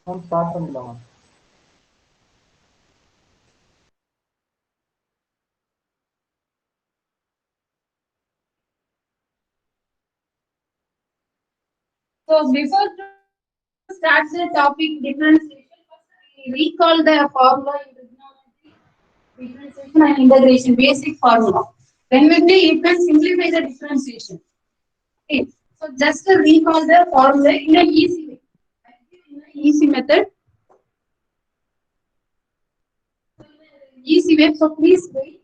Start பண்ணலாமா? So before to start the topic differentiation, first we recall the formula in trigonometry, differentiation and integration, basic formula. Then you can simplify the differentiation. Okay. So just to recall the formula in an easy way. In an easy method. Easy way. So please wait.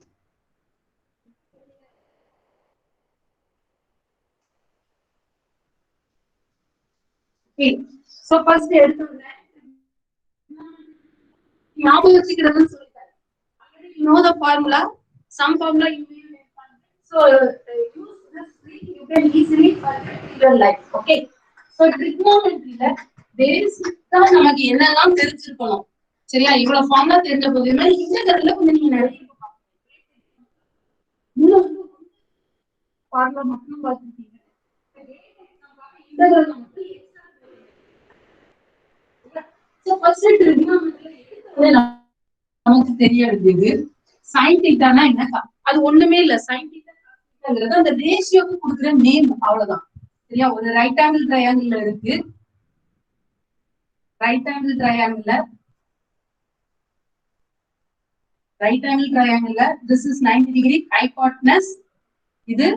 Okay. So first you know the formula. Some formula you will so use this trick. You can easily forget your life. Okay. So trigonometry basic நமக்கு என்னெல்லாம் தெரிஞ்சிருக்கணும். சரியா இவ்வளவு formula தெரிஞ்ச போதுமே இன்டெகிரல்ல கொஞ்சம் நீங்க நிறைய ஃபார்முலா மட்டும் பார்த்துருக்கீங்க. இன்டெகிரல் So first trigonometry நமக்கு தெரிய வேண்டியது sin θனா என்ன? அது ஒண்ணுமே இல்ல. sin θங்கிறது அந்த ரேஷியோக்கு கொடுக்கிற நேம் அவ்வளவுதான். சரியா ஒரு ரைட் ஆங்கிள் ட்ரையாங்கிள் இருக்கு. ரைட் ஆங்கிள் ட்ரையாங்கிள்ல this is 90 degree hypotenuse. இது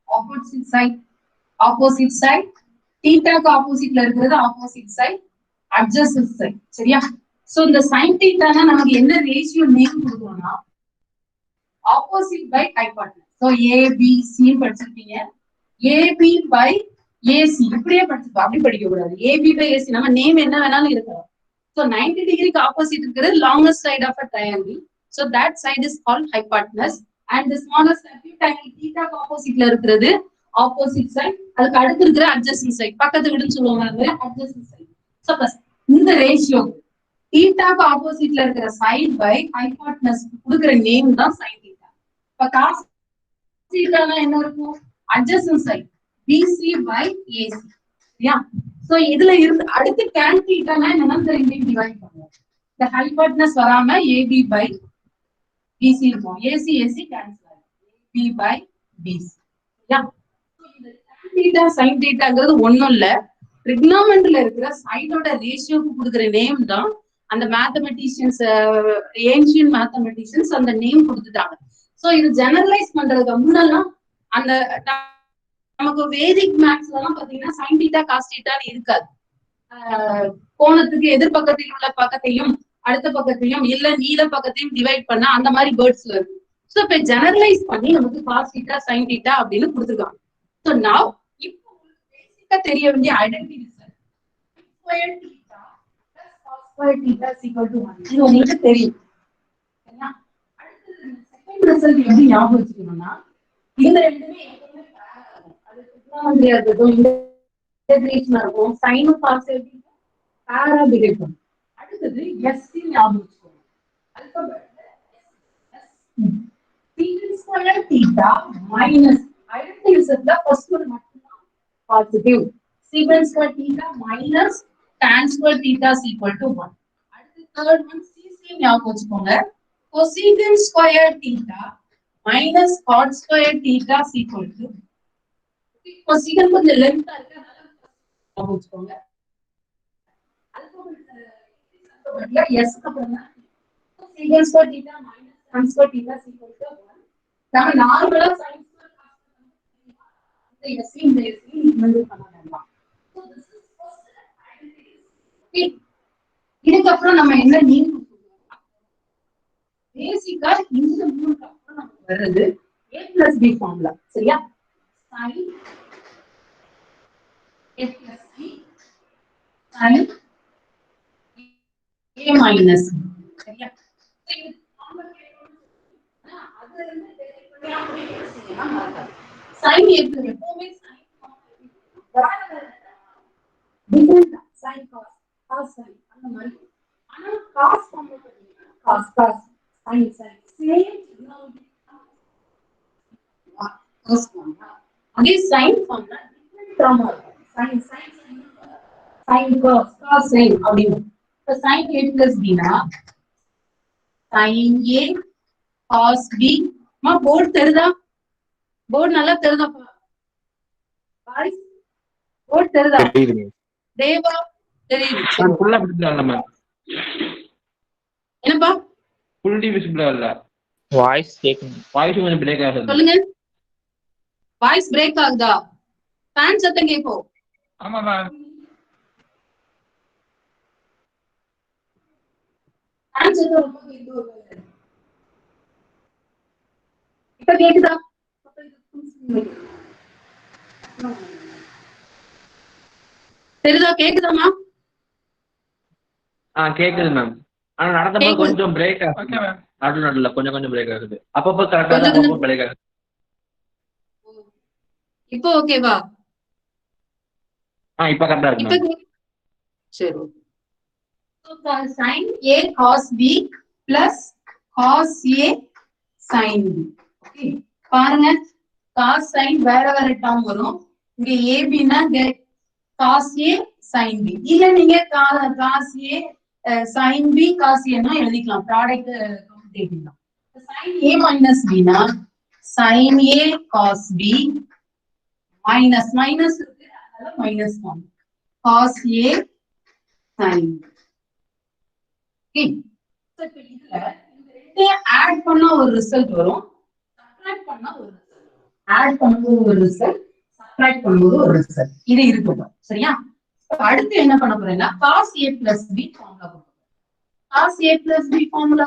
opposite side தீட்டாக்கு ஆப்போசிட்ல இருக்கிறது ஆப்போசிட் சைட் adjacent side. சரியா சோ இந்த sin θனா நமக்கு என்ன ரேஷியோ நேம் கொடுக்கறோம்னா opposite by hypotenuse. So ABC படிச்சிருப்பீங்க. AB by AC இப்படியே படிச்சிருப்போம். அப்படி படிக்க கூடாது. AB by AC நம்ம நேம் என்ன வேணாலும் இருக்கலாம். So 90 degree opposite இருக்கிறது longest side of a triangle. So that side is called hypotenuse and the smallest acute angle theta opposite ல இருக்கிறது opposite side. அதுக்கு அடுத்து இருக்கிற adjacent side பக்கத்து வீடுன்னு சொல்லுவாங்க adjacent side. So இந்த ரேஷியோ தீட்டாக்கு ஆப்போசிட்ல இருக்கிற சைட் பை ஹைபோட்டனஸ் கொடுக்கிற நேம் தான் sin θ. இப்ப cos θனா என்ன இருக்கும்? adjacent side BC by AC. சரியா சோ இதுல இருந்து அடுத்து tan θனா என்னன்னா இந்த ரெண்டையும் டிவைட் பண்ணுவோம். இந்த ஹைபோட்டனஸ் வராம AB by BC இருக்கும். AC கேன்சல் ஆகும். AB by BC. சரியா சோ இந்த tan θ sin θங்கிறது ஒண்ணும் இல்ல. trigonometryல இருக்கிற சைடோட ரேஷியோக்கு கொடுக்கிற நேம் தான் அந்த மேத்தமெட்டிஷியன்ஸ் ஏன்ஷியன்ட் மேத்தமெட்டிஷியன்ஸ் அந்த நேம் கொடுத்துட்டாங்க. சோ இது ஜெனரலைஸ் பண்றதுக்கு முன்னெல்லாம் அந்த நமக்கு வேதிக் மேத்ஸ்ல எல்லாம் பாத்தீங்கன்னா sin θ cos θ இருக்காது. கோணத்துக்கு எதிர்பக்கத்தில் உள்ள பக்கத்தையும் அடுத்த பக்கத்தையும் இல்ல நீல பக்கத்தையும் டிவைட் பண்ண அந்த மாதிரி வேர்ட்ஸ்ல இருக்கு. சோ இப்ப ஜெனரலைஸ் பண்ணி நமக்கு cos θ sin θ அப்படின்னு கொடுத்துருக்காங்க. சோ நவ இப்போ பேசிக்கா தெரிய வேண்டிய identity square θ plus cos square θ is equal to 1. இது உங்களுக்கு தெரியும். சரியா அடுத்து செகண்ட் ரிசல்ட் எப்படி ஞாபகம் வச்சுக்கணும்னா இந்த ரெண்டுமே எப்பவுமே பேரலல் ஆகும். அது trigonometry இருக்கட்டும் இன்டகிரேஷனா இருக்கும் சைனும் காஸ் பேரா பிஹேவ் பண்ணும். அடுத்தது s ஞாபகம் வச்சுக்கோங்க. ஆல்பபெட்ல sec square θ minus ஐடென்டிட்டி ரிசல்ட்ல ஃபர்ஸ்ட் ஒன் மட்டும் தான் positive. sec square θ minus tan square θ is equal to 1. அடுத்து third one cc ஞாபகம் வச்சுக்கோங்க. cosecant square θ minus cot square θ is equal to cosecant கொஞ்சம் லென்த்தா இருக்கு அதனால ஞாபகம் வச்சுக்கோங்க. ஆல்பபெட்ல s க்கு அப்புறம் தான் cosecant square θ minus tan square θ is equal to 1. நம்ம நார்மலா sin square cos இந்த s இந்த s மெம்பர் பண்ண வேண்டாம். So this is first identity. Okay. இதுக்கு அப்புறம் நம்ம என்ன நேம் பேசிக்கா இந்த மூணுக்கு அப்புறம் நமக்கு வர்றது a plus b ஃபார்முலா. சரியா sin a plus b sin a minus. சரியா இது ஃபார்முலா கேட்டோம்னா அது வந்து டெரிவ் பண்ணி அப்படியே யோசிச்சீங்கன்னா மறக்காது. sin எப்பவுமே sin different sin cos sin அந்த மாதிரி. ஆனா cos ஃபார்முலா பாத்தீங்கன்னா cos sin sin same cos formula அதே sin formula different formula sin sin sin cos sin அப்படின்னு. இப்ப sin a plus b னா sin a cos b மா போர்டு தெரியுதா? போர்டு நல்லா தெரியுதாப்பா? பாய்ஸ் போர்டு தெரியுதா? தெரியுது. தேவா தெரியுது. ஃபுல்லா விசிபிளா இல்ல மேம். என்னப்பா? ஃபுல்லி விசிபிளா இல்ல. வாய்ஸ் கேக்குது. வாய்ஸ் கொஞ்சம் பிரேக் ஆகுது. சொல்லுங்க. வாய்ஸ் பிரேக் ஆகுதா? ஃபேன் சத்தம் கேட்கும். ஆமா மேம். ஃபேன் சத்தம் ரொம்ப கேட்குது. இப்ப கேக்குதா? தெரியுதா? கேக்குதாமா? கேக்குது மேம். ஆனா நடந்தபோது கொஞ்சம் பிரேக் ஆகுது. Okay ma'am. நடுல கொஞ்சம் பிரேக் ஆகுது. அப்பப்போ கரெக்டா தான் அப்பப்போ பிரேக் ஆகுது. இப்போ ஓகேவா? இப்ப கரெக்டா இருக்கு மேம். சரி. So sin a cos b plus cos a sin b. Okay. பாருங்க cos sin வேற வேற டேர்ம் வரும். இங்க ab னா cos a sin b. இல்ல நீங்க cos a sin b cos a னா எழுதிக்கலாம். ப்ராடக்ட் கவுண்ட் எழுதிக்கலாம். sin a minus b னா sin a cos b minus இருக்கு அதனால minus 1 cos a sin b. Okay. So இப்போ இதுல இந்த ரெண்டையும் ஆட் பண்ணா ஒரு ரிசல்ட் வரும், சப்ட்ராக்ட் பண்ணா ஒரு ரிசல்ட் வரும். ஆட் பண்ணும்போது ஒரு ரிசல்ட், சப்ட்ராக்ட் பண்ணும்போது ஒரு ரிசல்ட். இது இருக்கட்டும். சரியா? அடுத்து என்ன பண்ண போறேன்னா cos a plus b formula போடுறேன். cos a plus b formula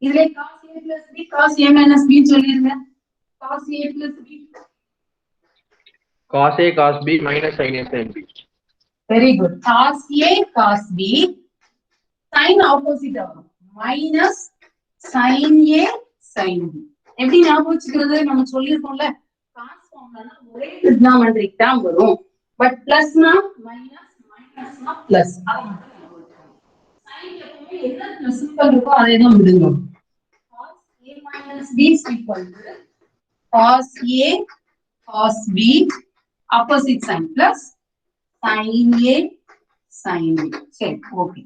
இதுல cos a plus b cos a minus b சொல்லிருங்க. cos a plus b cos a cos b minus sin a sin b. Very good. cos a cos b sin opposite ஆகும் minus sin a sin b. எப்படி ஞாபகம் வச்சுக்கிறது? நம்ம சொல்லிருக்கோம்ல cos ஃபார்முலானா ஒரே trigonometric term வரும். But பிளஸ்னா மைனஸ், மைனஸ்னா பிளஸ். அத மட்டும் ஞாபகம் வச்சுக்கோங்க. sin எப்பவுமே என்ன சிம்பிள் இருக்கோ அதே தான் விடுங்க. cos a minus b is equal to cos a cos b opposite sign plus sin a sin b. சரி, ஓகே.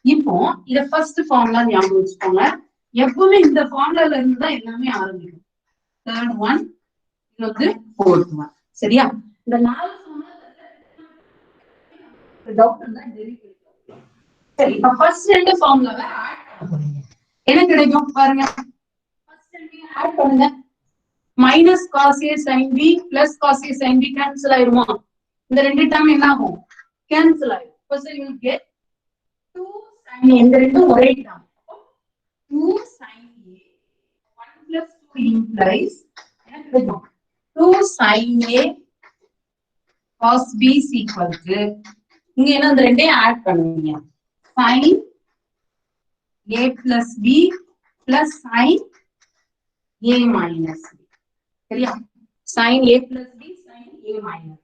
இப்போ இத ஃபர்ஸ்ட் ஃபார்முலா ஞாபகம் வச்சுக்கோங்க. எப்பவுமே இந்த ஃபார்முலால இருந்து தான் எல்லாமே ஆரம்பிக்கும். தேர்ட் ஒன், இது ஃபோர்த் ஒன். சரியா? இந்த நாலு ஃபார்முலால டவுட் இருந்தா டெரிவேட்டிவ். சரி, இப்போ ஃபர்ஸ்ட் ரெண்டு ஃபார்முலாவை ஆட் பண்ண போறீங்க. என்ன கிடைக்கும் பாருங்க. ஃபர்ஸ்ட் ரெண்டு ஆட் பண்ணுங்க. Minus cos a sin b plus cos a sin b cancel ஆயிருமா? இந்த ரெண்டு டேர்ம் என்ன ஆகும்? கேன்சல் ஆயிடும். So you will get 2 sin a. இந்த ரெண்டும் ஒரே term. 2 sin a 1 plus 2 implies என்ன கிடைக்கும்? 2 sin a cos b is equal to இங்க என்ன இந்த ரெண்டையும் ஆட் பண்ணுவீங்க. sin a plus b plus sin a minus b. சரியா? sin a plus b sin a minus.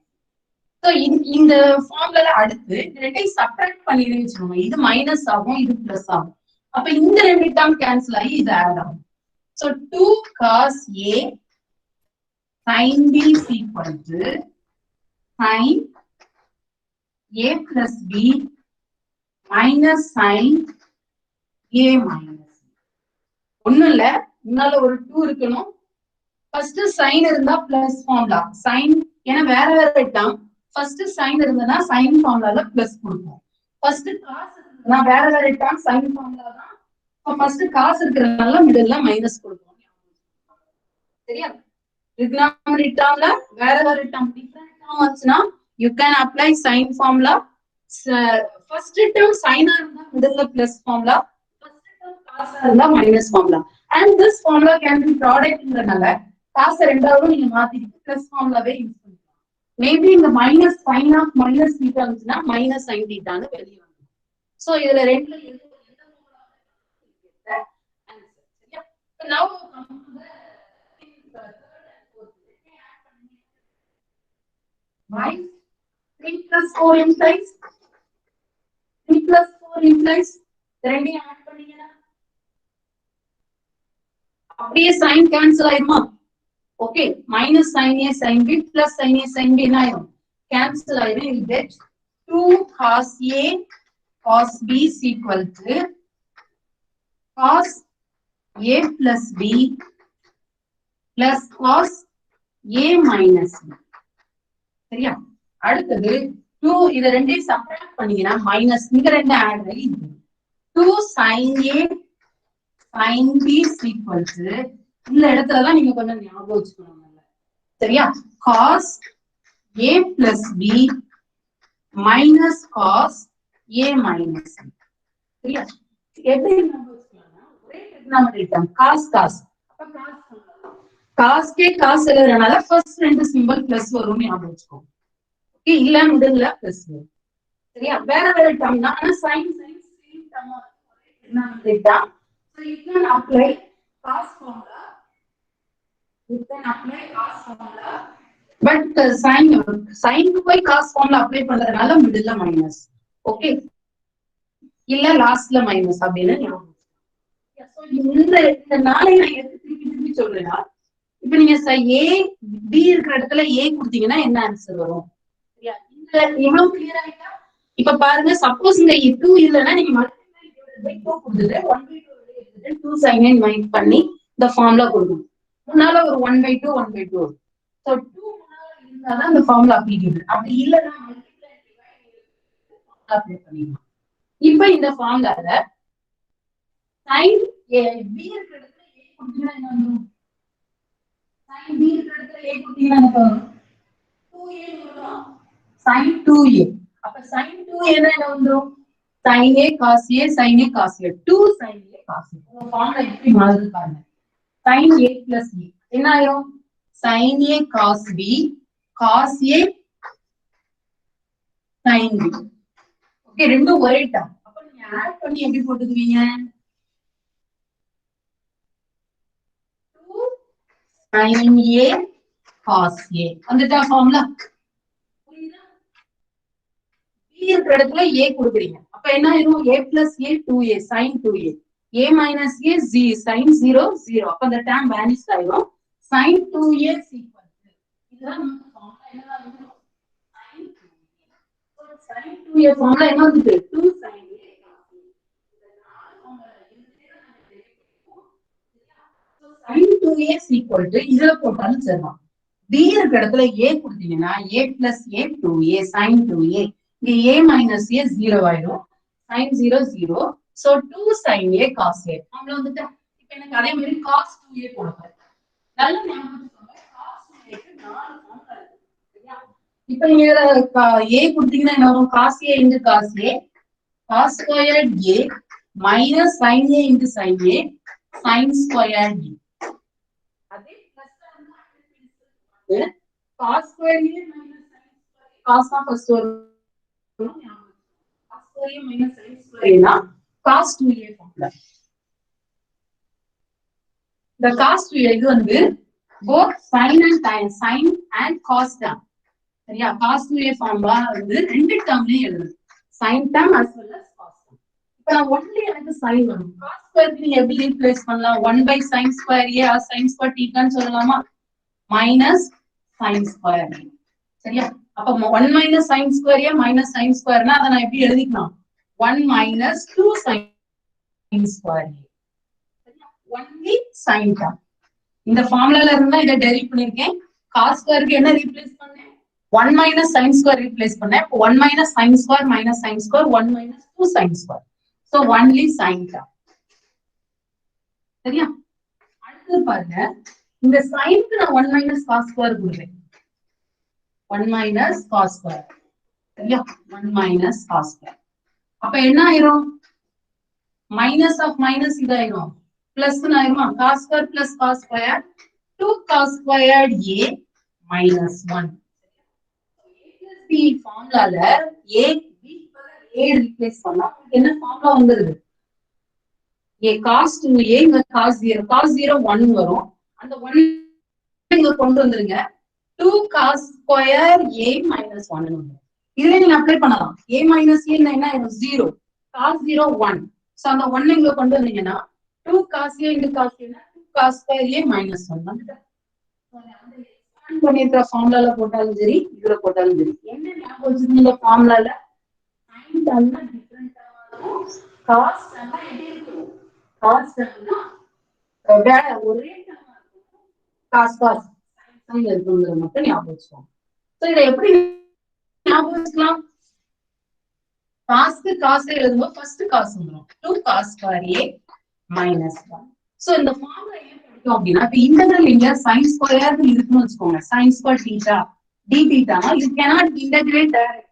So இந்த ஃபார்முலால அடுத்து இந்த ரெண்டையும் சப்ட்ராக்ட் பண்ணிடுன்னு வச்சுக்கோங்க. இது மைனஸ் ஆகும், இது பிளஸ் ஆகும். அப்ப இந்த ரெண்டு டேர்ம் கேன்சல் ஆகி இது ஆட் ஆகும். So 2 cos a sin b is equal to sin a plus b minus sin a minus b. ஒண்ணும் இல்ல, முன்னால ஒரு 2 இருக்கணும். ஃபர்ஸ்ட் sin இருந்தா பிளஸ் ஃபார்முலா sin, ஏன்னா வேற வேற டேர்ம். ஃபர்ஸ்ட் sin இருந்தனா sin ஃபார்முலால பிளஸ் கொடுப்போம். ஃபர்ஸ்ட் cos இருந்தனா வேற வேற டேர்ம் sin ஃபார்முலா தான். அப்ப ஃபர்ஸ்ட் cos இருக்கறனால மிடில்ல மைனஸ் கொடுப்போம். சரியா? ட்ரிகோனோமெட்ரிக் டேர்ம்ல வேற வேற டேர்ம் டிஃபரண்ட் டேர்ம் ஆச்சுனா you can apply sin formula. First term sin ஆ இருந்தா மிடில்ல plus formula, first term cos ஆ இருந்தா minus formula. and this formula can be product ன்றனால cos ரெண்டாவது நீங்க மாத்திட்டு பிளஸ் ஃபார்முலாவே யூஸ் பண்ணலாம். மேபி இந்த minus sin of minus theta இருந்துச்சுன்னா மைனஸ் sin தீட்டான்னு வெளிய வரும். சோ இதுல ரெண்டுல எந்த ஃபார்முலா ஆன்சர். சரியா? now come to the third and fourth. Why 3 plus 4 implies 3 plus 4 implies ரெண்டையும் ஆட் பண்ணீங்கன்னா அப்படியே sin கேன்சல் ஆயிருமா? Okay, minus sin a sin b plus sin a sin b என்ன ஆயிரும்? கேன்சல் ஆயிரும். you get 2 cos a cos b is equal to cos a plus b plus cos a minus b. சரியா? அடுத்தது 2 இத ரெண்டையும் subtract பண்ணீங்கன்னா minus இங்க ரெண்டு ஆட் ஆகி 2 sin a sin b is equal to இந்த இடத்துல தான் நீங்க கொஞ்சம் ஞாபகம் வச்சுக்கணும். சரியா? cos a plus b minus cos a minus b. சரியா? எப்படி ஞாபகம் வச்சுக்கலாம்னா ஒரே டினாமினேட்டர் cos cos அப்ப cos k cos எழுதுறனால ஃபர்ஸ்ட் ரெண்டு சிம்பல் பிளஸ் வரும்னு ஞாபகம் வச்சுக்கோங்க. ஓகே, இல்ல மிடில்ல பிளஸ் வரும். சரியா? வேற டேர்ம்னா ஆனா sin சேம் டேர்ம் ஒரே denominator. So you can apply cos formula. You can apply cos formula. But sin க்கு போய் cos formula அப்ளை பண்றதுனால மிடில்ல மைனஸ். ஓகே, இல்ல லாஸ்ட்ல மைனஸ் அப்படினு ஞாபகம். சோ இந்த நாளை நான் திருப்பி சொல்றேன்னா இப்போ நீங்க a b இருக்கிற இடத்துல a கொடுத்தீங்கன்னா என்ன ஆன்சர் வரும்? சரியா? இந்த எவ்வளவு கிளியர் ஆயிட்டா? இப்ப பாருங்க, சப்போஸ் இங்க 2 இல்லனா நீங்க மல்டிப்ளை டிவைடட் பை 2 கொடுத்துட்டு 1/2 எழுதிட்டு 2 sin n மைனஸ் பண்ணி இந்த ஃபார்முலா கொடுக்கணும். முன்னால ஒரு 1/2 1/2. சோ 2 முன்னால இருந்தா தான் இந்த ஃபார்முலா அப்ளிகபிள். அப்படி இல்லனா மல்டிப்ளை டிவைட் அப்ளை பண்ணிடலாம். இப்போ இந்த ஃபார்முலால sin b இருக்கிற இடத்துல a கொடுத்தீங்கன்னா என்ன வரும்? sin b இருக்கிற இடத்துல a கொடுத்தீங்கன்னா என்ன வரும்? 2a வரும். sin 2a. அப்ப sin 2a என்ன வந்துரும்? sin a cos a sin a cos a 2 sin a cos a. இந்த ஃபார்முலா எப்படி மாறுது பாருங்க. sin a plus b என்ன ஆயிரும்? sin a cos b cos a sin b. Okay, ரெண்டும் ஒரே டேர்ம். அப்ப நீங்க ஆட் பண்ணி எப்படி போட்டுக்குவீங்க? 2 sin a cos a. வந்துட்டா ஃபார்முலா? புரியுதா? b இருக்கிற இடத்துல a கொடுக்குறீங்க. அப்ப என்ன ஆயிரும்? a plus a 2a sin 2a a minus a sin 0 0. அப்ப அந்த டேர்ம் வேனிஷ் ஆயிரும். sin 2a is equal to இதுதான் நம்ம ஃபார்முலா. என்னவா இருக்கும்? sin 2a. so sin 2a formula என்ன வந்துது? 2 sin a cos a. இதனால ஃபார்முலா இதுல நம்ம தெரிஞ்சுக்கணும். so sin 2a is equal to இதுல போட்டாலும் சரிதான். b இருக்கிற இடத்துல a கொடுத்தீங்கன்னா a plus a 2a sin 2a. இங்க a minus a 0 ஆயிடும். sin 0 0. so 2 sin a cos a. Formula வந்துட்டா? இப்போ எனக்கு அதே மாதிரி cos 2a போடுறேன். நல்ல ஞாபகம் வச்சுக்கோங்க, cos 2a க்கு 4 ஃபார்முலா இருக்கு. சரியா? இப்போ நீங்க a கொடுத்தீங்கன்னா என்ன வரும்? cos a into cos a cos squared a minus sin a into sin a sin squared b. அதே பிளஸ் வந்து cos squared a minus sin squared a cos தான் ஃபர்ஸ்ட் வரும். cos squared a minus sin squared a னா cos 2a formula. the cos 2a இது வந்து both sin and cos term. சரியா? cos 2a formula வந்து ரெண்டு டேர்ம்லயே எழுதணும். sin term as well as cos term. இப்போ நான் only எனக்கு sin வரும். cos square நீங்க எப்படி ரீப்ளேஸ் பண்ணலாம்? 1/sin square a or sin square theta ன்னு சொல்லலாமா? minus sin square a. சரியா? அப்ப 1 minus sin square a minus sin square னா அத நான் எப்படி எழுதிக்கலாம்? 1 minus 2 sin square a. சரியா? only sin term. இந்த ஃபார்முலால இருந்தா இத டெரிவ் பண்ணிருக்கேன். cos square க்கு என்ன ரீப்ளேஸ் பண்ணேன்? 1 minus sin square ரீப்ளேஸ் பண்ணேன். 1 minus sin square minus sin square 1 minus 2 sin square. so only sin term. சரியா? அடுத்து பாருங்க, இந்த sin க்கு நான் 1 minus cos square கொடுக்கிறேன். 1 minus cos square. சரியா? 1 minus cos square. அப்ப என்ன ஆயிரும்? minus of minus இதாயிரும். plus ஆயிருமா? cos square plus cos square 2 cos squared a minus 1. a plus b ஃபார்முலால a b a replace பண்ணா என்ன ஃபார்முலா வந்துருது? a cos 2a இங்க cos 0 1 வரும். அந்த 1 இங்க கொண்டு வந்துருங்க. 2 cos square a minus 1 ன்னு வரும். இதுல நீங்க அப்ளை பண்ணலாம். a minus a ன்னா என்ன ஆயிரும்? 0. cos 0 1. சோ அந்த 1 இங்க கொண்டு வந்தீங்கன்னா 2 cos a into cos a ன்னா 2 cos square a minus 1 வந்துட்டா. அந்த எக்ஸ்பாண்ட் பண்ணிருக்கிற ஃபார்முலால போட்டாலும் சரி, இதுல போட்டாலும் சரி. என்ன ஞாபகம் வச்சுக்கணும்? இந்த ஃபார்முலால sin term டிஃபரண்டா இருக்கும். காஸ் டேர்ம்னா எப்படி இருக்கும்? காஸ் டேர்ம்னா வேற ஒரே டேர்மா இருக்கும். காஸ் காஸ் சைன் இருக்குங்கிறது மட்டும் ஞாபகம் வச்சுக்கோங்க. சோ இதை எப்படி ஞாபகம் வச்சுக்கலாம்? காஸ்க்கு காசு எழுதும்போது ஃபர்ஸ்ட் காசு வந்துடும். 2 cos square a minus 1. So இந்த ஃபார்முலா ஏன் படிக்கும் அப்படின்னா இப்ப இன்டெகிரல் இங்க sin ஸ்கொயர் இருக்குன்னு வச்சுக்கோங்க. sin square θ d θ you cannot integrate directly.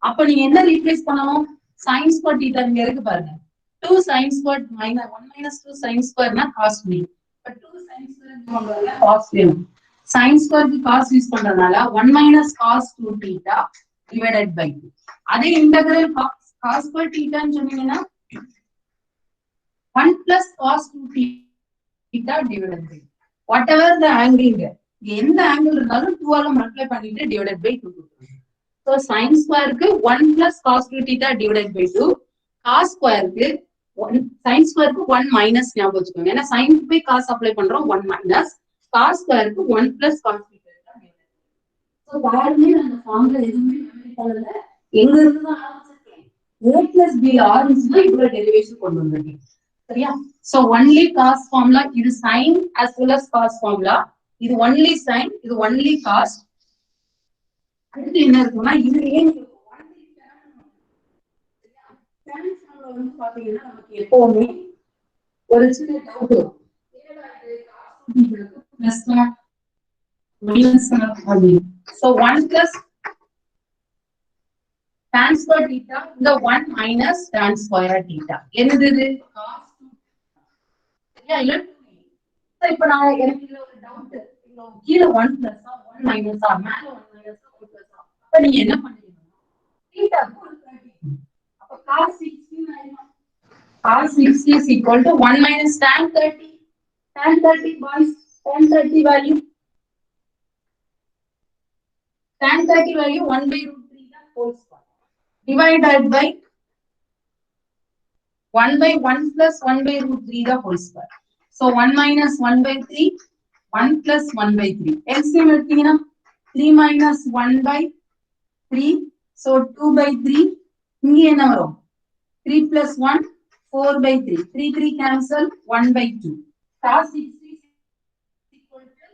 அப்ப நீங்க என்ன ரீப்ளேஸ் பண்ணணும்? sin ஸ்கொயர் θ இங்க இருக்கு பாருங்க. 2 sin squared minus 1 minus 2 sin square na cos b. But 2 sin square பண்றதுல cos வேணும். sin square க்கு cos யூஸ் பண்றதுனால 1 minus cos 2 theta divided by 2. அதே integral cos square theta ன்னு சொன்னீங்கன்னா 1 plus cos 2 theta divided by 2. Whatever the angle இங்க எந்த angle இருந்தாலும் 2 ஆல மல்டிப்ளை பண்ணிட்டு divided by 2. So sin square க்கு 1 plus cos 2 theta divided by 2. cos square க்கு sin square க்கு 1 minus ஞாபகம் வச்சுக்கோங்க. ஏன்னா sin க்கு போய் cos அப்ளை பண்றோம் 1 minus cos square க்கு 1 plus cos theta. So பாருங்க அந்த ஃபார்முலா எதுவுமே மெமரி பண்ணல. எங்க இருந்து தான் ஆரம்பிச்சிருக்கேன்? a plus b ஆரம்பிச்சுனா இவ்வளவு டெரிவேஷன் கொண்டு வந்திருக்கேன். சரியா? So only cos formula இது sin as well as cos formula. இது only sin, இது only cos. அடுத்து என்ன இருக்குன்னா இது ஏன் வந்து பாத்தீங்கன்னா நமக்கு எப்பவுமே ஒரு சின்ன டவுட் வரும். So 1 plus tan square theta இந்த 1 minus tan square theta என்னது இது? cos 2. சரியா? இல்ல இப்ப நான் எனக்கு இதுல ஒரு டவுட். கீழ 1 plus 1 minus மேல 1 minus 1 plus அப்ப நீங்க என்ன பண்ணுவீங்க? theta க்கு ஒரு 30. அப்ப cos 60 ஆயிடும். cos 60 is equal to 1 minus tan 30. Tan 30 boys, tan 30 value. Tan 30 value 1 by root 3 the whole square. Divided by 1 by 1 plus 1 by root 3 the whole square. So 1 minus 1 by 3, 1 plus 1 by 3. LCM எடுத்தீங்கன்னா 3 minus 1 by 3. So 2 by 3. இங்க என்ன வரும்? 3 plus 1, 4 by 3. 3 3 cancel, 1 by 2. Cos 60 is equal to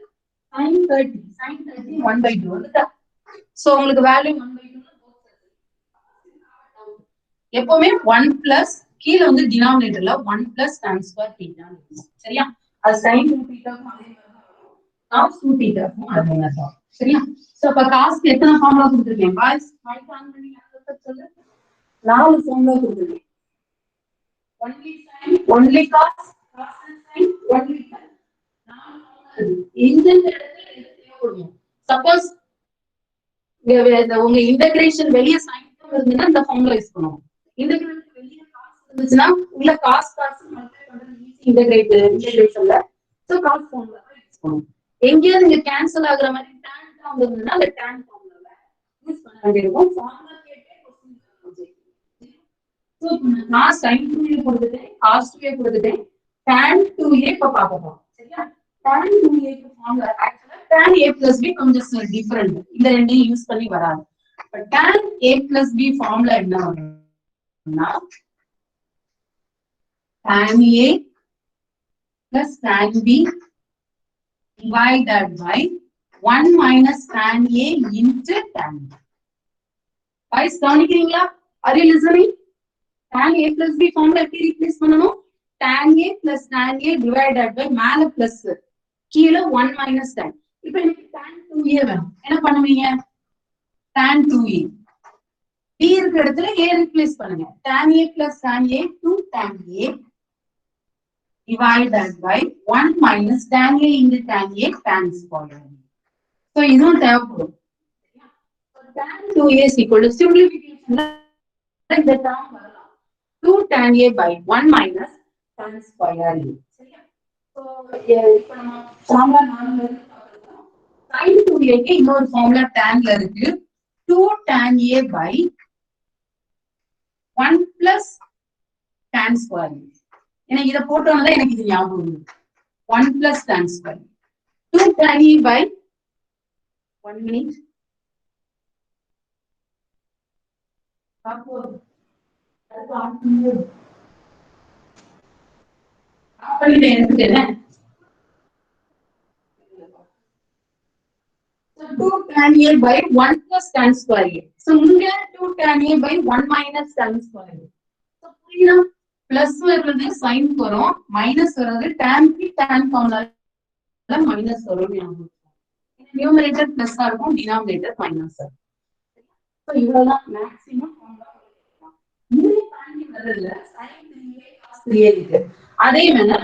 sin 30. Sin 30 1 by 2. So உங்களுக்கு value 1 by 2 எப்பவுமே 1 plus கீழ வந்து டினாமினேட்டர்ல 1 plus tan square theta சரியா? அது sin 2 theta க்கும் அதே மாதிரி தான் வரும். cos 2 theta க்கும் அதே மாதிரி தான். சரியா? சோ அப்ப cos க்கு எத்தனை ஃபார்முலா கொடுத்திருக்கேன்? பாய்ஸ் மைக் ஆன் பண்ணி அத சொல்லு. 4 ஃபார்முலா கொடுத்திருக்கேன். only sin, only cos, cos and sin, only tan. 4 formula இந்த இடத்துல எது தேவைப்படும்? சப்போஸ் உங்க இன்டகிரேஷன் வெளிய sin இருந்ததுன்னா இந்த ஃபார்முலா யூஸ் பண்ணுவோம். இன்டகிரேஷன் வெளிய cos இருந்துச்சுன்னா உள்ள cos மல்டிப்ளை பண்றது ஈஸி இன்டகிரேஷன்ல. சோ cos ஃபார்முலா யூஸ் பண்ணுவோம். எங்கேயாவது நீங்க கேன்சல் ஆகுற மாதிரி tan ஃபார்ம் இருந்ததுன்னா அந்த tan ஃபார்முலாவை யூஸ் பண்ண வேண்டியிருக்கும். ஃபார்முலா கேட்டே क्वेश्चन கேட்பாங்க. சோ நான் sin 2a கொடுத்துட்டேன், cos 2a கொடுத்துட்டேன், tan 2a இப்ப பார்க்க போறோம். சரியா? tan 2a க்கு ஃபார்முலா ஆக்சுவலா tan a plus b கொஞ்சம் டிஃபரண்ட். இந்த ரெண்டையும் யூஸ் பண்ணி வராது. But tan a plus b formula என்ன வரும்னா tan a plus tan b divided by 1 minus tan a into tan b. Guys, கவனிக்கிறீங்களா? Are you listening? tan a plus b formula எப்படி replace பண்ணனும்? tan a plus tan a divided by மேல plus கீழ 1 minus tan. இப்போ எனக்கு tan 2a வேணும். என்ன பண்ணுவீங்க? tan 2a b இருக்கிற இடத்துல a ரீப்ளேஸ் பண்ணுங்க. tan a plus tan a to tan a divided by 1 minus tan a into tan a tan square. So இதுவும் தேவைப்படும். tan 2a is equal to simplification இந்த term வரலாம். 2 tan a by 1 minus tan square a. சரியா? So இப்போ நம்ம formula 4ல இருந்து பார்க்கிறோம். sin 2a க்கு இன்னொரு ஃபார்முலா tan ல இருக்கு. 2 tan a by 1 plus tan square. எனக்கு இத போட்டோம்னா எனக்கு இது ஞாபகம் வருது. 1 plus tan square. 2 tan a by 1 minute. 2 tan A by 1 plus tan square A. So, இங்க 2 tan A by 1 minus tan square A. So, புரியுதா? Plus வருது sin வரும், minus வருது tan P tan formula minus வரும். Numerator plus இருக்கும், denominator minus இருக்கும். So, இவ்வளவுதான் maximum formula. இங்கே தாண்டி வரல sin 3A cos 3A இருக்கு. அதே மாதிரி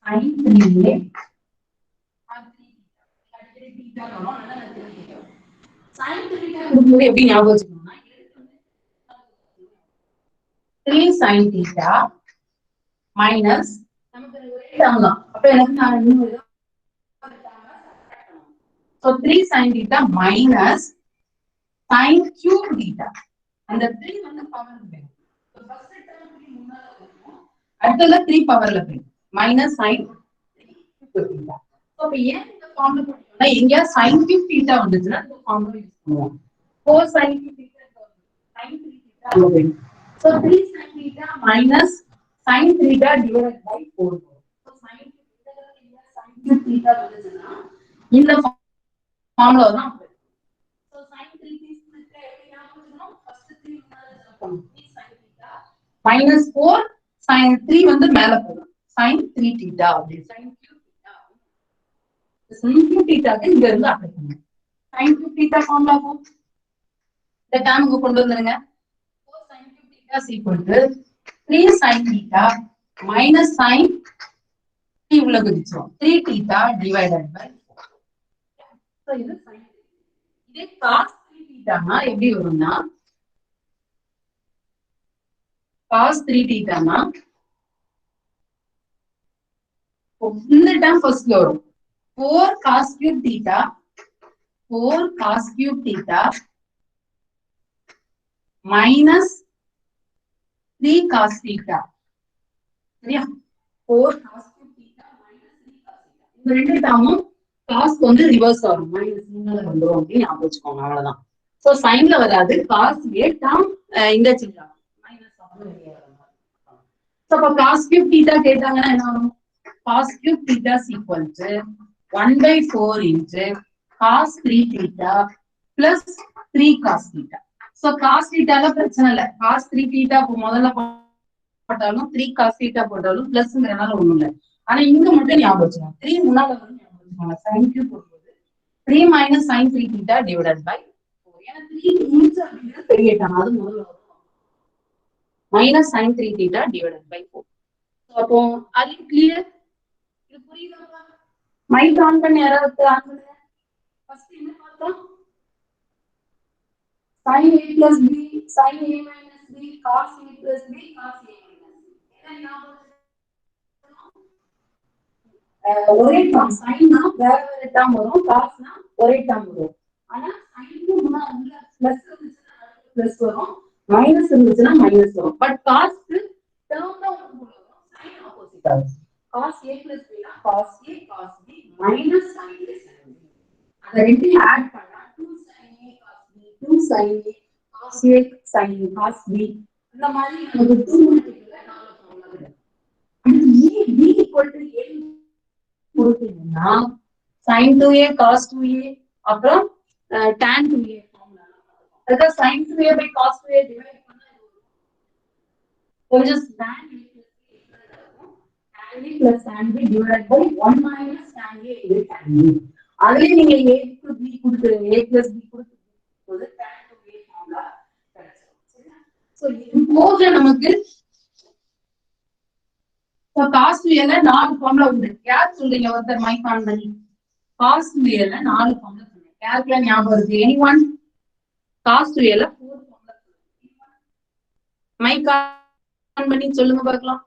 sin 3A எப்படி ஞாபகம் வச்சுக்கணும்னா 3 sin theta minus நமக்கு ஒரே டேர்ம் தான். அப்ப எனக்கு நான் இன்னும் so 3 sin theta minus sin cube theta. அந்த 3 வந்து பவர்ல போயிடும். so first term 3 முன்னால வரும். அடுத்தல 3 பவர்ல போயிடும். minus sin cube theta. so அப்ப ஏன் இந்த ஃபார்முலா போடுறோம்னா எங்க sin cube theta வந்துச்சுன்னா இந்த ஃபார்முலா யூஸ் பண்ணுவோம். 4 sin cube theta sin 3 theta போயிடும். so 3 sin theta minus sin theta divided by 4. so sin cube theta வந்துச்சுன்னா இந்த ஃபார்முலா தான். so sin 3 theta எப்படி ஞாபகம் வச்சுக்கணும்? first 3 முன்னால சொல்லணும். 3 sin theta minus 4 sin 3 வந்து மேல போகும். sin 3 theta அப்படி sin cube theta. sin cube theta க்கு இங்க இருந்து அப்ளை பண்ணுங்க. sin cube theta ஃபார்முலா போ. இந்த டேர்முக்கு கொண்டு வந்துருங்க. 4 sin cube theta is equal to 3 sin theta minus sin 3 உள்ள குதிச்சோம். 3 theta divided by 4. so இது sin இதே cos 3 theta னா எப்படி வரும்னா cos 3 theta னா இந்த டேர்ம் ஃபர்ஸ்ட்ல வரும். 4 cos cube theta 4 cos cube theta minus 3 cos theta. சரியா? 4 cos cube theta minus 3 cos theta. இந்த ரெண்டு டேர்மும் cos வந்து ரிவர்ஸ் ஆகும். மைனஸ் முன்னால வந்துரும் அப்படின்னு ஞாபகம் வச்சுக்கோங்க. அவ்வளவுதான். சோ சைன்ல வராது. cos A டேர்ம் இந்த சின்ன மைனஸ் ஆகும் வெளியே வரும். சோ அப்ப cos cube theta கேட்டாங்கன்னா என்ன வரும்? cos cube theta is equal to 1/4 into cos 3 theta plus 3 cos theta. so cos theta ல பிரச்சனை இல்ல. cos 3 theta முதல்ல போட்டாலும் 3 cos theta போட்டாலும் பிளஸ்ங்கறனால ஒண்ணும் இல்ல. ஆனா இங்க மட்டும் ஞாபகம் வச்சுக்கோங்க. 3 முன்னால வரும் ஞாபகம் வச்சுக்கோங்க. sin cube போடும்போது 3 minus sin 3 theta divided by 4. ஏன்னா 3 யூனிட்ஸ் அப்படிங்கிறது பெரிய டேர்ம். அது முதல்ல வரும். minus sin 3 theta divided by 4. so அப்போ அது கிளியர்? இது புரியுதா? மைக் ஆன் பண்ணி யாராவது ஆன் பண்ணுங்க. ஃபர்ஸ்ட் என்ன பார்த்தோம்? sin A plus B sin A minus B cos A plus B cos A minus B. என்ன ஞாபகம்? ஒரே டேர்ம் சைன்னா வேற வேற டேர்ம் வரும், காஸ்னா ஒரே டேர்ம் வரும். ஆனா சைனுக்கு முன்னாடி பிளஸ் இருந்துச்சுன்னா பிளஸ் வரும், மைனஸ் இருந்துச்சுன்னா மைனஸ் வரும். பட் காஸ்க்கு டேர்ம் தான் ஒன்று வரும், சைன் ஆப்போசிட் ஆகும். cos A plus B னா cos A cos B minus sin A sin B. அத ரெண்டையும் ஆட் பண்ணா 2 sin A cos B 2 sin A cos A sin cos B. இந்த மாதிரி நமக்கு 2 மல்டிபிள்ல 4 ஃபார்முலா கிடைக்கும். அடுத்து B equal to A கொடுத்தீங்கன்னா sin 2A cos 2A அப்புறம் tan 2A ஃபார்முலா. அதுக்கு sin 2A by cos 2A divide பண்ணா கொஞ்சம் tan A tan A plus tan B divided by 1 minus tan A into tan B. அதுல நீங்க A to B கொடுத்துருங்க. A plus B கொடுத்துருங்க. tan 2A formula கிடைச்சிடும். சரியா? So இது போக நமக்கு cos 2A ல 4 ஃபார்முலா உண்டு. யார் சொல்றீங்க? ஒருத்தர் மைக் ஆன் பண்ணி. cos 2A ல 4 ஃபார்முலா சொல்லுங்க. யாருக்கு ஞாபகம் இருக்கு? anyone? cos 2A ல 4 ஃபார்முலா சொல்லுங்க. மைக் ஆன் பண்ணி சொல்லுங்க பார்க்கலாம்.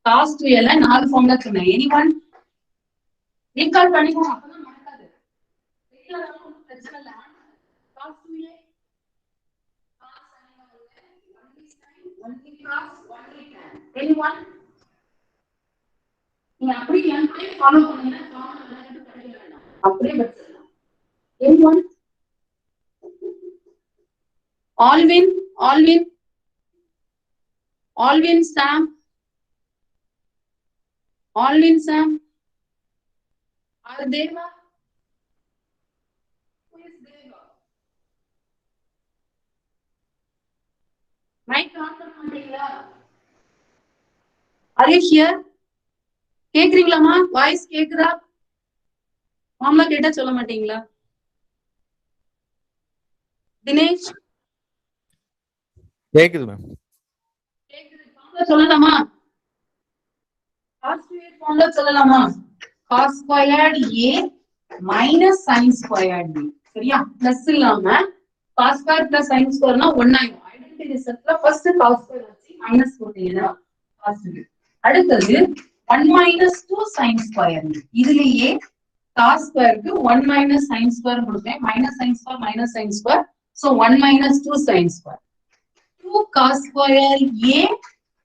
cos 2A ல 4 ஃபார்முலா சொன்னேன். anyone? ரீகால் பண்ணிக்கோங்க. அப்பதான் மறக்காது. பிரச்சனை இல்ல. cos 2A anyone? நீங்க அப்படியே ஃபாலோ பண்ணீங்கன்னா அப்படியே வச்சிடலாம். anyone? Alvin, Sam. Alvin, Sam. Or Deva? Who is Deva? Mic on பண்ணீங்களா? Are you here? கேக்குறீங்களாமா? வாய்ஸ் கேக்குதா? மாமா கேட்டா சொல்ல மாட்டீங்களா? தினேஷ் கேக்குது மேம். கேக்குது. ஃபார்முலா சொல்லலாமா? cos squared ஃபார்முலா சொல்லலாமா? cos squared a minus sin squared b. சரியா? பிளஸ் இல்லாம cos squared plus sin squared னா 1 ஆயிடும். ஐடென்டிட்டி செட்ல ஃபர்ஸ்ட் cos squared வச்சு மைனஸ் போட்டீங்கன்னா cos squared. அடுத்தது 1 minus 2 sin squared. இதுலயே cos square க்கு 1 minus sin square கொடுப்பேன். minus sin square minus sin square. So 1 minus 2 sin square. 2 cos square a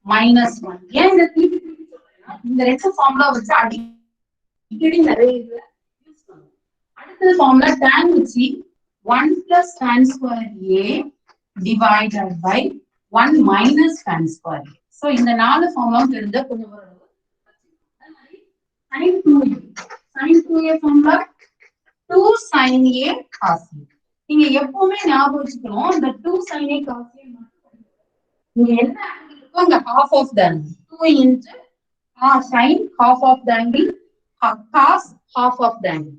minus 1. ஏன் இந்த திருப்பி திருப்பி சொல்றேன்னா இந்த ரெண்டு ஃபார்முலா வச்சு அடிக்கடி நிறைய இது யூஸ் பண்ணுவோம். அடுத்த ஃபார்முலா tan வச்சு 1 plus tan square a divided by 1 minus tan square a. So இந்த நாலு ஃபார்முலா தெரிஞ்ச கொஞ்சம் ஓரளவு sin 2a formula 2 sin a cos a. நீங்க எப்பவுமே ஞாபகம் வச்சுக்கணும் இந்த 2 sin a cos a மட்டும் இங்க என்ன ஆங்கிள் இருக்கோ அந்த half of the angle 2 into sin half of the angle cos half of the angle.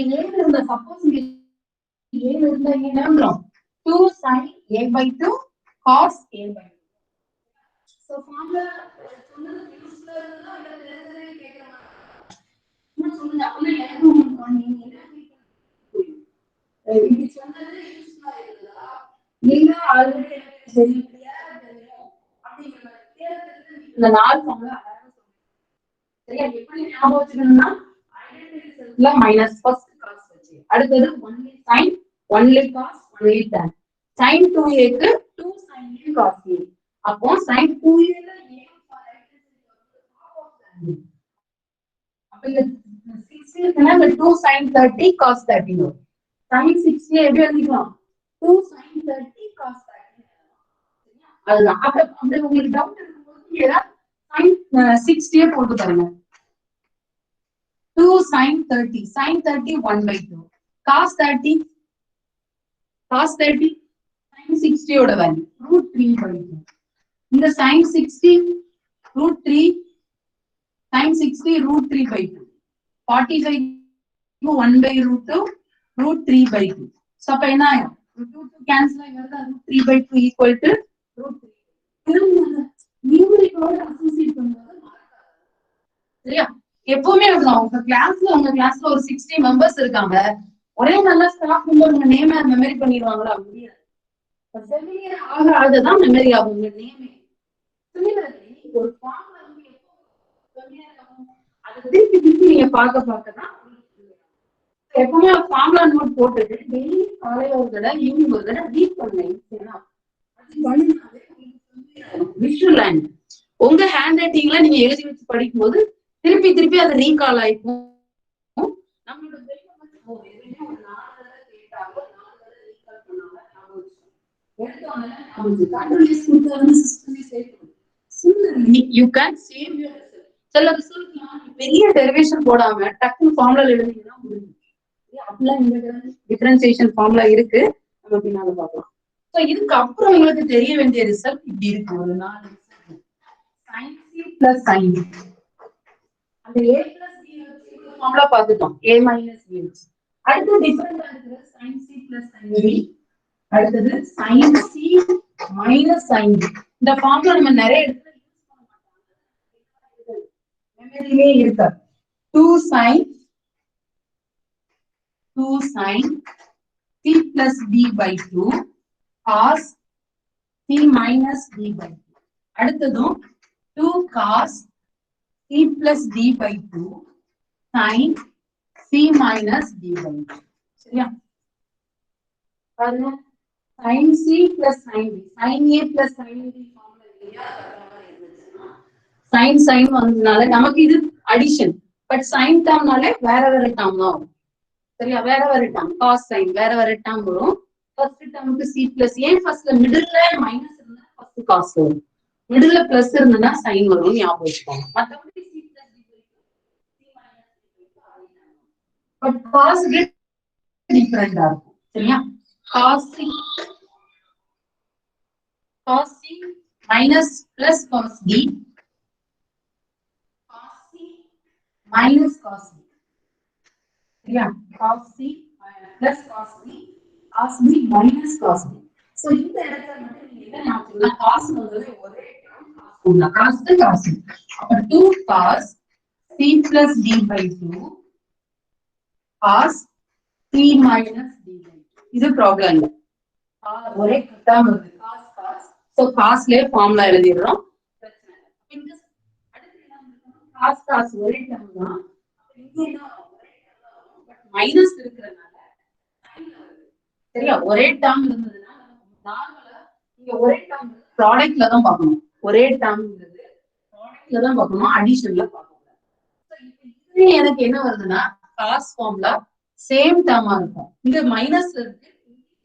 இங்க a இருந்த சப்போஸ் இங்க a இருந்தா என்ன வரும் 2 sin a by 2 cos a by 2. So formula சொன்னது யூஸ்ஃபுல்லா இருந்தா இல்ல தெரிஞ்சதே கேக்குற மாதிரி சொல்லுங்க. அப்படி எனக்கு நீங்க என்ன இப்படி சொன்னது யூஸ்ஃபுல்லா இருக்குதா இல்ல ஆல்ரெடி எனக்கு சரியா தெரியும் அப்படிங்கிற இந்த நாலு ஃபார்முலா சரியா எப்படி ஞாபகம் வச்சுக்கணும்னா ஐடென்டிட்டி செட்ல மைனஸ் ஃபர்ஸ்ட் காஸ் வச்சு அடுத்தது only sine only cos only tan sin 2a க்கு 2 sin a cos a. அப்போ sin 2a ல a for identity half of tan. அப்ப இந்த 60 இருக்குன்னா இந்த 2 sin 30 cos 30 வரும். sin 60 எப்படி எழுதிக்கலாம் 2 sin 30 cos 30. அதுதான் அப்ப அப்படி உங்களுக்கு டவுட் இருக்கும்போது ஏதா sin 60 போட்டு பாருங்க 2 sin 30 sin 30 1 by 2 cos 30 sin 60 ஓட வேல்யூ √3 by 2. இந்த sin 60 √3 sin 60 √3 by 2 45 1 by √2 √3 by 2. So அப்ப என்ன ஆகும் 2 cancel ஆகி வருதா √3 by 2 equal to √3. நியூமரிக்கலோட அசோசியேட் பண்ணும்போது சரியா எப்பவுமே அப்படிதான். உங்க கிளாஸ்ல ஒரு 60 மெம்பர்ஸ் இருக்காங்க. ஒரே நல்ல ஸ்டாஃப் மெம்பர் உங்க நேம் மெமரி பண்ணிடுவாங்களா முடியாது. ஃபெமிலியர் ஆகாததான் மெமரி ஆகும் உங்க நேமே. சிமிலர்லி ஒரு ஃபார்ம்ல வந்து எப்போ ஃபெமிலியர் ஆகும் அதை திருப்பி நீங்க பார்க்க தான் எப்பவுமே ஃபார்முலா நோட் போட்டுட்டு டெய்லி காலையில ஒரு தடவை ஈவினிங் ஒரு தடவை ரீட் பண்ணீங்கன்னா விஷுவல் லைன் உங்க ஹேண்ட் ரைட்டிங்ல நீங்க எழுதி வச்சு படிக்கும் போது திருப்பி அதை ரீகால் ஆயிக்கும். நம்மளோட பெரிய டெரிவேஷன் போடாம டக்குனு ஃபார்முலா எழுதிங்கன்னா முடியும். அப்படிலாம் டிஃபரன்சியேஷன் ஃபார்முலா இருக்கு நம்ம பின்னால பார்க்கலாம். சோ இதுக்கு அப்புறம் உங்களுக்கு தெரிய வேண்டிய ரிசல்ட் இப்படி இருக்கு. ஒரு 4 sin c plus sin b. அந்த a plus b ஃபார்முலா பார்த்துட்டோம் a minus b. அடுத்து டிஃபரண்டா இருக்கிற sin c plus sin b. அடுத்தது sin c minus sin b. இந்த ஃபார்முலா நம்ம நிறைய இடத்துல யூஸ் பண்ண மாட்டோம். மெமரியிலே இருக்கு 2 sin c plus b by 2 cos c minus d by 2. அடுத்ததும் 2 cos c plus d by 2 sin c minus d by 2. சரியா பாருங்க sin c plus sin b sin a plus sin b formula இல்லையா sin வந்ததுனால நமக்கு இது addition. But sin டேர்ம்னாலே வேற term தான் வரும். சரியா வேற டேர்ம் cos sin வேற டேர்ம் வரும். ஃபர்ஸ்ட் டேர்முக்கு சி பிளஸ் ஏன் ஃபர்ஸ்ட்ல மிடில்ல மைனஸ் இருந்தா ஃபர்ஸ்ட் காஸ் வரும், மிடில்ல பிளஸ் இருந்ததுன்னா சைன் வரும் ஞாபகம் வச்சுக்கோங்க. மற்றபடி சி பிளஸ் பட் காஸ் டிஃபரெண்டா இருக்கும் சரியா. Cos c minus plus cos d, cos c minus cos d சரியா. Cos c plus cos d, cos d minus cos d. So இந்த இடத்துல மட்டும் நீங்க என்ன ஞாபகம், காஸ் வந்து ஒரே டேர்ம் காஸ் தி காஸ் சி. அப்ப 2 cos c plus d by 2 cos c minus d by 2. இது ப்ராப்ளம் இல்ல, ஒரே டேர்ம் வருது cos cos. சோ காஸ்லயே ஃபார்முலா எழுதிடுறோம், பிரச்சனை இல்ல. இங்க அடுத்து என்ன cos cos ஒரே டேர்ம் தான், இங்க என்ன ஒரே டேர்ம் தான் பட் மைனஸ் இருக்குறனால சரியா. ஒரே டேர்ம் இருந்ததுன்னா நார்மலா இங்க ஒரே டேர்ம் ப்ராடக்ட்ல தான் பார்க்கணும், ஒரே டேர்ம்ங்கிறது ப்ராடக்ட்ல தான் பார்க்கணும், அடிஷன்ல பார்க்க கூடாது. சோ இப்போ இது எனக்கு என்ன வருதுன்னா காஸ் ஃபார்முலா சேம் டேர்மா இருக்கும், இங்க மைனஸ்ல இருக்கு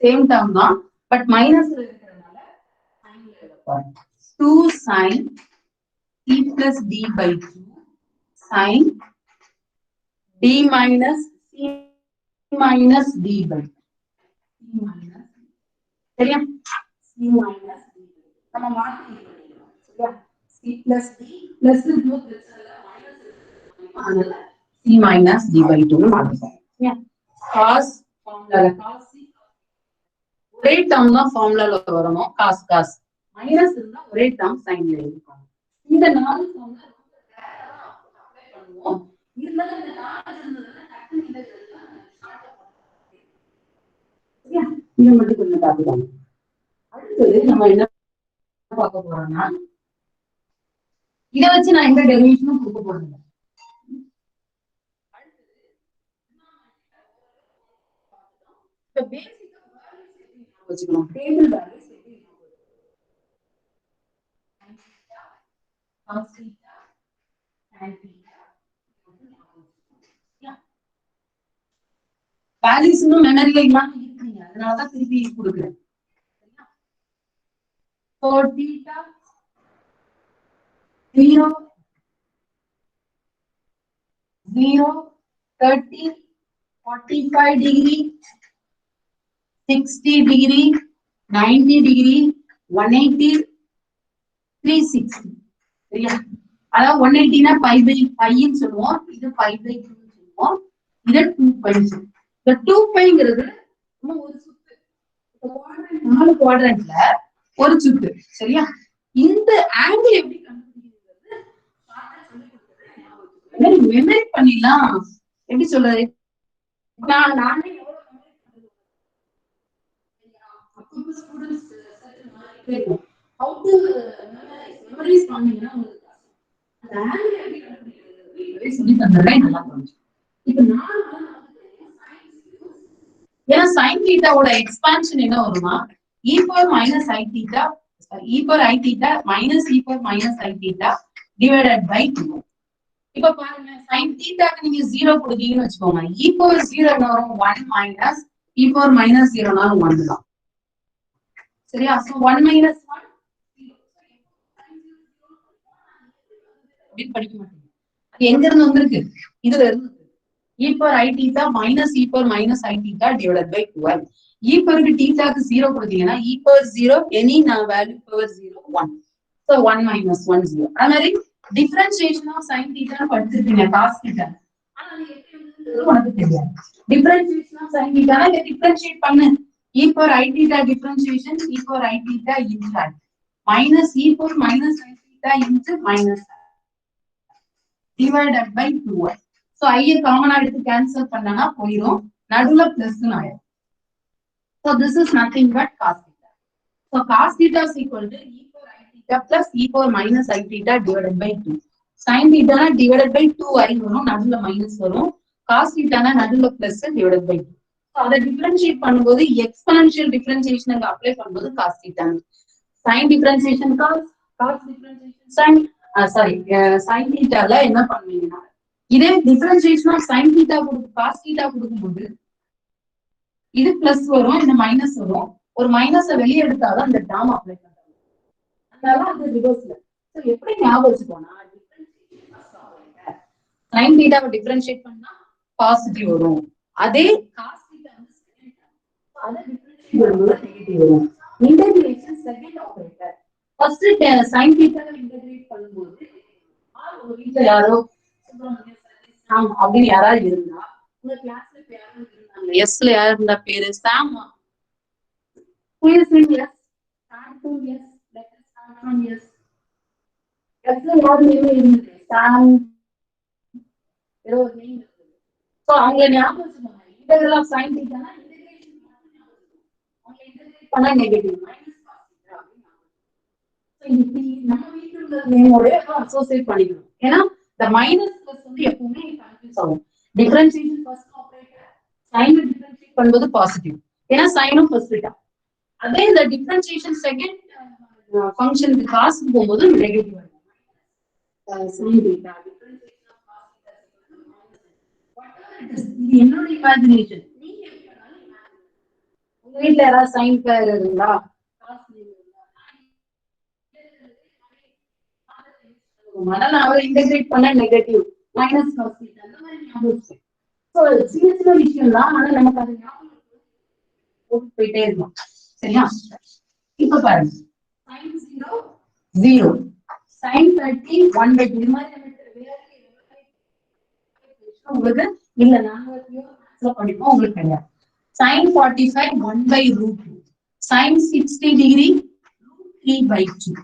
சேம் டேர்ம் தான் பட் மைனஸ்ல இருக்கிறதுனால சைன்ல எழுதலாம். 2 sin c plus d by 2 sin d minus c minus d by 2 சரியா. c minus d நம்ம மாத்தி எழுதிடலாம் சரியா. c plus d plus இன்னும் பிரச்சனை இல்ல மைனஸ் அதனால c minus d by 2 மாத்திக்கலாம் சரியா. cos ஃபார்முலால cos c ஒரே டேர்ம் தான் ஃபார்முலால வரணும், cos cos மைனஸ் இருந்தா ஒரே டேர்ம் சைன்ல எழுதிக்கோங்க. இந்த நாலு ஃபார்முலா ரொம்ப ரேரா அப்ளை பண்ணுவோம், இருந்தாலும் இந்த நாலு இருந்ததுன்னா டக்குனு இத எழுதலாம் ஷார்ட்டா சரியா. இத மட்டும் கொஞ்சம் பாத்துக்கோங்க. அடுத்து நம்ம என்ன பார்க்க போறோம்னா இத வச்சு நான் எந்த டெரிவேஷனும் கொடுக்க போறேன். இப்ப பேசிக்கா வேல்யூஸ் எப்படி ஞாபகம் வச்சுக்கணும், டேபிள் வேல்யூஸ் எப்படி ஞாபகம் வச்சுக்கணும், வேல்யூஸ் இன்னும் மெமரியில இல்லாம இருக்கீங்க, அதனாலதான் திருப்பி கொடுக்குறேன். For theta 0 0 30 45 degree 60 degree 90 degree 180 360 சரியா. அதாவது 180 னா பை பை பைன்னு சொல்லுவோம், இது பை பை 2 சொல்லுவோம், இது 2 பை. இந்த 2 பைங்கிறது நம்ம ஒரு சுத்து, நாலு குவாட்ரண்ட்ல ஒரு சுத்து சரியா. இந்த ஆங்கிள் எப்படி கண்டுபிடிக்கிறது மெமரி பண்ணிடலாம். எப்படி சொல்றது, நானே how to memorize பண்ணீங்கன்னா அந்த ஆங்கிள் எப்படி கண்டுபிடிக்கிறது சொல்லி தந்தேன் நல்லா புரிஞ்சு. இப்போ நான் ஏன்னா sin தீட்டாவோட எக்ஸ்பான்ஷன் என்ன வருமா e power minus i theta e power i theta minus e power minus i theta divided by 2. இப்ப பாருங்க sin தீட்டாக்கு நீங்க 0 கொடுத்தீங்கன்னு வச்சுக்கோங்க, e power 0 என்ன வரும் 1 minus e power minus 0 நாலும் 1 தான் சரியா. சோ 1 minus 1 0 படிக்க மாட்டீங்க, அது எங்க இருந்து வந்திருக்கு, இதுல இருந்து e power i theta minus e power minus i theta divided by 12. e power க்கு theta க்கு 0 கொடுத்தீங்கன்னா e power 0 any value power 0 1. So 1 minus 1 0. அதே மாதிரி differentiation of sin theta படிச்சிருக்கீங்க cos theta, ஆனா அது எப்படி வந்தது உனக்கு தெரியாது. differentiation of sin theta னா இத differentiate பண்ணு, e power i theta differentiation e power i theta into i minus e power minus i theta into minus i divided by 2i. So I காமனா எடுத்து கேன்சல் பண்ணனா போயிடும், நடுவுல plus ஆயிடும். So this is nothing but cos theta. So cos theta is equal to e power i theta plus e power minus i theta divided by 2. Sin theta na divided by 2i வரும், நடுவுல minus வரும். cos theta na நடுவுல plus divided by 2. So அதை differentiate பண்ணும்போது exponential differentiation அங்க apply பண்ணும்போது cos theta. Sin differentiation cos differentiation sin sin theta ல என்ன பண்ணுவீங்கன்னா இதே டிஃபரன்ஷியேஷன் ஆஃப் sin theta கொடுத்து cos theta கொடுக்கும்போது இது பிளஸ் வரும், இந்த மைனஸ் வரும். ஒரு மைனஸை வெளியே எடுத்தாதான் அந்த டேர்ம் அப்ளை பண்றாங்க. அதனால அது ரிவர்ஸ்ல. சோ எப்படி ஞாபகம் வச்சுக்கோனா, சைன் தீட்டாவை டிஃபரன்ஷியேட் பண்ணா பாசிட்டிவ் வரும். அதே காஸ் தீட்டா வந்து அத டிஃபரன்ஷியேட் பண்ணும்போது நெகட்டிவ் வரும். Integration second operator. First sine தீட்டாவை இன்டகிரேட் பண்ணும்போது உங்க வீட்ல யாரோ சாம் அப்படின்னு யாராவது இருந்தா, உங்க கிளாஸ்ல இப்ப யாரும் இருந்தாங்க, எஸ்ல யாரு இருந்தா பேரு சாம், who is in yes, Sam to yes, let us start from yes. எஸ்ல யாரு நேம் இருந்தது, சாம் ஏதோ ஒரு நேம் இருக்குது. சோ அவங்கள ஞாபகம் வச்சுக்கோங்க. இன்டெகிரல் ஆஃப் sin θ னா இன்டகிரேஷன் அவங்க இன்டகிரேட் பண்ணா நெகட்டிவ் மைனஸ் cos θ அப்படினா. சோ இப்படி நம்ம வீட்ல உள்ள நேமோட அசோசியேட் பண்ணிக்கணும். ஏன்னா the minus plus வந்து எப்பவுமே கன்ஃபியூஸ் ஆகும். Differentiation first operator sin differentiate பண்ணும்போது பாசிட்டிவ், ஏன்னா சைனும் ஃபர்ஸ்ட் θ. அதே இந்த டிஃபரன்ஷியேஷன் செகண்ட் ஃபங்க்ஷனுக்கு காஸ் போகும்போது நெகட்டிவ் ஆகும். sin θ டிஃபரன்ஷியேஷன் ஆஃப் cos θ இது என்னோட இமேஜினேஷன். நீங்க எப்படி வேணாலும் இமேஜின். உங்க வீட்ல யாராவது சைன் பேர் இருந்தா காஸ் அதனால அவரை இன்டகிரேட் பண்ண நெகட்டிவ் மைனஸ் cos θ அந்த மாதிரி ஞாபகம். சோ சின்ன சின்ன விஷயம் தான், ஆனா நமக்கு அது ஞாபகம் போயிட்டே இருக்கும். சரியா? இப்ப பாருங்க, sin 0 0, sin 30 1/2. இது மாதிரி உங்களுக்கு இல்ல, நாங்க படிப்போம், உங்களுக்கு கிடையாது. sin 45 1/√2, sin 60 degree √3/2,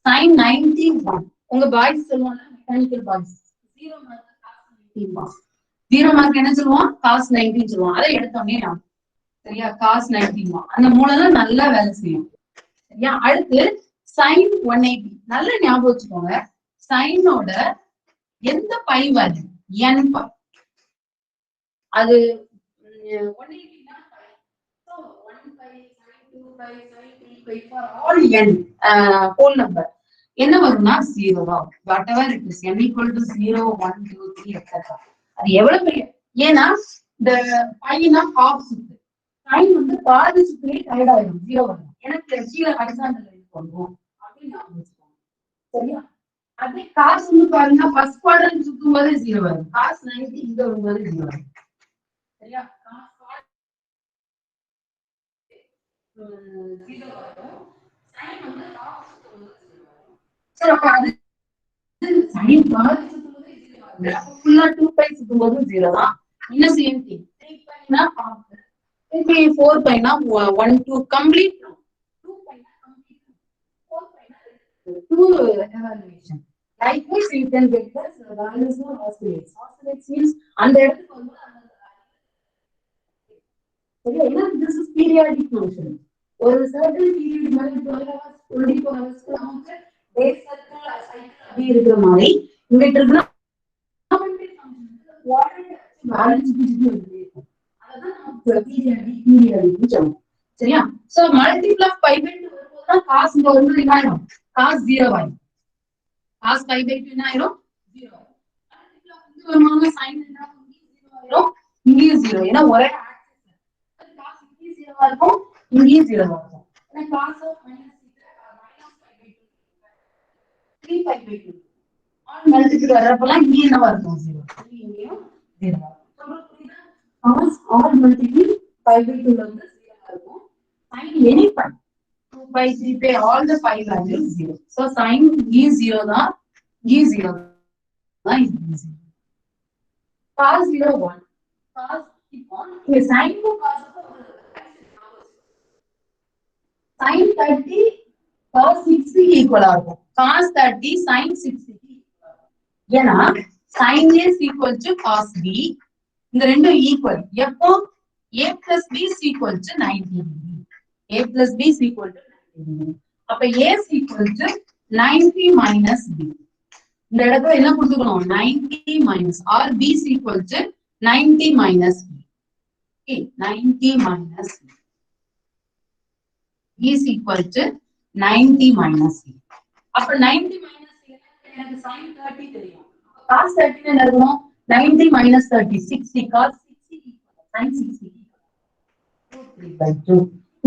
sin 91. உங்க பாய்ஸ் சொல்லுவாங்க mechanical boys 0 mark cos 19 0 mark என்ன சொல்லுவான், cos 19 சொல்லுவான். அதை எடுத்தோடனே சரியா, cos 19 அந்த மூலம் நல்லா வேலை செய்யும். சரியா? அடுத்து sin 180 நல்ல ஞாபகம் வச்சுக்கோங்க. சைனோட எந்த பை வேல்யூ n பை, அது 180 னா pi. So 1 pi sin 2 pi sin 3 pi for all n whole number என்ன வரும்னா 0 வா. whatever it is n equal to 0 1 2 3 etc. அது எவ்வளவு பெரிய, ஏன்னா இந்த பைனா half சுத்து, சைன் வந்து பாதி சுத்துலயே டயர்ட் ஆயிடும், 0 வரும். எனக்கு கீழே ஹரிசாண்டல் பண்ணுவோம் அப்படின்னு ஞாபகம் வச்சுக்கோங்க. சரியா? அதே காஸ் வந்து பாருங்க, ஃபர்ஸ்ட் குவாட்ரண்ட் சுத்தும் போது 0 வரும், cos 90 இங்க வரும்போது 0 வரும். சரியா? cos 0 வரும், சைன் வந்து half சுத்தும் போது 0 வரும். சரி, அப்ப அது சைன் பாதி சுத்தும் போது 0 வரும், அப்ப ஃபுல்லா 2 பை சுத்தும் போது 0 தான். இன்னும் சேம் திங் 3 பைனா half, 4 பைனா 1 2 கம்ப்ளீட், 2 பைனா கம்ப்ளீட், 4 பைனா 2 evaluation. Likewise you can get the values of oscillates. Oscillates means அந்த இடத்துக்கு வரும்போது அந்த சரியா, ஏன்னா this is periodic function. ஒரு certain period மாதிரி 12 hours 24 hours நமக்கு day circle cycle அப்படி இருக்கிற மாதிரி இங்க இருக்கிற பேலன்ஸ் இருக்கும். சரியா? So multiple of pi pi 2 வரும்போது காஸ் இங்க வரும்போது என்ன ஆயிடும், காஸ் 0 ஆயிடும். காஸ் பை பை 2 என்ன ஆயிடும், 0 ஆயிடும். மல்டிபிள் ஆஃப் இங்க வரும்போது சைன் என்ன ஆகும், 0 ஆயிடும், இங்கேயும் 0. ஏன்னா ஒரே ஆக்சிஸ், காஸ் இங்கே 0 ஆ இருக்கும், இங்கேயும் 0 ஆ இருக்கும். ஏன்னா cos of minus pi pi 2 3 pi pi 2 ஆன் மல்டிபிள் வரப்பலாம் இங்கே என்னவா இருக்கும், 0. இங்கேயும் 0 ஆ இருக்கும். cos all multiple pi by 2 வந்து 0 ஆ இருக்கும். sin any pi 2 pi 3 pi all the pi values 0. So sin is 0 தான், is 0 தான், is 0. cos 0 1, cos இப்போ இங்க sin க்கு cos க்கு sin 30 cos 60 ஈக்குவலா இருக்கும். cos 30 sin 60 க்கு ஈக்குவலா இருக்கும். ஏன்னா sin is equal to cos b, இந்த ரெண்டும் ஈக்குவல். எப்போ a plus b is equal to 90 degree. a plus b is equal to 90 degree. அப்ப a is equal to 90 minus b. இந்த இடத்துல என்ன கொடுத்துக்கணும், 90 minus or b is equal to 90 minus b. Okay, 90 minus b. b is equal to 90 minus b. அப்ப 90 minus b எனக்கு sin 30 தெரியும். cos 30 என்ன இருக்கும், 90 minus 30 60, cos 60 equal sin 60 equal. 3/2.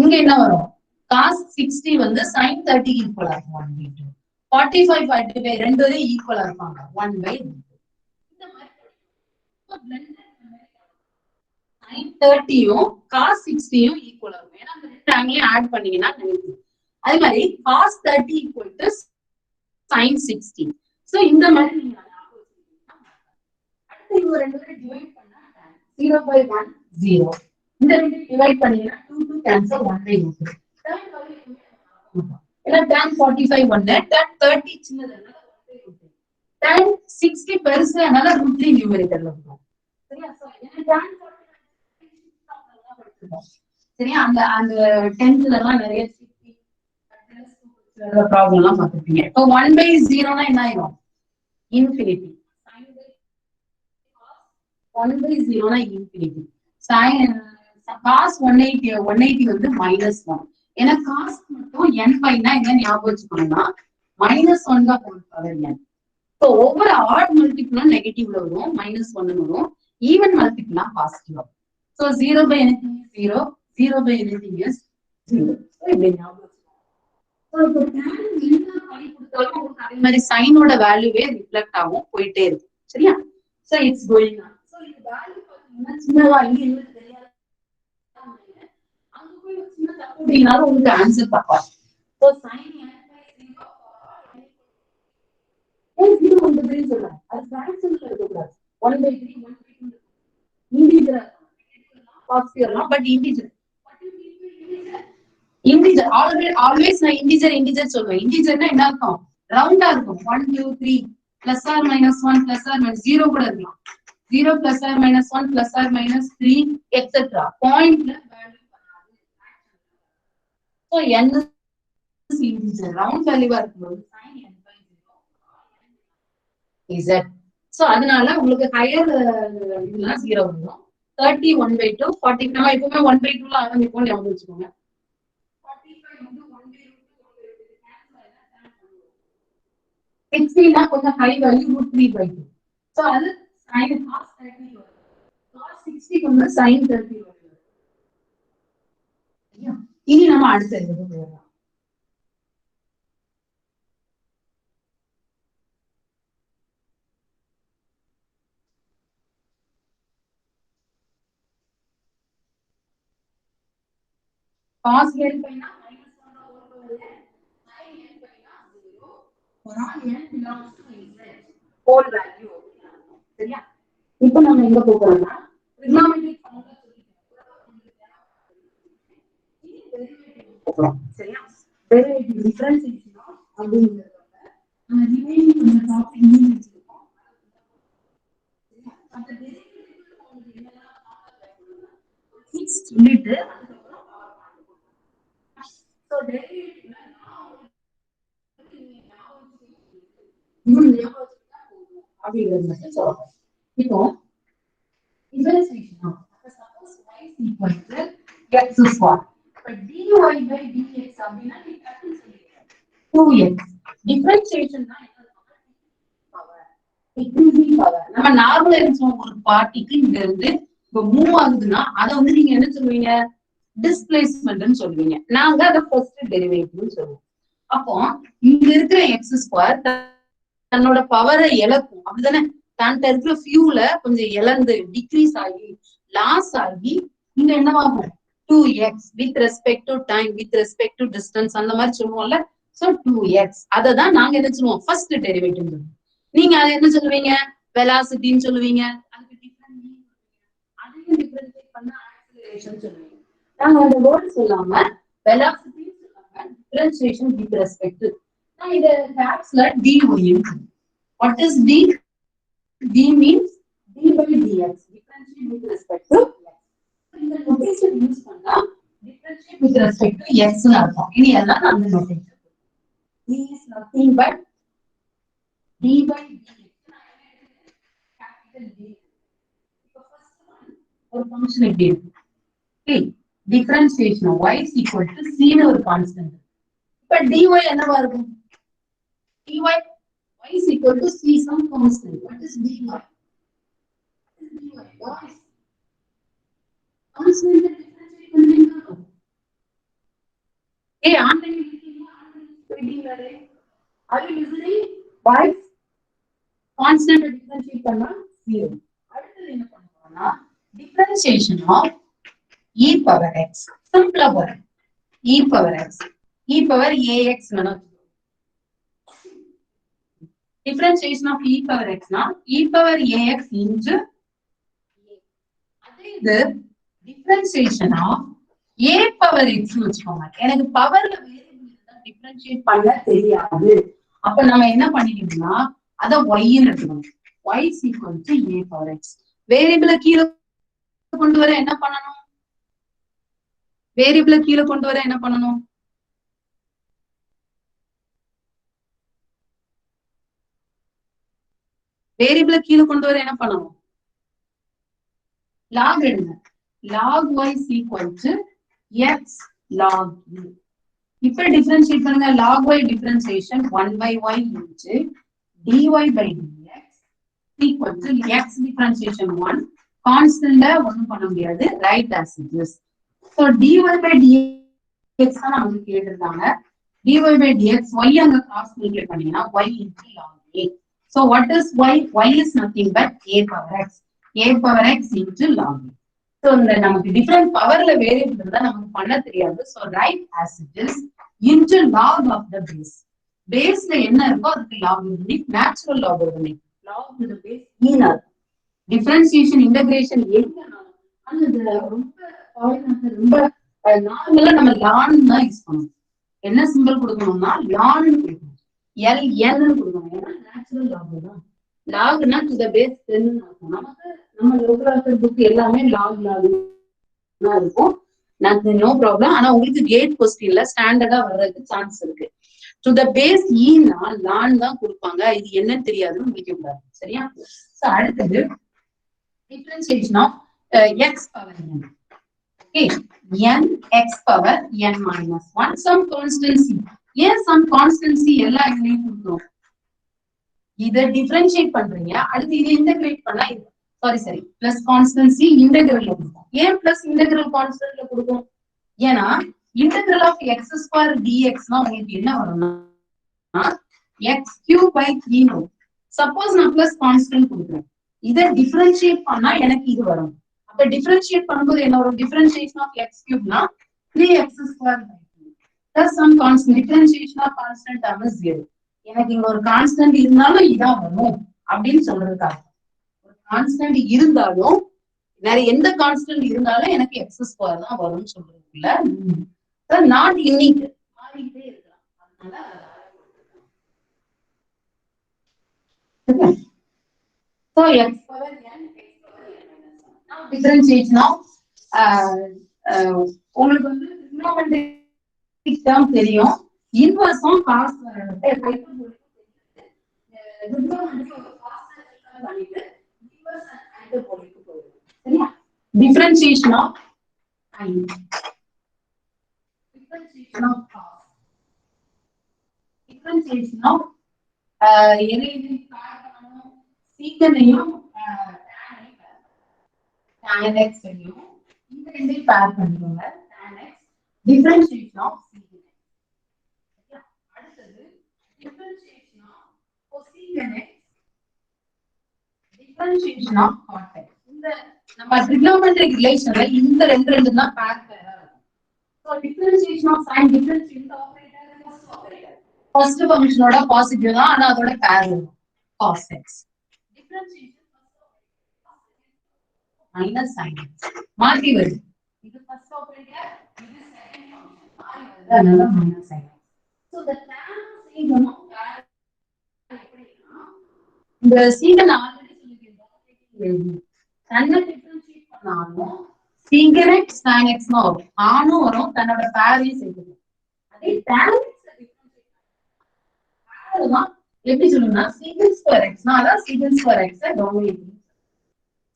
இங்க என்ன வரும்? cos 60 வந்து sin 30 ஈக்குவலா இருக்கும் 1/2. 45 45 ரெண்டு பேரும் ஈக்குவலா இருப்பாங்க 1/2. இந்த மாதிரி sin 30யும் cos 60யும் ஈக்குவலா இருக்கும். ஏன்னா அந்த ரெண்டு ஆங்கிளையும் ஆட் பண்ணீங்கன்னா நெகட்டிவ். அதே மாதிரி cos 30 equal to sin 60. So இந்த மாதிரி நீங்க அடுத்து இவங்க ரெண்டு பேரும் டிவைட் பண்ணா 0/1 0. இந்த ரெண்டு டிவைட் பண்ணீங்கன்னா 2 2 கேன்சல் 1/2. ஏன்னா tan 45 1 tan 30 சின்னதுனால 1/2. tan 60 பெருசு அதனால √3 நியூமரேட்டர்ல இருக்கும். சரியா? சோ ஏன்னா tan 45 சரியா? அந்த அந்த 10th எல்லாம் நிறைய ப்ராப்ளம் எல்லாம் பார்த்திருப்பீங்க. இப்போ 1/0 னா என்ன ஆயிரும்? இன்ஃபினிட்டி. 1/0 னா இன்ஃபினிட்டி. cos 180 வந்து -1. ஏன்னா cos மட்டும் n பை னா என்ன ஞாபகம் வச்சுக்கணும்னா -1 தான் பவர் n. சோ ஒவ்வொரு ஆட் மல்டிபிளும் நெகட்டிவ்ல வரும், -1 வரும். ஈவன் மல்டிபிள்னா positive. So 0/anything is 0, 0/anything is 0. So இப்படி ஞாபகம் அதே மாதிரி சைனோட வேல்யூவே ரிஃப்ளெக்ட் ஆகும் போயிட்டே இருக்கும். சரியா? So it's going on. So இது வேல்யூ பாத்தீங்கன்னா சின்னதா இங்க உங்களுக்கு தெரியாது, அங்க போய் ஒரு சின்ன தப்பு அப்படினாலும் உங்களுக்கு ஆன்சர் தப்பா. சோ sin n/0 0 1/3 சொல்றேன். அது ஃபிராக்ஷன்ல இருக்க கூடாது. 1/3 1/2 இன்டிஜர் பாசிட்டிவ்லாம் பட் இன்டிஜர். இன்டிஜர் ஆல்வேஸ் நான் இன்டிஜர் சொல்லுவேன். இன்டிஜர்னா என்ன அர்த்தம்? ரவுண்டா இருக்கும். 1 2 3 plus or minus 1 plus or minus 0 கூட இருக்கலாம். 0 plus or minus 1 plus or minus 3 etcetera. பாயிண்ட்ல வேல்யூ பண்ணாது. So n is integer round வேல்யூவா இருக்கும்போது sin n/0 z. சோ அதனால உங்களுக்கு ஹையர் இதெல்லாம் 0 வரும். 30 1/2 40 நம்ம எப்பவுமே 1/2 ல ஆரம்பிப்போம் ஞாபகம் வச்சுக்கோங்க. 60 னா கொஞ்சம் ஹை வேல்யூ √3/2. சோ அது sin cos 30 வரும். cos 60 வந்து sin 30 வரும். சரியா? இனி நம்ம அடுத்த இதுக்கு போறோம். cos n பைனா -1 வருது. sin n பைனா 0. for all n belongs to z whole value. சரியா? இப்போ நம்ம எங்க போறோம்னா trigonometric formula சொல்லிட்டேன். சரியா? டெரிவேட்டிவ் டிஃபரன்ஷியேஷன் அப்படிங்கறத நம்ம ரிமைனிங் அந்த டாபிக் இன்னும் வச்சிருக்கோம். அந்த டெரிவேட்டிவ் உங்களுக்கு என்னெல்லாம் சொல்லிட்டு அதுக்கப்புறம் சோ டெரிவேட்டிவ்ல அப்படிங்கிறது மட்டும் சொல்றேன். இப்போ differentiation suppose y is equal to x square. இப்ப dy by dx அப்படினா நீ டக்குன்னு சொல்லிடுங்க 2x. டிஃபரன்ஷியேஷன்னா என்ன பவர் டிக்ரீசிங் பவர். நம்ம நார்மலா இருந்துச்சோம் ஒரு பார்ட்டிக்கு இங்க இருந்து இப்ப மூவ் ஆகுதுன்னா அதை வந்து நீங்க என்ன சொல்லுவீங்க? டிஸ்பிளேஸ்மென்ட்னு சொல்லுவீங்க. நாங்க அதை ஃபர்ஸ்ட் டெரிவேட்டிவ்னு சொல்லுவோம். அப்போ இங்க இருக்கிற எக்ஸ் ஸ்கொயர் தன்னோட பவரை இழக்கும். அப்படிதானே? தன்கிட்ட இருக்கிற ஃபியூல கொஞ்சம் இழந்து டிக்ரீஸ் ஆகி லாஸ் ஆகி இங்க என்னவாகும்? 2x with respect to time with respect to distance அந்த மாதிரி சொல்லுவோம்ல. சோ 2x அததான் நாங்க என்ன சொல்லுவோம்? ஃபர்ஸ்ட் டெரிவேட்டிவ் சொல்லுவோம். நீங்க அதை என்ன சொல்லுவீங்க? வெலாசிட்டின்னு சொல்லுவீங்க. அதுக்கு டிஃபரண்ட் மீனிங் அதையும் டிஃபரன்ஷியேட் பண்ண ஆக்ஸலரேஷன் சொல்லுவீங்க. நாங்க அந்த வேர்ட் சொல்லாம வெலாசிட்டி சொல்லாம டிஃபரன்ஷியேஷன் வித் ரெஸ்பெக்ட் நான் இத கேப்ஸ்ல dy. What is d? d means d by dx differentiate with respect to x. இந்த நோட்டேஷன் யூஸ் பண்ணா differentiate with respect to x னு அர்த்தம். இனி எல்லாம் அந்த notation. d is nothing but d by dx. capital D. இப்போ first one ஒரு function எப்படி இருக்கு? okay differentiation of y is equal to c னு ஒரு கான்ஸ்டன்ட். இப்ப dy என்னவா இருக்கும்? dy y is equal to c some constant. What is dy? Constant differentiate பண்ணுவீங்க. Are you listening? Why? Constant differentiate பண்ணா 0. அடுத்து என்ன பண்ணுவோம்னா differentiation of e power x. Simple வரும். e power x. e power ax வேணும். Differentiation of e power x na e power ax into அதே இது differentiation of a power x னு வெச்சுக்கோங்க. எனக்கு பவர்ல வேரியபிள் இருந்தா டிஃபரன்ஷியேட் பண்ண தெரியாது. அப்ப நம்ம என்ன பண்ணிக்கணும்னா அத y ன்னு எடுக்கணும். y is equal to a power x. வேரியபிள கீழ கொண்டு வர என்ன பண்ணணும்? வேரியபிள கீழ கொண்டு வர என்ன பண்ணணும்? வேரியபிள கீழ கொண்டு வர என்ன பண்ணணும்? log எடுங்க. log y is equal to x log u. இப்ப டிஃபரன்ஷியேட் பண்ணுங்க. log y differentiation 1 by y into dy by dx equal to x differentiation 1. Constant ஒண்ணும் பண்ண முடியாது. Right as it is. So dy by dx தான் நமக்கு கேட்டிருக்காங்க. dy by dx y அங்க cross multiply பண்ணீங்கன்னா y into log a. So what is y? Y is nothing but a power x. a power x into log a. So இந்த நமக்கு different பவர்ல variable இருந்தா நமக்கு பண்ண தெரியாது. So write as it is into log of the base. பேஸ்ல என்ன இருக்கோ அதுக்கு logarithmic, natural logarithmic. log to the base e-னா டிஃபரன்ஷியேஷன் இன்டகிரேஷன் எங்கனாலும் ஆனா இது ரொம்ப நார்மலா நம்ம ln தான் யூஸ் பண்ணணும். என்ன சிம்பிள் கொடுக்கணும்னா ln கொடுக்கணும். ln கொடுக்கணும். ஏன்னா நேச்சுரல் log தான். logனா to the base 10 இருக்கும். நமக்கு நம்ம லோகராசர் புக் எல்லாமே log தான் இருக்கும். No problem. ஆனா உங்களுக்கு கேட் கொஸ்டின்ல ஸ்டாண்டர்டா வர்றதுக்கு சான்ஸ் இருக்கு. டு த பேஸ் ஈனா ln தான் கொடுப்பாங்க. இது என்னன்னு தெரியாதுன்னு முடிக்க கூடாது. சரியா? சோ அடுத்தது differentiation of x power n. Okay, n x power n minus 1 some constancy. ஏன் சம் கான்ஸ்டன்சி எல்லா இதுலயும் கொடுக்கிறோம்? இதை டிஃபரன்ஷியேட் பண்றீங்க, அடுத்து இதை இன்டகிரேட் பண்ணா சாரி பிளஸ் கான்ஸ்டன்சி இன்டகிரல்ல கொடுக்கும். ஏன் பிளஸ் இன்டகிரல் கான்ஸ்டன்ட்ல கொடுக்கும்? ஏன்னா இன்டகிரல் ஆஃப் எக்ஸ் ஸ்கொயர் டிஎக்ஸ்னா உங்களுக்கு என்ன வரும்னா எக்ஸ் கியூப் பை 3 வரும். சப்போஸ் நான் பிளஸ் கான்ஸ்டன்ட் கொடுக்குறேன், இதை டிஃபரன்ஷியேட் பண்ணா எனக்கு இது வரும். அப்ப டிஃபரன்ஷியேட் பண்ணும்போது என்ன வரும்? டிஃபரன்ஷியேஷன் ஆஃப் எக்ஸ் கியூப்னா 3x square by 2 plus some constant. Differentiation of constant term is 0. எனக்கு இங்க ஒரு கான்ஸ்டன்ட் இருந்தாலும் இதான் வரும் அப்படின்னு சொல்றதுக்காக. ஒரு கான்ஸ்டன்ட் இருந்தாலும் வேற எந்த கான்ஸ்டன்ட் இருந்தாலும் எனக்கு எக்ஸ் ஸ்கொயர் தான் வரும்னு சொல்றதுக்குள்ள நாட் யூனிக், மாறிக்கிட்டே இருக்கலாம். அதனால so x power n x power n minus 1. Now differentiation of உங்களுக்கு வந்து trigonometric term தெரியும். Inverse of cos differentiation of sin. Differentiation of cos. Differentiation of சீக்கனையும் tan x தெரியும். இந்த ரெண்டையும் பேர் பண்ணிக்கோங்க. tan x differentiation of secant x. அடுத்தது differentiation of cosecant x, differentiation of cot x. இந்த நம்ம trigonometric relationல இந்த ரெண்டு தான் பேர் இருக்கும். So differentiation of sin, differentiation operator first operator. First function ஓட பாசிட்டிவ் தான், ஆனா அதோட பேர் இருக்கும் cos x. Differentiation minus sin x. மாத்தி வருது. இது first operator, இது second function. மாறி வருது, அதனால minus sin x. So the tan secant எப்படின்னா இந்த secant ஆல்ரெடி சொல்லிருக்கேன். தன்னை டிஃபரன்ஷியேட் பண்ணாலும் secant x tan x னா வரும். ஆனும் வரும், தன்னோட பேரையும் சேர்த்துக்கும். அதே tan x அதுதான் எப்படி சொல்லணும்னா secant square x னா அதான் secant square x dominate.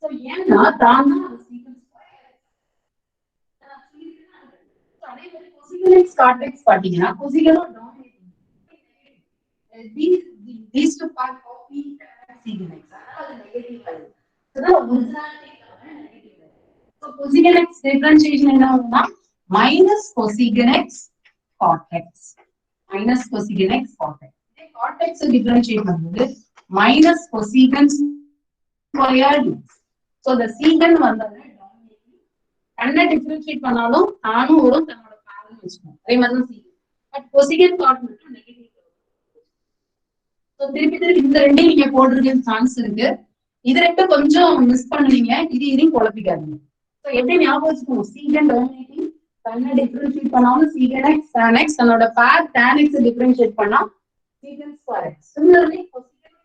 So ஏன்னா தானா அது secant square x. அதே மாதிரி cosecant x cot x பாத்தீங்கன்னா cosecant dominate. these two part of secant x அதனால அது நெகட்டிவ் ஆயிடும். அதான் ஒரிஜினாலிட்டிக்கான negative. So cosecant x differentiation என்ன ஆகும்னா minus cosecant x cot x minus cosecant x cot x. Cot x differentiate பண்ணும்போது minus cosecant squared x. So the secant வந்தது தன்னை differentiate பண்ணாலும் தானும் வரும் தன்னோட பேரல் வச்சுக்கணும். அதே மாதிரி தான் secant. But cosecant cot மட்டும் நெகட்டிவ். So திருப்பி இந்த ரெண்டையும் நீங்க போடுறதுக்கு சான்ஸ் இருக்கு. இது ரெண்டும் கொஞ்சம் மிஸ் பண்ணுவீங்க. இதையும் குழப்பிக்காதீங்க. So எப்படி ஞாபகம் வச்சுக்கணும்? secant dominating தன்னை differentiate பண்ணாலும் secant x tan x தன்னோட pair tan x differentiate பண்ணா secant square x. Similarly cosecant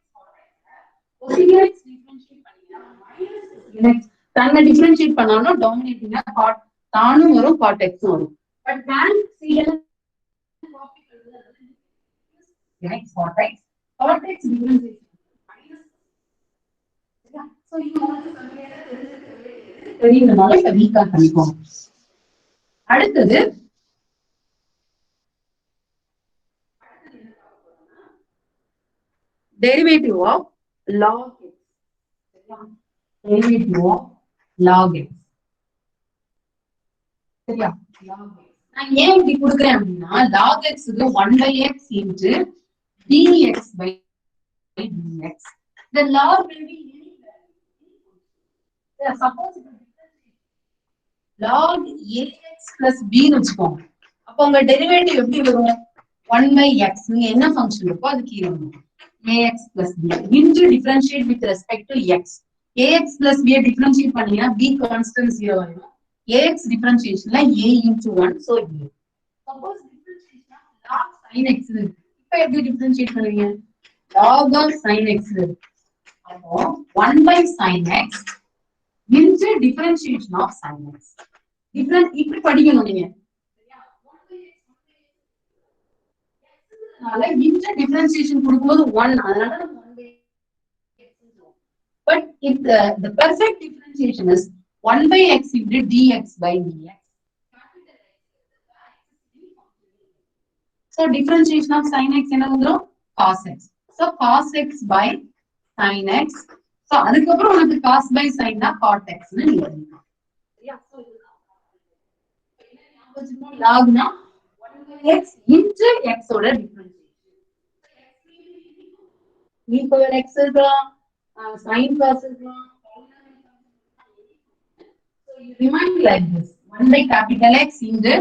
x differentiate பண்ணீங்கன்னா minus cosecant x தன்னை differentiate பண்ணாலும் dominating cot தானும் வரும் cot x வரும். But tan secant copy பண்றது x cot x differentiation minus. So you want to தெரியுதுனால இத வீக்கா பண்ணிக்கோங்க. அடுத்தது derivative of log x. Derivative of log x. சரியா? log x. நான் ஏன் இப்படி கொடுக்கிறேன் அப்படின்னா log x க்கு 1/x into dx by dx. The log will be any value. Suppose log ax plus b வச்சுக்கோங்க. அப்போ உங்க டெரிவேட்டிவ் எப்படி வரும்? 1/x. நீங்க என்ன ஃபங்க்ஷன் இருக்கோ அது கீழ வரும். ax plus b into differentiate with respect to x. ax plus b differentiate பண்ணீங்கன்னா b constant 0 ஆயிடும். ax differentiationல a into 1 so a. Suppose differentiation log sin x இருக்கு. இப்போ எப்படி differentiate பண்ணுவீங்க? log of sin x இருக்கு. அப்போ 1/sin x into differentiation of sin x. Different இப்படி படிக்கணும் நீங்க. அதனால இந்த டிஃபரன்ஷியேஷன் கொடுக்கும்போது 1 அதனால நம்ம 1/x சொல்றோம். But if the perfect differentiation is 1/x into dx by dx. So differentiation of sin x என்ன வந்துரும்? cos x. So cos x by sin x. So அதுக்கு அப்புறம் உங்களுக்கு cos by sin னா cot x னு நீங்க எழுதலாம். சரியா? So log na 1/x into x ஓட differentiation. e power x இருக்கலாம், sin cos இருக்கலாம். So you remind like this 1/capital X into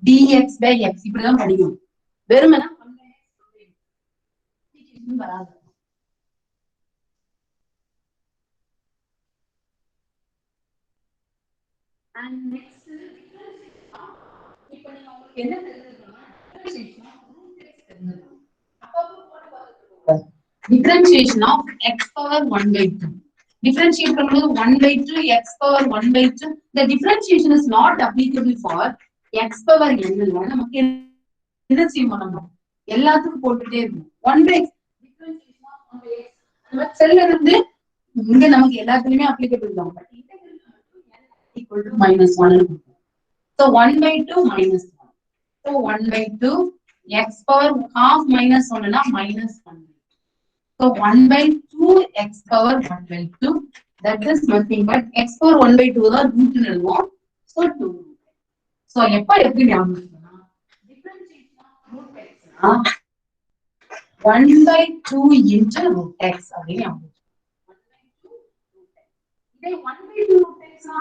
dx by x இப்படிதான் படிக்கணும். வெறுமனா 1/x வராது. And next இப்போ நீங்க உங்களுக்கு என்ன தெரிஞ்சுக்கணும்னா differentiation of x power 1/2. Differentiate பண்ணும்போது 1/2 x power 1/2. The differentiation is not applicable for x power n இல்ல. நமக்கு என்ன செய்யணும்? எல்லாத்துக்கும் போட்டுட்டே இருக்கும். 1/x differentiation of 1/x. நம்ம செல்ல இருந்து இங்க நமக்கு எல்லாத்துலயுமே applicable தான். But integral equal to -1. So 1/2 minus 1. So 1/2 x power half minus 1 na -1. So 1/2 x power 1/2. That is nothing but x power 1/2 தான் root னு எழுதுவோம். So 2. So எப்ப எப்படி ஞாபகம் வச்சுக்கணும்? Differentiation of root x னா 1/2 into root x அப்படி ஞாபகம் வச்சுக்கணும். 1/2 root x. இதே 1/2 root x னா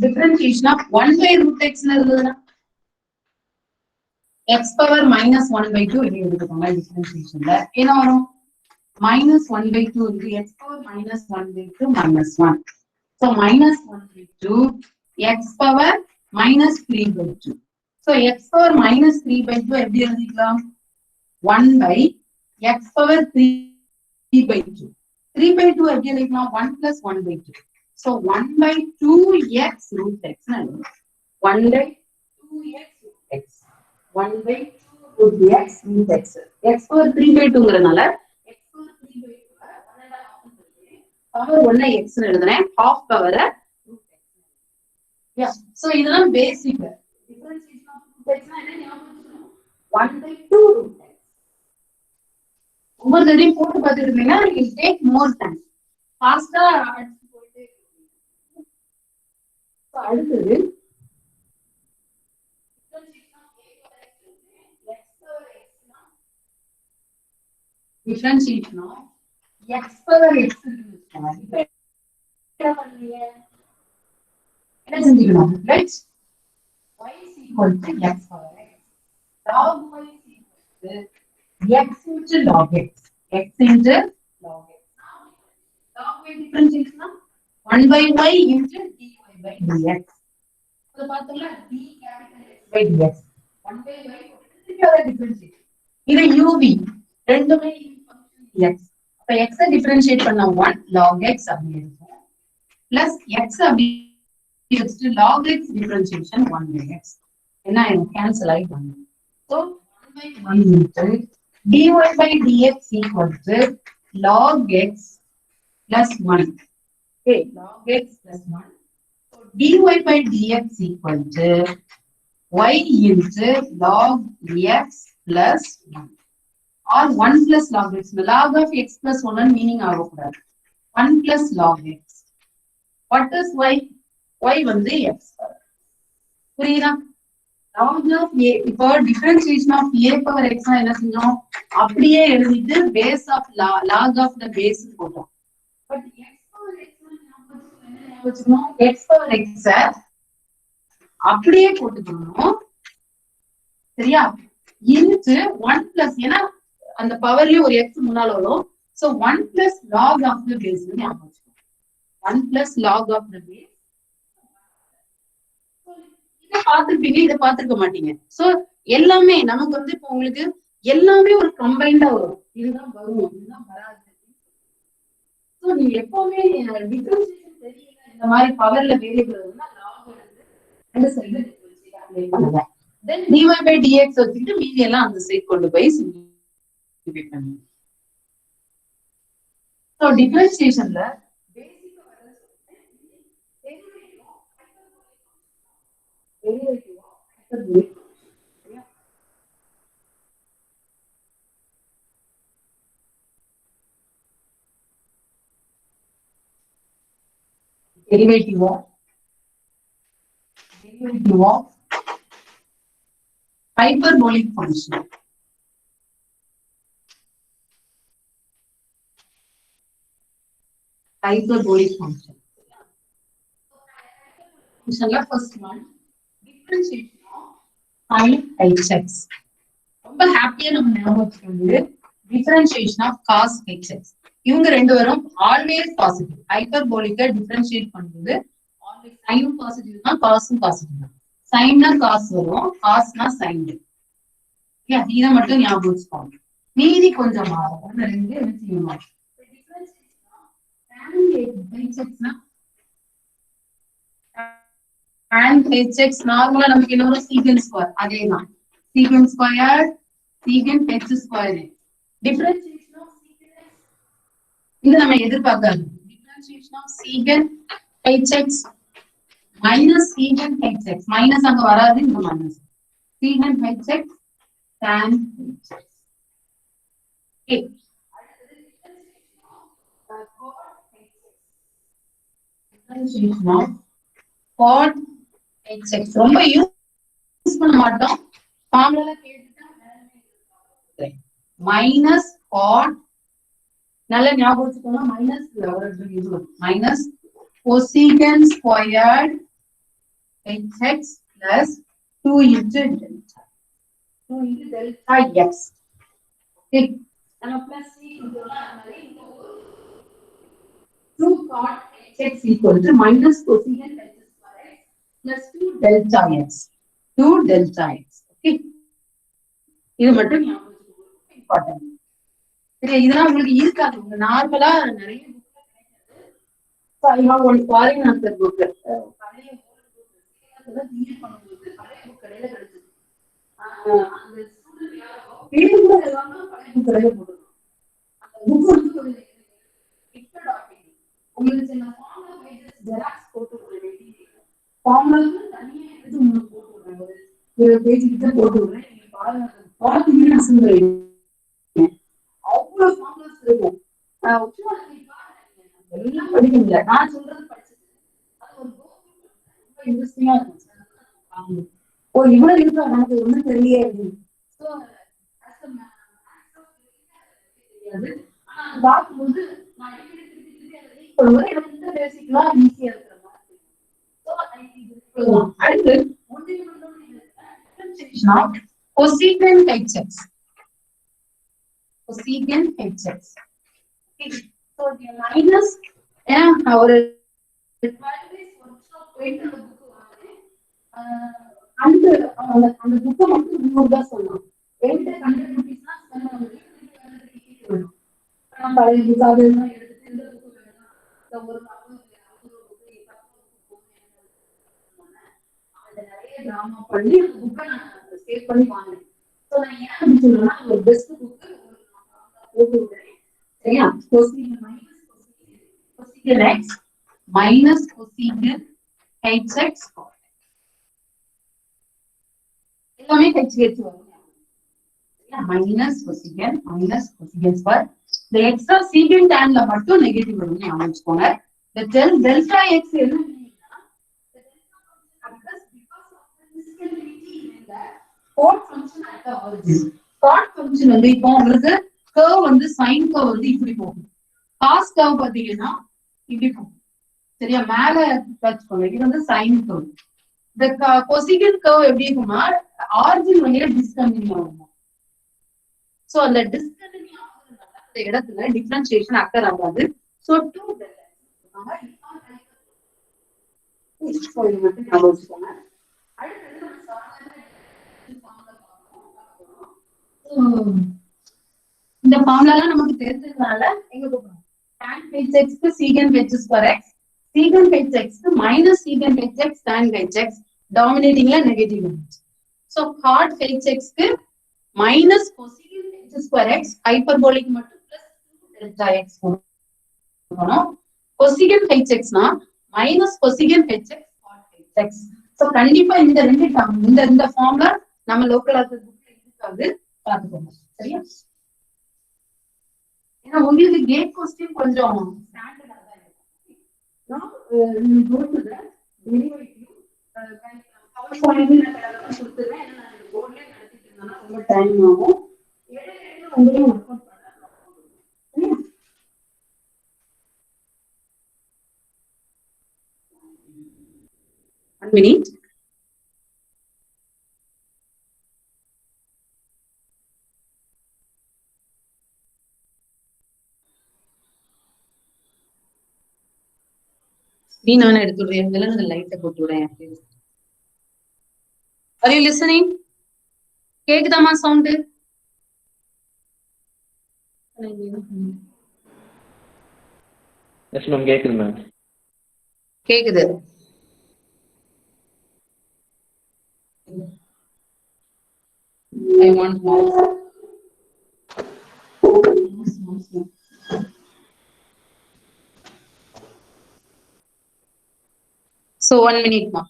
differentiation of 1/root x னு எழுதுனா x power -1/2 வெளிய எடுத்துக்கோங்க differentiationல என்ன வரும்? -1/2 into x power -1/2 -1. So -1/2 x power -3/2. So x power -3/2 எப்படி எழுதிக்கலாம்? 1/x power 3/2. 3/2 எப்படி எழுதிக்கலாம்? 1 + 1/2. So 1/2x root x. 1/2x root x. 1/2 root x root x. X power 3/2ங்கறனால x power 3/2 power 1 x னு எழுதுறேன். half power root x. Yeah. So இதெல்லாம் basic. Differentiation of root x னா என்ன ஞாபகம் வச்சுக்கணும்? 1/2 root x. ஒவ்வொரு தடவையும் போட்டு பார்த்துட்டு இருந்தீங்கன்னா it will take more time. Fast அடிச்சு போயிட்டே இருக்கீங்க. So அடுத்தது differentiation of x power x என்ன செஞ்சுக்கணும் right y is equal to x power x log y is equal to x into log x into log x log y differentiation 1 by y into dy by dx அது பார்த்தோம்னா d capital x by dx 1 by y திருப்பி அதை differentiate இது uv ரெண்டுமே function x அப்ப x ஐ differentiate பண்ணா 1 log x அப்படி இருக்கும் plus x அப்படி to log x differentiation 1 by x என்ன ஆயிடும் cancel ஆயிடும் so 1 by 1 into dy by dx equal to log x plus 1 okay log x plus 1 so dy by dx equal to y into log x plus 1 or 1 plus log x log of x plus 1 meaning ஆகக்கூடாது 1 plus log x what is y y வந்து x புரியுதா log of a இப்போ differentiation of a power x என்ன செஞ்சோம் அப்படியே எழுதிட்டு base of log of the base போட்டோம் but x power x என்ன வச்சுக்கணும் x power x அப்படியே போட்டுக்கணும் சரியா into 1 plus ஏன்னா அந்த பவர்லயே ஒரு x முன்னால வரும் so 1 plus log of the base னு ஞாபகம் வச்சுக்கோங்க 1 plus log of the base இத பாத்துப்பீங்க இத பாத்துக்க மாட்டீங்க சோ எல்லாமே நமக்கு வந்து இப்போ உங்களுக்கு எல்லாமே ஒரு கம்பைண்டா வரும் இதுதான் வரும் இதுதான் வராது சோ நீங்க எப்பவுமே டிஃபரன்ஷியேஷன் தெரியல இந்த மாதிரி பவர்ல வேரியபிள் இருந்தா log வந்து அந்த சைடுல டிஃபரன்ஷியேட் அப்ளை பண்ணுங்க then dy by dx வச்சிட்டு மீதி எல்லாம் அந்த சைடு கொண்டு போய் சிம்பிளிஃபை பண்ணுங்க சோ டிஃபரன்ஷியேஷன்ல பேசிக்கா வரது derivative of hyperbolic function function first one differentiation of sin hx ரொம்ப ஹாப்பியா நம்ம ஞாபகம் வச்சுக்கிறது differentiation of cos hx இவங்க ரெண்டு பேரும் always positive hyperbolic differentiate பண்ணும்போது always sin positive தான் cos positive தான் sin னா cos வரும் cos னா sin இத மட்டும் ஞாபகம் வச்சுக்கோங்க மீதி கொஞ்சம் மாறும் அந்த ரெண்டு என்ன செய்யணும் tan hx நார்மலா நமக்கு என்ன வரும் secant square அதேதான் secant square secant h square differentiation of secant x இது நம்ம எதிர்பார்க்காது differentiation of secant hx minus secant hx minus அங்க வராது இந்த minus secant hx tan hx okay அடுத்து differentiation of cot hx ரொம்ப யூஸ் பண்ண மாட்டோம் ஃபார்முலா கேட்டுட்டா minus cot நல்ல ஞாபகம் வச்சுக்கோங்க minus cosecant squared hx plus 2 into delta x okay நம்ம plus c கொடுத்தோம்னா 2 cot hx equal to minus cosecant h squared plus 2 delta x okay இது மட்டும் ஞாபகம் வச்சுக்கோங்க இம்பார்ட்டன்ட் சரி இதெல்லாம் உங்களுக்கு இருக்காது உங்க நார்மலா நிறைய புக்ல கிடைக்காது ஒன் ஃபாரின் ஆன்சர் புக் பழைய அதெல்லாம் ரீட் பண்ணும்போது பழைய புக் கடையில கிடைச்சது அந்த ஸ்டூடண்ட் யாரோ பேரு கூட எல்லாமே பழைய புக் கடையில போட்டுருக்கோம் அந்த புக் வந்து ஒரு பிக்சர் டாக்குமெண்ட் உங்களுக்கு சில ஃபார்முலா பேஜஸ் ஜெராக்ஸ் போட்டு விடுறேன் ஃபார்முலா தனியா எடுத்து உங்களுக்கு போட்டு விடுறேன் ஒரு பேஜ் கிட்ட போட்டு விடுறேன் நீங்க பாத்தீங்கன்னா அசம்பிள் அவ்வளவு ஃபார்முலாஸ் இருக்கும் எல்லாம் படிக்க முடியல நான் சொல்றது படிச்சது அது ஒரு ரொம்ப இன்ட்ரெஸ்டிங்கா இருக்கும் ஓ இவ்வளவு இருக்கா நமக்கு ஒண்ணும் தெரியல அப்படின்னு தெரியாது. ஆனா அது பார்க்கும்போது நான் எனக்கு இந்த பேசிக்லாம் ஈஸியா இருக்கிற மாதிரி. அடுத்து cosecant HX. Cosecant HX. So the minus ஒரு 12 days workshop போயிட்டு அந்த புக் வாங்கினேன். அந்த புக்கை மட்டும் 100 ரூபாய் சொன்னோம். 100 rupees தான் நம்ம பழைய புக்காக எடுத்து இந்த புக்கு வேணும் ஒரு நிறைய டிராமா பண்ணி அந்த புக்கை நான் சேவ் பண்ணி வாங்கினேன். ஸோ நான் ஏன் அப்படி சொல்றேன்னா ஒரு பெஸ்ட் புக்கு போட்டு விடுறேன். சரியா? cosecant x minus cosecant hx எல்லாமே hx வரும். minus cosecant square. The extra secant tan ல மட்டும் நெகட்டிவ் வரும் ஞாபகம் வச்சுக்கோங்க. The delta x என்ன chord function at the origin. Chord function வந்து இப்போ உங்களுக்கு curve வந்து sin curve வந்து இப்படி போகும். cos curve பாத்தீங்கன்னா இப்படி போகும். சரியா? மேல டச் பண்ணுங்க. இது வந்து sin curve. The cosecant curve எப்படி இருக்கும்னா origin வழியா discontinue ஆகும். சோ அந்த discontinue ஆகுறதுனால அந்த இடத்துல differentiation occur ஆகாது. So 2 delta இந்த ஃபார்முலாலாம் நமக்கு தெரிஞ்சதுனால எங்க போறோம்? tan hx க்கு secant h square x, secant hx க்கு minus secant hx tan hx, dominatingல நெகட்டிவ் வந்துச்சு. சோ cot hx க்கு minus cosecant h square x, hyperbolic மட்டும் plus 2 delta x போறோம். cosecant hx னா minus cosecant hx cot hx. So கண்டிப்பா இந்த ரெண்டு டேர்ம் இந்த ஃபார்முலா நம்ம லோக்கல் ஆல்ஜிப்ரா புக்ல இருக்காது, பாத்துக்கோங்க. சரியா? ஏன்னா உங்களுக்கு கேட் கொஸ்டின் கொஞ்சம் ஸ்டாண்டர்டா தான் இருக்கும். நான் go to the derivative power point நான் கொடுத்துறேன். ஏன்னா நான் போர்ட்லயே நடத்திட்டு இருந்தேன்னா ரொம்ப டைம் ஆகும். இடையில உங்களையும் ஒர்க் அவுட் பண்ணலாம். One minute. நீ நான் எடுத்துடுறேன். இந்த லைட்டை போட்டு விடுறேன். Are you listening? கேக்குதாமா சவுண்ட்? எஸ் மேம், கேக்குது மேம். கேக்குது. I want more. So 1 minute ma.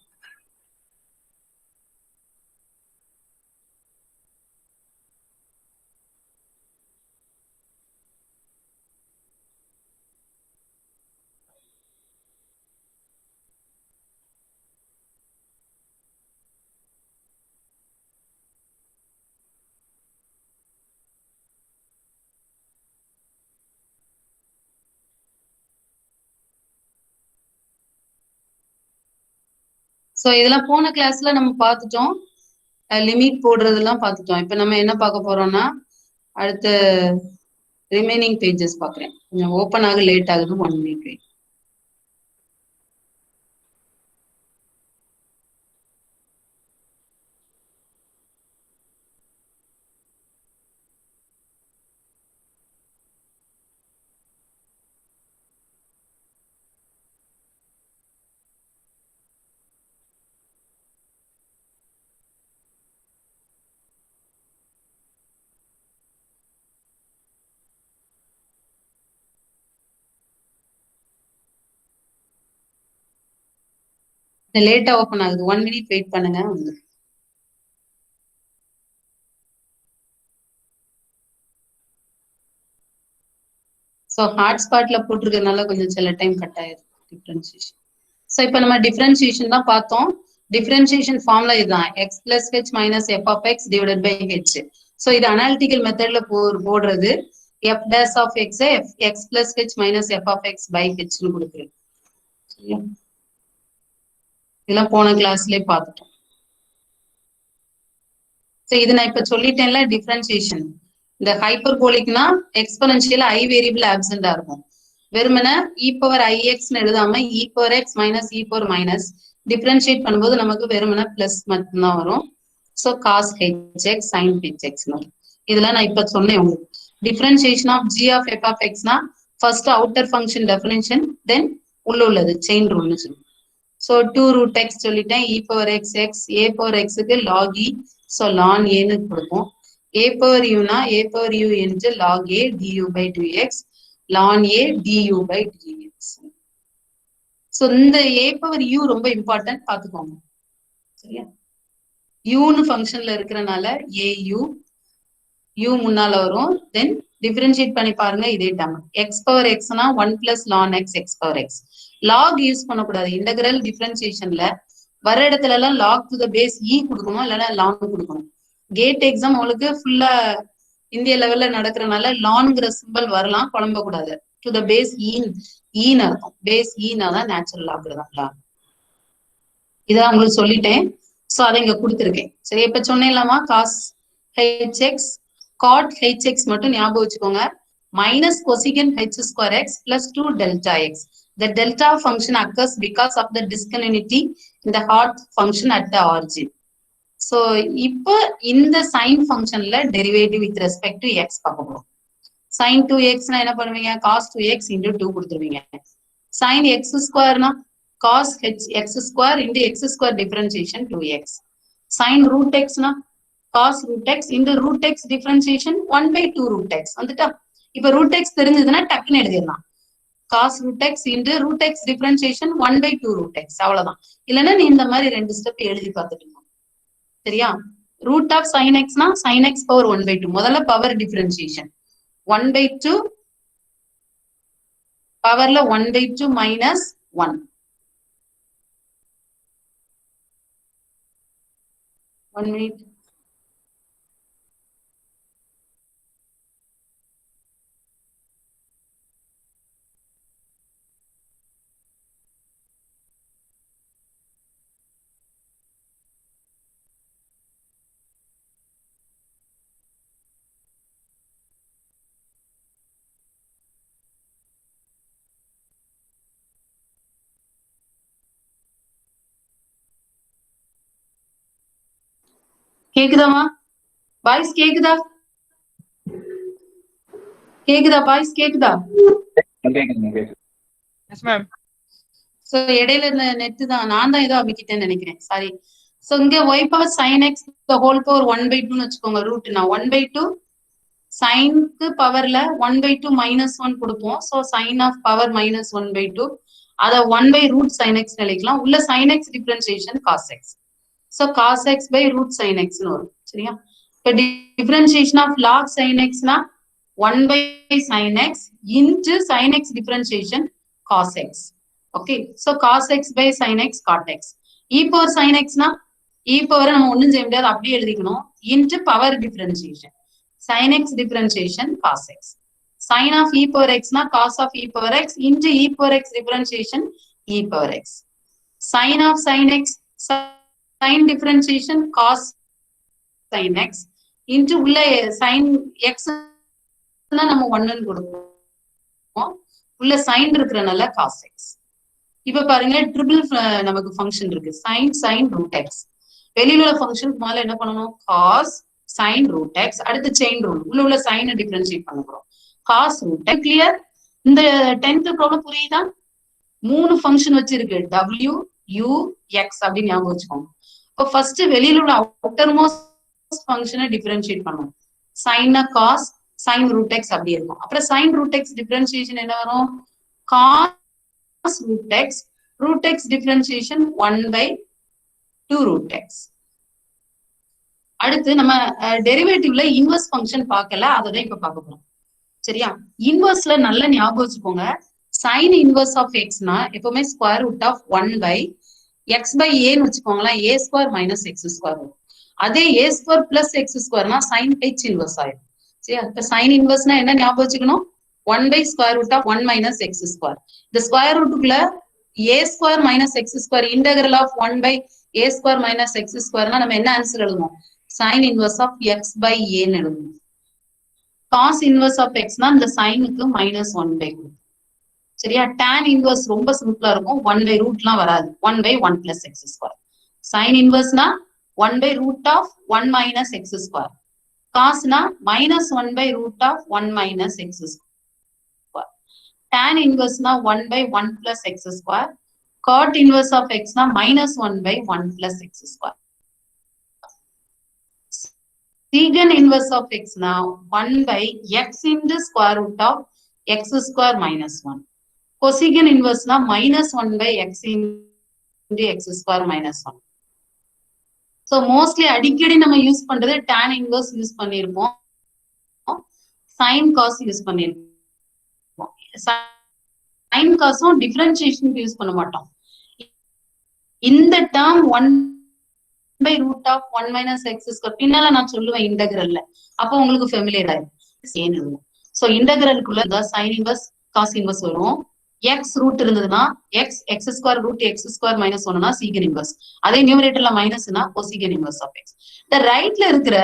So இதெல்லாம் போன கிளாஸ்ல நம்ம பார்த்துட்டோம். லிமிட் போடுறதெல்லாம் பார்த்துட்டோம். இப்ப நம்ம என்ன பார்க்க போறோம்னா அடுத்த ரிமைனிங் பேஜஸ் பாக்குறேன். கொஞ்சம் ஓபன் ஆக லேட் ஆகுது. 1 minute wait. லேட்டா ஓபன் ஆகுது. 1 minute வெயிட் பண்ணுங்க. சோ ஹாட்ஸ்பாட்ல போட்டிருக்கிறதுனால கொஞ்சம் சில டைம் கட் ஆயிருக்கு டிஃபரன்சியேஷன். சோ இப்போ நம்ம டிஃபரன்சியேஷன் தான் பார்த்தோம். டிஃபரன்சியேஷன் ஃபார்முலா இதுதான், x plus h minus f of x divided by h. சோ இது அனாலிட்டிக்கல் மெத்தட்ல போடுறது. F dash of x x plus h minus f of x by ஹெச்னு கொடுக்குறேன். சரியா? இதெல்லாம் போன கிளாஸ்லயே பார்த்துட்டோம். இது நான் இப்ப சொல்லிட்டேன்ல டிஃபரன்சியேஷன். இந்த ஹைப்பர்போலிக்னா எக்ஸ்போனென்ஷியல் ஐ வேரியபிள் ஆப்சென்டா இருக்கும். வெறுமனே இ பவர் ஐஎக்ஸ்னு எழுதாம e power x minus e power minus differentiate பண்ணும்போது நமக்கு வெறுமனே பிளஸ் மட்டும்தான் வரும். So cos h x sine h எக்ஸ்னு வரும். இதெல்லாம் நான் இப்ப சொன்னேன் உங்களுக்கு. Differentiation of g of f of எக்ஸ்னா first outer function definition then உள்ள உள்ளது செயின் ரூல்னு சொல்லுவோம். ஸோ 2 root x சொல்லிட்டேன். E power x x a power எக்ஸுக்கு லாக் இ ஸோ லான் ஏன்னு கொடுப்போம். ஏ பவர் யூனா ஏ பவர் யூ என்று log a du by 2x லான் a du by dx. So இந்த ஏ பவர் யூ ரொம்ப இம்பார்ட்டன்ட் பார்த்துக்கோங்க. சரியா? யூன்னு ஃபங்க்ஷன்ல இருக்கிறனால ஏ யூ முன்னால வரும். தென் டிஃபரன்ஷியேட் பண்ணி பாருங்க இதே டேர்ம். எக்ஸ் பவர் எக்ஸ்னா 1 plus ln x x power x. Log use பண்ணக்கூடாது. இன்டகிரல் டிஃபரன்சியேஷன்ல வர இடத்துல எல்லாம் log to the base e கொடுக்கணும், இல்லைன்னா லான் கொடுக்கணும். கேட் எக்ஸாம் உங்களுக்கு ஃபுல்லா இந்திய லெவல்ல நடக்கிறனால லான்ங்கிற சிம்பிள் வரலாம், குழம்ப கூடாது. டு த பேஸ் ஈன்னு இருக்கும். பேஸ் ஈனாதான் நேச்சுரல் லாக் தான். இதான் உங்களுக்கு சொல்லிட்டேன். சோ அதை இங்க கொடுத்துருக்கேன். சரி, இப்ப சொன்னேன்லாமா cos h x cot h x மட்டும் ஞாபகம் வச்சுக்கோங்க. Minus cosec h square x plus 2 delta x. The delta function occurs because of the discontinuity in the hot function at the origin. So, இப்போ இந்த sin functionல derivative with respect to x பார்க்க போறோம். sin 2x னா என்ன பண்ணுவீங்க? cos 2x into 2 கொடுத்துருவீங்க. sin x square னா cos x square into x square differentiation 2x. sin root x னா cos root x into root x differentiation 1 by 2 root x. வந்துட்டா? இப்ப root x தெரிஞ்சதுன்னா டக்குன்னு எழுதிடலாம். cos root x into root x differentiation 1 by 2 root x. அவ்வளவுதான். இல்லைன்னா நீ இந்த மாதிரி 2 ஸ்டெப் எழுதி பார்த்துட்டீங்க. சரியா? root of sin x னா sin x power 1 by 2. முதல்ல பவர் டிஃபரன்சியேஷன் 1 by 2 பவர்ல 1 by 2 மைனஸ் 1. 1 minute. கேக்குதாமா? பாய்ஸ் கேக்குதா? கேக்குதா பாய்ஸ்? கேக்குதா? Yes ma'am. சோ இடையில இந்த நெட் தான் நான் தான் ஏதோ அபிக்கிட்டேன்னு நினைக்கிறேன். சாரி. சோ இங்க y power sin x the whole power 1 by 2 னு வச்சுக்கோங்க. ரூட் நான் 1 by 2 சைனுக்கு பவர்ல 1 by 2 மைனஸ் 1 கொடுப்போம். So sin of power minus 1 by 2 அத 1 by root sin x எழுதிக்கலாம். உள்ள sin x differentiation cos x. So cos x by root sin x னு வரும். சரியா? இப்ப differentiation of log sin x னா 1 by sin x into sin x differentiation cos x. Okay, so cos x by sin x cot x. E power sin x னா e power நம்ம ஒண்ணும் செய்ய முடியாது, அப்படியே எழுதிக்கணும். into power differentiation sin x differentiation cos x. sin of e power x னா cos of e power x into e power x differentiation e power x. sin of sin x sin differentiation cos sin x into உள்ள sin x நம்ம 1 கொடுப்போம். உள்ள sin இருக்கிறனால cos x. இப்ப பாருங்க triple நமக்கு function இருக்கு. sin root x. வெளியில உள்ள ஃபங்க்ஷனுக்கு மேல என்ன பண்ணணும்? cos sin root x. அடுத்து செயின் ரூல். உள்ள sin டிஃபரன்ஷியேட் பண்ண போறோம். cos root x. கிளியர்? இந்த 10th ப்ராப்ளம் புரியுதா? 3 ஃபங்க்ஷன் வச்சிருக்கு. w u x அப்படின்னு ஞாபகம் வச்சுக்கோங்க. இப்போ ஃபர்ஸ்ட் வெளியில உள்ள அவுட்டர் மோஸ்ட் ஃபங்க்ஷனை டிஃபரன்ஷியேட் பண்ணுவோம். sin cos sin root x அப்படி இருக்கும். அப்புறம் sin root x டிஃபரன்ஷியேஷன் என்ன வரும்? cos root x differentiation 1 by 2 root x. அடுத்து நம்ம டெரிவேட்டிவ்ல இன்வெர்ஸ் ஃபங்க்ஷன் பார்க்கல, அதை இப்ப பார்க்க போறோம். சரியா? இன்வெர்ஸ்ல நல்ல ஞாபகம் வச்சுக்கோங்க. sin இன்வெர்ஸ் ஆஃப் எக்ஸ்னா எப்பவுமே square root of 1 by x by a ன்னு வச்சுக்கோங்களேன். a square minus x square. அதே a ஸ்கொயர் பிளஸ் எக்ஸ் ஸ்கொயர்னா sin h இன்வெர்ஸ் ஆயிடும். சரியா? இப்ப சைன் இன்வெர்ஸ்னா என்ன ஞாபகம் வச்சுக்கணும்? 1 by square root of 1 minus x square. இந்த square ரூட்டுக்குள்ள a square minus x square integral of 1 by a square minus x square நம்ம என்ன ஆன்சர் எழுதுவோம்? Sine inverse of x by a ன்னு எழுதுவோம். காஸ் இன்வெர்ஸ் ஆஃப் எக்ஸ்னா இந்த சைனுக்கு -1 by root. சரியா? tan inverse ரொம்ப சிம்பிளா இருக்கும். 1 by root எல்லாம் வராது. 1 by 1 plus x square. Sine இன்வெர்ஸ்னா 1 by root of 1 minus x square. காஸ்னா -1 by root of 1 minus x square. tan inverse na 1 by 1 plus x square. Cot inverse of x na -1 by 1 plus x square. Secant inverse of x na 1 by x into square root of x square minus 1. Cosecant inverse na -1 by x into x square minus 1. So mostly அடிக்கடி நம்ம use பண்றது tan inverse use பண்ணிருப்போம், sin cos use பண்ணிருப்போம். sin cosம் டிஃபரன்ஷியேஷனுக்கு use பண்ண மாட்டோம். இந்த term 1 by root of 1 minus x square பின்னால நான் சொல்லுவேன் இன்டகிரல்ல, அப்போ உங்களுக்கு ஃபெமிலியர் ஆயிடும். சோ இன்டகிரலுக்குள்ள sin inverse cos inverse வரும். x ரூட் இருந்ததுன்னா x square root x square minus 1னா secant inverse. அதே நியூமரேட்டர்ல மைனஸ்னா cosecant inverse of x. இந்த ரைட்ல இருக்கிற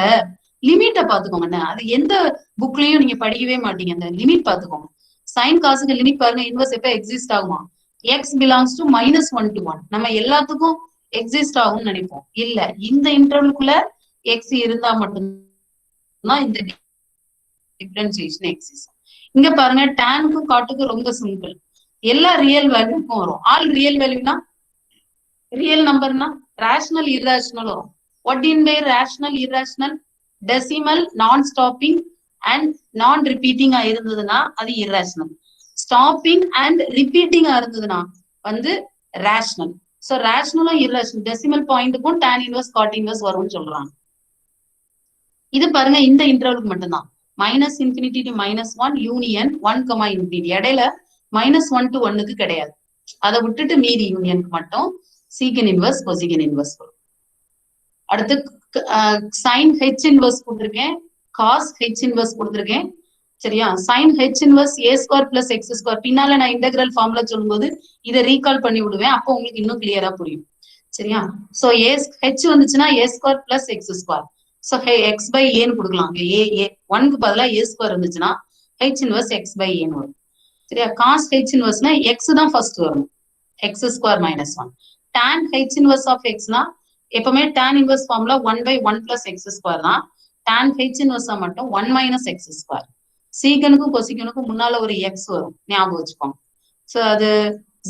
லிமிட்ட பாத்துக்கோங்க. அது எந்த புக்லயும் நீங்க படிக்கவே மாட்டீங்க. அந்த லிமிட் பாத்துக்கோங்க. சைன் காசுக்கு லிமிட் பாருங்க. இன்வெர்ஸ் எப்ப எக்ஸிஸ்ட் ஆகுமா? x belongs to -1 to 1. நம்ம எல்லாத்துக்கும் எக்ஸிஸ்ட் ஆகும்னு நினைப்போம். இல்ல, இந்த இன்டர்வலுக்குள்ள x இருந்தா மட்டும்தான் இந்த டிஃபரன்ஷியேஷன் எக்ஸிஸ்ட். இங்க பாருங்க, டானுக்கும் காட்டுக்கும் ரொம்ப சிம்பிள். எல்லா ரியல் வேல்யூக்கும் வரும். ஆல் ரியல் வேல்யூனா ரியல் நம்பர்னா ரேஷனல் இர்ரேஷனல் வரும். What in by rational irrational? Decimal, non stopping and non ரிப்பீட்டிங்கா இருந்ததுன்னா அது இர்ரேஷனல். ஸ்டாப்பிங் அண்ட் ரிப்பீட்டிங்கா இருந்ததுன்னா வந்து ரேஷனல். சோ ரேஷனலும் இர்ரேஷனல் டெசிமல் பாயிண்ட்டுக்கும் tan இன்வெர்ஸ் காட் இன்வெர்ஸ் வரும்னு சொல்றாங்க. இது பாருங்க இந்த இன்டர்வலுக்கு மட்டும்தான். -∞ to -1 யூனியன் 1, ∞. இடையில -1 to 1க்கு கிடையாது. அதை விட்டுட்டு மீதி யூனியனுக்கு மட்டும் சீகன் இன்வெர்ஸ் கொசிகன் இன்வெர்ஸ் வரும். அடுத்து சைன் ஹெச் இன்வெர்ஸ் கொடுத்துருக்கேன், காஸ் ஹெச் இன்வெர்ஸ் கொடுத்துருக்கேன். சரியா? Sine h inverse a square plus x square. பின்னால நான் இன்டெகிரல் ஃபார்ம்ல சொல்லும்போது இதை ரீகால் பண்ணி விடுவேன். அப்போ உங்களுக்கு இன்னும் கிளியரா புரியும். சரியா? சோ ஹெச் வந்துச்சுன்னா a square plus x square. So x by ஏன்னு கொடுக்கலாம். ஏ 1க்கு பதிலா a ஸ்கொயர் இருந்துச்சுன்னா ஹெச் இன்வெர்ஸ் எக்ஸ் பை ஏன்னு வரும். சரியா? காஸ் ஹெச் இன்வெர்ஸ்னா எக்ஸ் தான் ஃபர்ஸ்ட் வரும். X square minus 1. Tan h inverse of எக்ஸ்னா எப்பவுமே tan இன்வெர்ஸ் ஃபார்ம்ல 1 by 1 plus x ஸ்கொயர் தான். tan ஹெச் இன்வெர்ஸா மட்டும் 1 minus x ஸ்கொயர். சீகனுக்கும் கொசிகனுக்கும் முன்னால ஒரு எக்ஸ் வரும், ஞாபகம் வச்சுக்கோங்க. சோ அது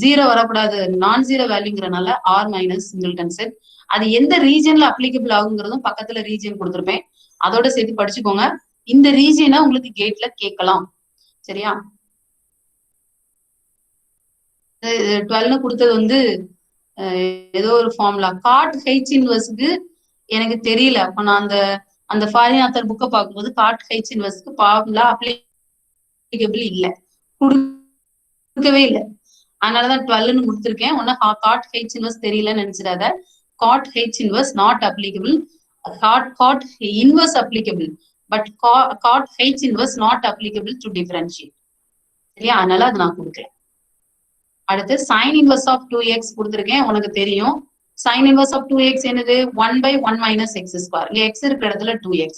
0 வரக்கூடாது, நான் 0 வேல்யூங்கிறனால r மைனஸ் சிங்கிள்டன் செட். அது எந்த ரீஜன்ல அப்ளிகபிள் ஆகுங்கிறதும் பக்கத்துல ரீஜன் கொடுத்துருப்பேன், அதோட சேர்த்து படிச்சுக்கோங்க. இந்த ரீஜனை உங்களுக்கு கேட்ல கேட்கலாம். சரியா? 12 கொடுத்தது வந்து ஏதோ ஒரு ஃபார்முலா. காட் ஹெச் இன்வெர்ஸ்க்கு எனக்கு தெரியல. அப்ப நான் அந்த ஃபாரின் ஆத்தர் புக்கை பார்க்கும்போது காட் ஹெச் இன்வெர்ஸ்க்கு ஃபார்முலா அப்ளிகபிள் இல்ல, கொடுக்கவே இல்லை. அதனாலதான் 12ன்னு கொடுத்துருக்கேன். ஒன்னு காட் ஹெச் இன்வெர்ஸ் தெரியலன்னு நினைச்சிடாத. Cot h inverse not applicable. Cot inverse applicable, but cot h inverse not applicable to differentiate. சரியா? அதனால அது நான் கொடுக்குறேன். அடுத்து சைன் இன்வெர்ஸ் ஆஃப் 2x கொடுத்துருக்கேன், உனக்கு தெரியும். சைன் இன்வெர்ஸ் ஆஃப் 2x என்னது? 1 by 1 minus x ஸ்கொயர். இங்க x இருக்கிற இடத்துல 2x.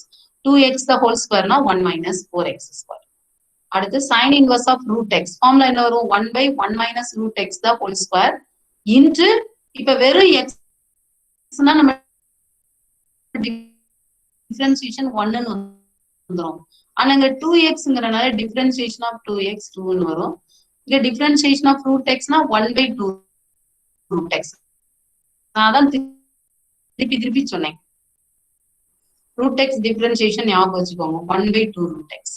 2x the whole square 1 minus 4x square. அடுத்து sine inverse of root x. Formula என்ன வரும்? 1 by 1 minus root x the whole square into இப்ப வெறும் x நம்ம டிஃபரன்ஷியேஷன் 1ன்னு வந்துரும். ஆனா இங்க 2xங்கிறனால டிஃபரன்ஷியேஷன் ஆஃப் 2x 2ன்னு வரும். இங்க டிஃபரன்ஷியேஷன் ஆஃப் ரூட் எக்ஸ்னா 1 by 2 ரூட் எக்ஸ். நான் அதான் திருப்பி சொன்னேன். ரூட் எக்ஸ் டிஃபரன்ஷியேஷன் ஞாபகம் வச்சுக்கோங்க. 1 by 2 root x.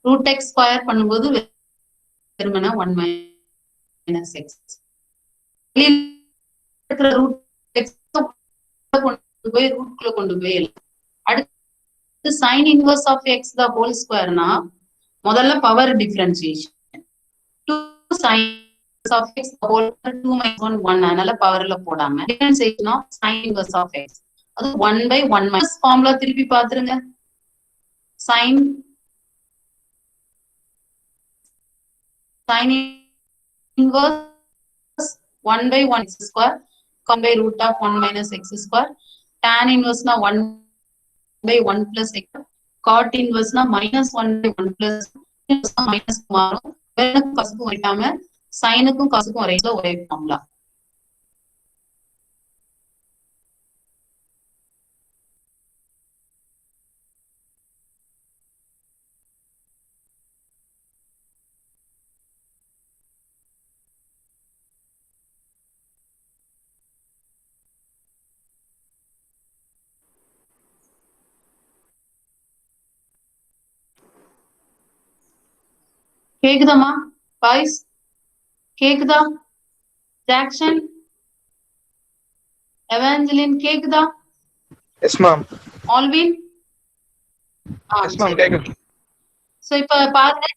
Root x square பண்ணும்போது வெறுமனே 1 minus x. ரூட் எக்ஸ் கொண்டு போய் ரூட்குள்ள கொண்டு போய். அடுத்து sine inverse of x the whole ஸ்கொயர்னா முதல்ல power differentiation. 2 sin of x whole 2 minus 1 1. அதனால பவர்ல போடாம differentiation of sin inverse of x அது 1 by 1 minus. ஃபார்முலா திருப்பி பாத்துருங்க. sin inverse 1 by 1 x square, 1 by root of 1 minus x square, tan inverse na 1 by 1 plus x, cot inverse na minus 1 by 1 plus minus மாறும். வேணுக்கும் காசுக்கும் வைக்காம சைனுக்கும் காசுக்கும் ஒரே formula. கேக்குதாமா boys? கேக்குதா? ஜாக்சன், எவாஞ்சலின் கேக்குதா? Yes ma'am. Alvin? Yes ma'am கேக்குது. So இப்ப பாருங்க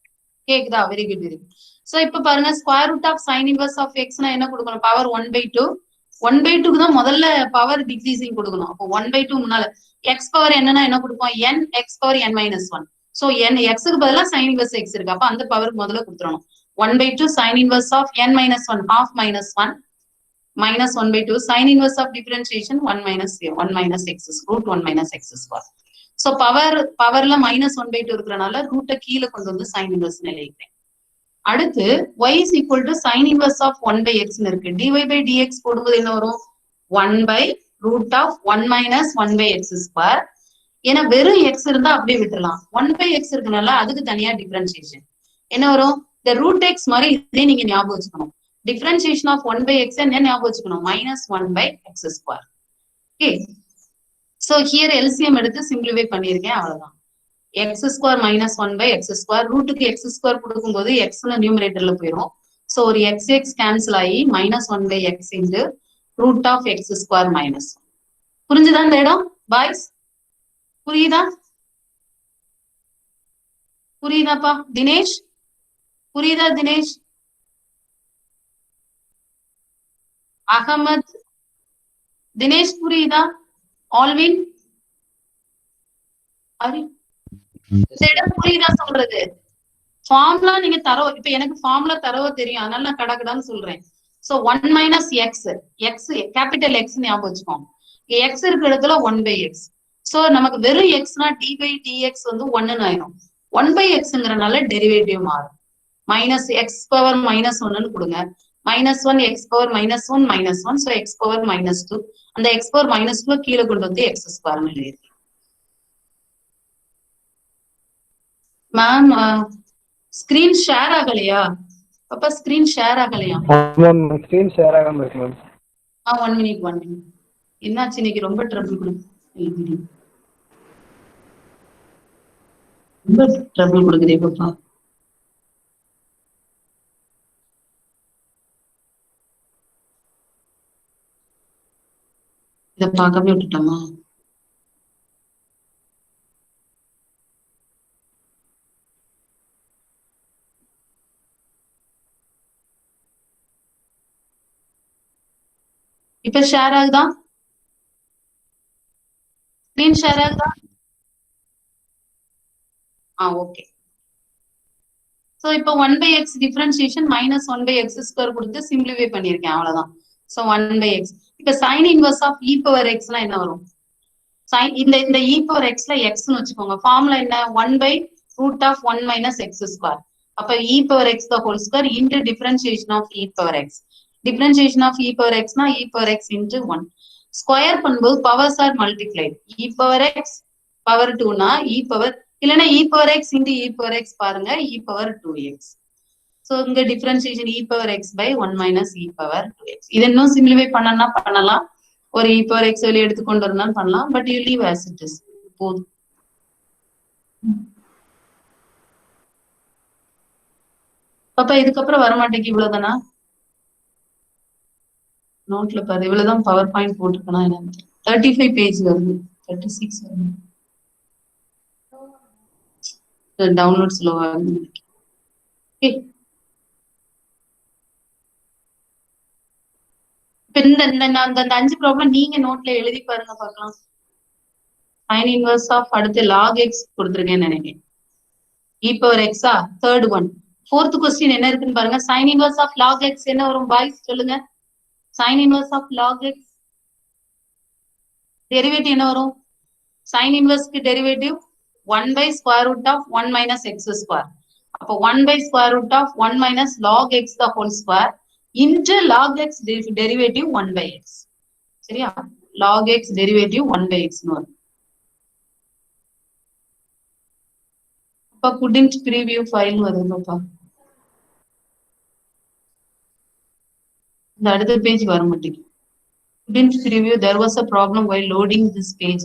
கேக்குதா? Very good very good. So இப்ப பாருங்க square root of sin inverse of x னா என்ன கொடுக்கணும்? பவர் 1/2. 1/2க்கு தான் முதல்ல பவர் டிக்ரீசிங் கொடுக்கணும். அப்போ 1/2 முன்னால x பவர் என்னன்னா என்ன கொடுப்போம்? n x power n minus 1. So n x க்கு பதிலா sin inverse x இருக்கு. அப்ப அந்த பவருக்கு முதல்ல கொடுத்துறணும். 1/2 sin inverse of n minus 1 half minus 1 minus 1/2 sin inverse of differentiation 1 minus x root 1 minus x square. So பவர்ல -1/2 இருக்கறனால ரூட்ட கீழ கொண்டு வந்து sin inverse எழுதிட்டேன். அடுத்து y is equal to sin inverse of 1 by x ன்னு இருக்கு. dy by dx போடும்போது என்ன வரும்? 1 by root of 1 minus 1 by x square. ஏன்னா வெறும் x இருந்தா அப்படியே விட்டுறலாம். 1 by x இருக்கனால அதுக்கு தனியா டிஃபரன்சியேஷன் என்ன வரும்? இந்த ரூட் x மாதிரி இதே நீங்க ஞாபகம் வச்சுக்கணும். டிஃபரன்சியேஷன் ஆஃப் 1 by x என்ன ஞாபகம் வச்சுக்கணும்? -1 by x square. Okay, so here LCM எடுத்து சிம்பிளிஃபை பண்ணியிருக்கேன், அவ்வளவுதான். x square minus 1 by x square, ரூட்டுக்கு x square கொடுக்கும்போது x நியூமரேட்டர்ல போயிடும். சோ ஒரு x கேன்சல் ஆகி -1 by x into root of x square minus 1. புரிஞ்சுதா இந்த இடம் பாய்ஸ்? புரியுதா? புரியுதாப்பா தினேஷ்? புரியுதா தினேஷ்? அகமத், தினேஷ் புரியுதா? ஆல்வின், அரி இந்த இடம் புரியுதா சொல்றது? ஃபார்முலா நீங்க தரவு, இப்ப எனக்கு ஃபார்முலா தரவு தெரியும், அதனால நான் கடகடான்னு சொல்றேன். So 1 minus x, x capital x ஞாபகம் வச்சுக்கோங்க. x இருக்கிற இடத்துல 1 by x. சோ நமக்கு வெறும் xனா d by dx வந்து 1 ஆயிடும். 1 by xங்கிறனால டெரிவேட்டிவ் மாறும். மைனஸ் எக்ஸ் பவர் -1 கொடுங்க. -1 x power -1 -1, so x power -2. அந்த x பவர் -2 கீழே கொண்டு வந்து x ஸ்கொயர் எழுதிருக்கேன். மேம் ஸ்கிரீன் ஷேர் ஆகலையா? பாப்பா ஸ்கிரீன் ஷேர் ஆகலையா? மேம் ஸ்கிரீன் ஷேர் ஆகாம இருக்கு மேம். 1 minute. என்னாச்சு இன்னைக்கு? ரொம்ப ட்ரபிள் கொடுக்குது. ரொம்ப ட்ரபிள் கொடுக்குதே பாப்பா. இத பார்க்கவே விட்டுட்டோமா? இப்ப ஷேர் ஆகுதா? ஸ்கிரீன் ஷேர் ஆகுதா? ஓகே. சோ இப்போ 1 by x differentiation -1 by x square கொடுத்து சிம்பிளிஃபை பண்ணியிருக்கேன், அவ்வளவுதான். So 1 by x. இப்ப sin inverse of e power x னா என்ன வரும்? sin இந்த e பவர் x ல x னு வச்சுக்கோங்க. ஃபார்முலா என்ன? 1 by root of 1 minus x square. அப்ப e power x the whole square into differentiation of e power x. Differentiation of e power x na e power x into 1. Square பண்ணும்போது powers are multiplied. e power x power 2 na e power இல்லனா e power x into e power x பாருங்க, e power 2x. So இங்க differentiation e power x by 1 minus e power 2x. இது இன்னும் simplify பண்ணனா பண்ணலாம். ஒரு e power x வெளிய எடுத்து கொண்டு வரணும் பண்ணலாம். But you leave as it is. போதும். பாப்பா இதுக்கப்புறம் வர மாட்டேங்குது, இவ்வளவுதானா? நோட்ல பாரு, இவ்வளவுதான் பவர் பாயிண்ட் போட்டுருக்கா என்னன்னு 35 பேஜ் வருது, 36 வருது. டவுன்லோட் ஸ்லோவா இருக்கு. இந்த 5 ப்ராப்ளம் நீங்க நோட்ல எழுதி பாருங்க பார்க்கலாம். sin inverse of அடுத்து log x கொடுத்திருக்கேன்னு நினைக்கிறேன். e power x third one. Fourth question என்ன இருக்குன்னு பாருங்க. sin inverse of log x என்ன வரும் பாய்ஸ் சொல்லுங்க. sin inverse of log x derivative என்ன வரும்? sin inverse க்கு derivative 1 by square root of 1 minus x square. அப்போ 1 by square root of 1 minus log x the whole square into log x derivative 1 by x. சரியா? log x derivative 1 by x னு வரும். அப்ப couldn't preview file வருதுப்பா. இந்த அடுத்த page வர மாட்டேங்குது. couldn't preview, there was a problem while loading this page.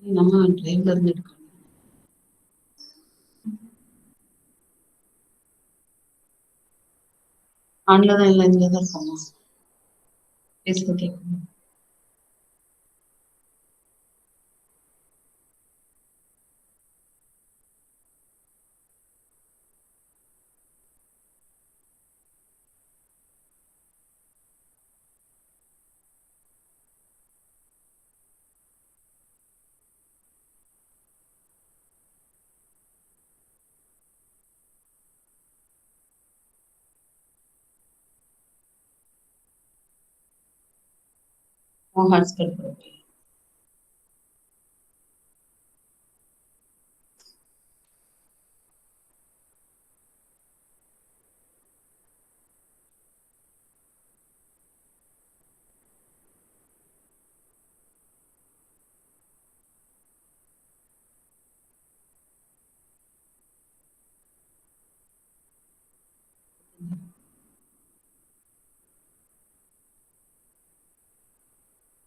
நம்ம டிரைவ்ல இருந்து எடுக்கணும். ஆன்ல தான் இல்ல, இங்க தான் இருக்கோமா? பேஸ்ல கேட்கணும். ஹாட்ஸ்பாட் போட்டு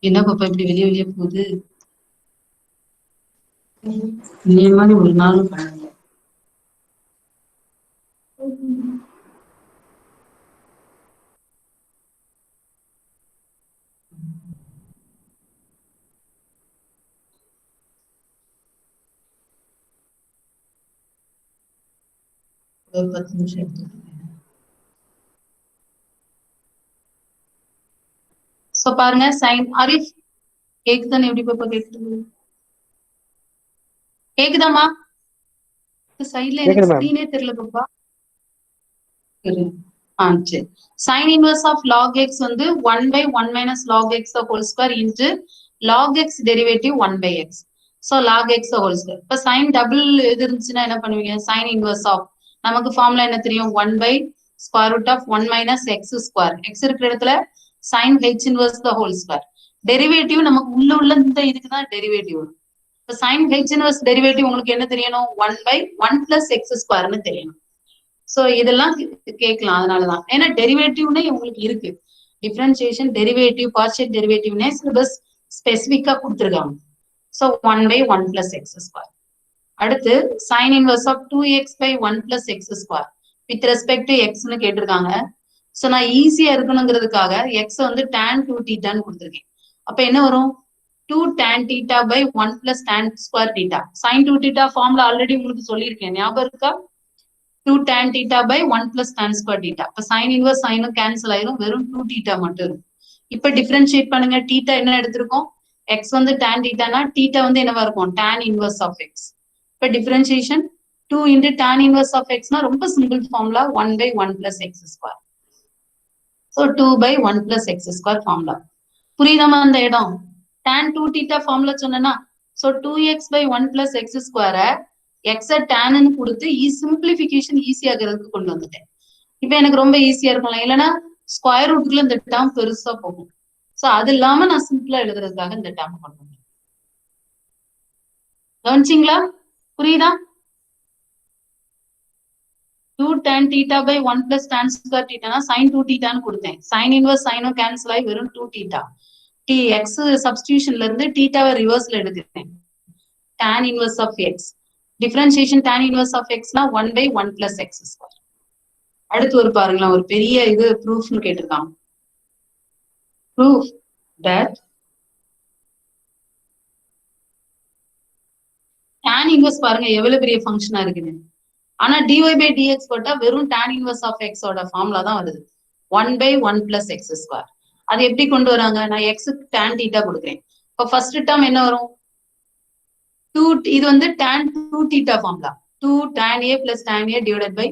என்ன பாப்பா இப்படி வெளியே போகுது? இதே மாதிரி ஒரு நாளும் பண்ணல. ஒரு 10 நிமிஷம் எடுத்து. சோ பாருங்க சைன் ஆரிஃப் கேக்குதானே? எப்படி பாப்பா கேக்குது? கேக்குதாமா? சைடுல எனக்கு ஸ்கிரீனே தெரியல பாப்பா. சரி. sin inverse of log x வந்து 1 by 1 minus log x the whole square into log x derivative 1 by x. So log x the whole square. இப்ப sin double எது இருந்துச்சுன்னா என்ன பண்ணுவீங்க? sin inverse of நமக்கு ஃபார்முலா என்ன தெரியும்? 1 by square root of 1 minus x square. x இருக்கிற இடத்துல sin h inverse the whole square. Derivative நமக்கு உள்ள இந்த இதுக்கு தான் டெரிவேட்டிவ். இப்ப sin h inverse டெரிவேட்டிவ் உங்களுக்கு என்ன தெரியணும்? 1 by 1 plus x square னு தெரியணும். சோ இதெல்லாம் கேட்கலாம். அதனாலதான், ஏன்னா டெரிவேட்டிவ்னே உங்களுக்கு இருக்கு. டிஃபரன்சியேஷன் டெரிவேட்டிவ், பார்ஷியல் டெரிவேட்டிவ்னே சிலபஸ் ஸ்பெசிபிக்கா கொடுத்துருக்காங்க. So 1 by 1 plus x square. அடுத்து sin inverse of 2x by 1 plus x square with respect to x னு கேட்டிருக்காங்க. சோ நான் ஈஸியா இருக்கணுங்கிறதுக்காக x வந்து tan 2 theta கொடுத்துருக்கேன். அப்ப என்ன வரும்? 2 tan theta by 1 plus tan square theta. sin 2 theta formula already உங்களுக்கு சொல்லியிருக்கேன், ஞாபகம் இருக்கா? 2 tan theta by 1 plus tan square theta. அப்ப sin inverse sin கேன்சல் ஆயிரும், வெறும் 2 theta மட்டும் இருக்கும். இப்ப டிஃபரன்ஷியேட் பண்ணுங்க. theta என்ன எடுத்திருக்கோம்? x வந்து tan theta னா theta வந்து என்னவா இருக்கும்? tan inverse of x. இப்ப differentiation 2 into tan inverse of x னா ரொம்ப simple formula 1 by 1 plus x square. So 2 by 1 plus x square formula. புரியுதாமா அந்த இடம்? tan 2 theta ஃபார்முலா சொன்னா, so 2x by 1 plus x square x tan னு கொடுத்து simplification easy ஆகிறதுக்கு கொண்டு வந்துட்டேன். இப்ப எனக்கு ரொம்ப ஈஸியா இருக்கும்ல, இல்லைன்னா ஸ்கொயர் ரூட்டுக்குள்ள இந்த டேர்ம் பெருசா போகும். சோ அது இல்லாம நான் சிம்பிளா எழுதுறதுக்காக இந்த டேர்ம் கொண்டு வந்தேன். கவனிச்சிங்களா? புரியுதா? 2 tan theta by 1 plus tan square theta னா sin 2 theta னு கொடுத்தேன். sin inverse sin கேன்சல் ஆகி வெறும் 2 theta. x சப்ஸ்டிடியூஷன்ல இருந்து theta-வை ரிவர்ஸ்ல எடுத்துட்டேன். tan inverse of x. Differentiation tan inverse of x னா 1 by 1 plus x square. அடுத்து ஒரு பாருங்களா, ஒரு பெரிய இது ப்ரூஃப்னு கேட்டிருக்காங்க. proof that tan இன்வெர்ஸ் பாருங்க எவ்வளவு பெரிய ஃபங்க்ஷனா இருக்குன்னு. ஆனா dy by dx போட்டா வெறும் tan இன்வெர்ஸ் ஆஃப் x ஓட ஃபார்முலா தான் வருது. 1/1 plus x square. அது எப்படி கொண்டு வராங்க? நான் x க்கு tan theta கொடுக்குறேன். இப்போ ஃபர்ஸ்ட் டேர்ம் என்ன வரும்? 2 இது வந்து tan 2 theta formula. 2 tan a plus tan a divided by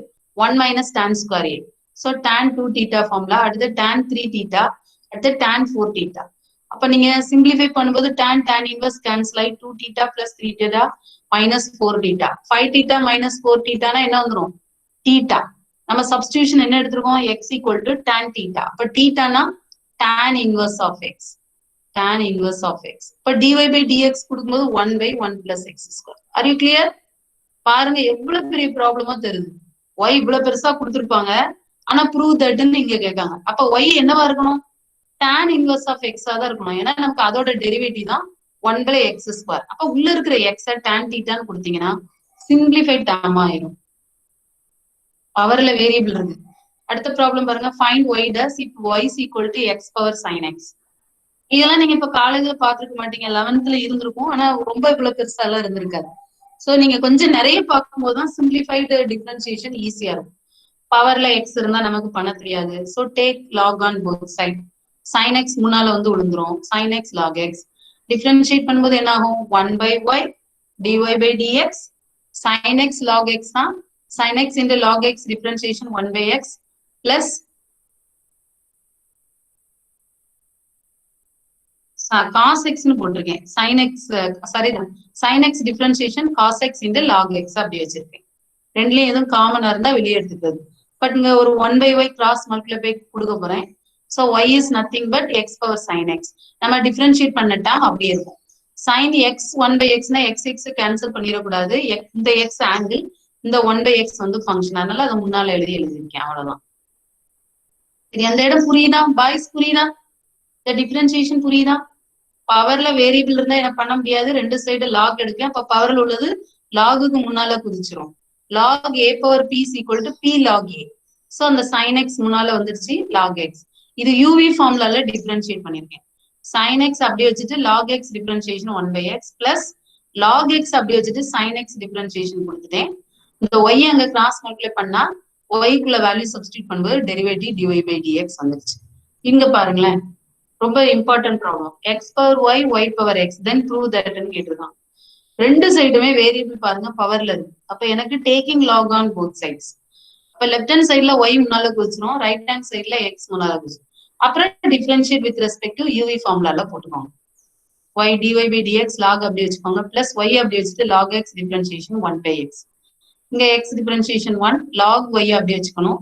1 minus tan square a. So tan 2 theta formula, அடுத்து tan 3 theta, அடுத்து tan 4 theta. அப்ப நீங்க சிம்பிளிஃபை பண்ணும்போது tan inverse cancel ஆகி 2 theta plus 3 theta minus 4 theta. 5 theta minus 4 theta னா என்ன வந்துரும்? theta. நம்ம சப்ஸ்டிடியூஷன் என்ன எடுத்துருக்கோம்? x equal to tan theta. அப்ப theta னா tan inverse of x. Tan inverse of x. இப்ப dy by dx கொடுக்கும்போது 1/1 plus x square. Are you clear? பாருங்க எவ்வளவு பெரிய ப்ராப்ளமா தெரியுது. y இவ்வளவு பெருசா கொடுத்திருப்பாங்க, ஆனா prove thatன்னு இங்க கேட்காங்க. அப்ப y என்னவா இருக்கணும்? tan inverse of x தான் இருக்கணும். ஏன்னா நமக்கு அதோட டெரிவேட்டிவ் தான் 1/x square. அப்ப உள்ள இருக்கிற x tan thetaன்னு கொடுத்தீங்கன்னா சிம்பிளிஃபைட் டேர்ம் ஆயிரும். பவர்ல வேரியபிள் இருக்கு. அடுத்த ப்ராப்ளம் பாருங்க, find y does if y is equal to x power sin x. இதெல்லாம் நீங்க இப்ப காலேஜ்ல பாத்துருக்க மாட்டீங்க, 11th இருந்திருக்கும், ஆனா ரொம்ப இவ்வளவு பெருசா எல்லாம் இருந்திருக்காது. சோ நீங்க கொஞ்சம் நிறைய பார்க்கும்போது தான் சிம்பிளிஃபைடு டிஃபரன்சியேஷன் ஈஸியா இருக்கும். பவர்ல எக்ஸ் இருந்தா நமக்கு பண்ண தெரியாது. So take log on both side. sin x முன்னால வந்து விழுந்துரும். sin x log x. Differentiate பண்ணும்போது என்ன ஆகும்? 1/y dy by dx. sin x log x தான். sin x into log x differentiation 1/x plus cos x னு போட்டிருக்கேன். sin x sorry தான். sin x differentiation cos x into log x அப்படி வச்சிருக்கேன். ரெண்டுலயும் எதுவும் காமனா இருந்தா வெளியே எடுத்துக்கிறது. பட் இங்க ஒரு 1/y கிராஸ் மல்டிப்ளை கொடுக்க போறேன். So y is nothing but x power sin x. நம்ம டிஃபரன்ஷியேட் பண்ணட்டா அப்படியே இருக்கும். sin x 1/x னா x கேன்சல் பண்ணிடக்கூடாது. இந்த x ஆங்கிள், இந்த 1/x வந்து ஃபங்க்ஷன். அதனால அதை முன்னால எழுதியிருக்கேன். அவ்வளவுதான். சரி, அந்த இடம் புரியுதா பாய்ஸ்? புரியுதா? இந்த டிஃபரன்ஷியேஷன் புரியுதா? பவர்ல வேரியபிள் இருந்தா என்ன பண்ண முடியாது, ரெண்டு சைடு லாக் எடுக்கேன். அப்ப பவர்ல உள்ளது லாகுக்கு முன்னால குதிச்சிரும். log a power p is equal to p log a. So அந்த sin x முன்னால வந்துருச்சு, log x. இது uv ஃபார்முலால டிஃபரன்ஷியேட் பண்ணிருக்கேன். sin x அப்படி வச்சுட்டு log x differentiation 1/x plus log x அப்படி வச்சுட்டு sin x டிஃபரன்ஷியேஷன் கொடுத்துட்டேன். இந்த y அங்க கிராஸ் மல்டிப்ளை பண்ணா y குள்ள வேல்யூ சப்ஸ்டிட்யூட் பண்ணும்போது டெரிவேட்டிவ் dy by dx வந்துருச்சு. இங்க பாருங்களேன், ரொம்ப important problem. x power y, y power x, then prove that ன்னு கேட்டிருக்கான். ரெண்டு சைடுமே வேரியபிள் பாருங்க பவர்ல இருக்கு. அப்ப எனக்கு taking log on both sides. அப்ப லெஃப்ட் ஹேண்ட் சைட்ல y முன்னால குதிச்சிரும், ரைட் ஹேண்ட் சைட்ல x முன்னால குதிச்சிரும். அப்புறம் differentiate with respect to uv ஃபார்முலால போட்டுக்கோங்க. y dy by dx log அப்படி வச்சுக்கோங்க, பிளஸ் y அப்படி வச்சுட்டு log x டிஃபரன்ஷியேஷன் 1/x. இங்க x டிஃபரன்ஷியேஷன் 1 log y அப்படி வச்சுக்கணும்,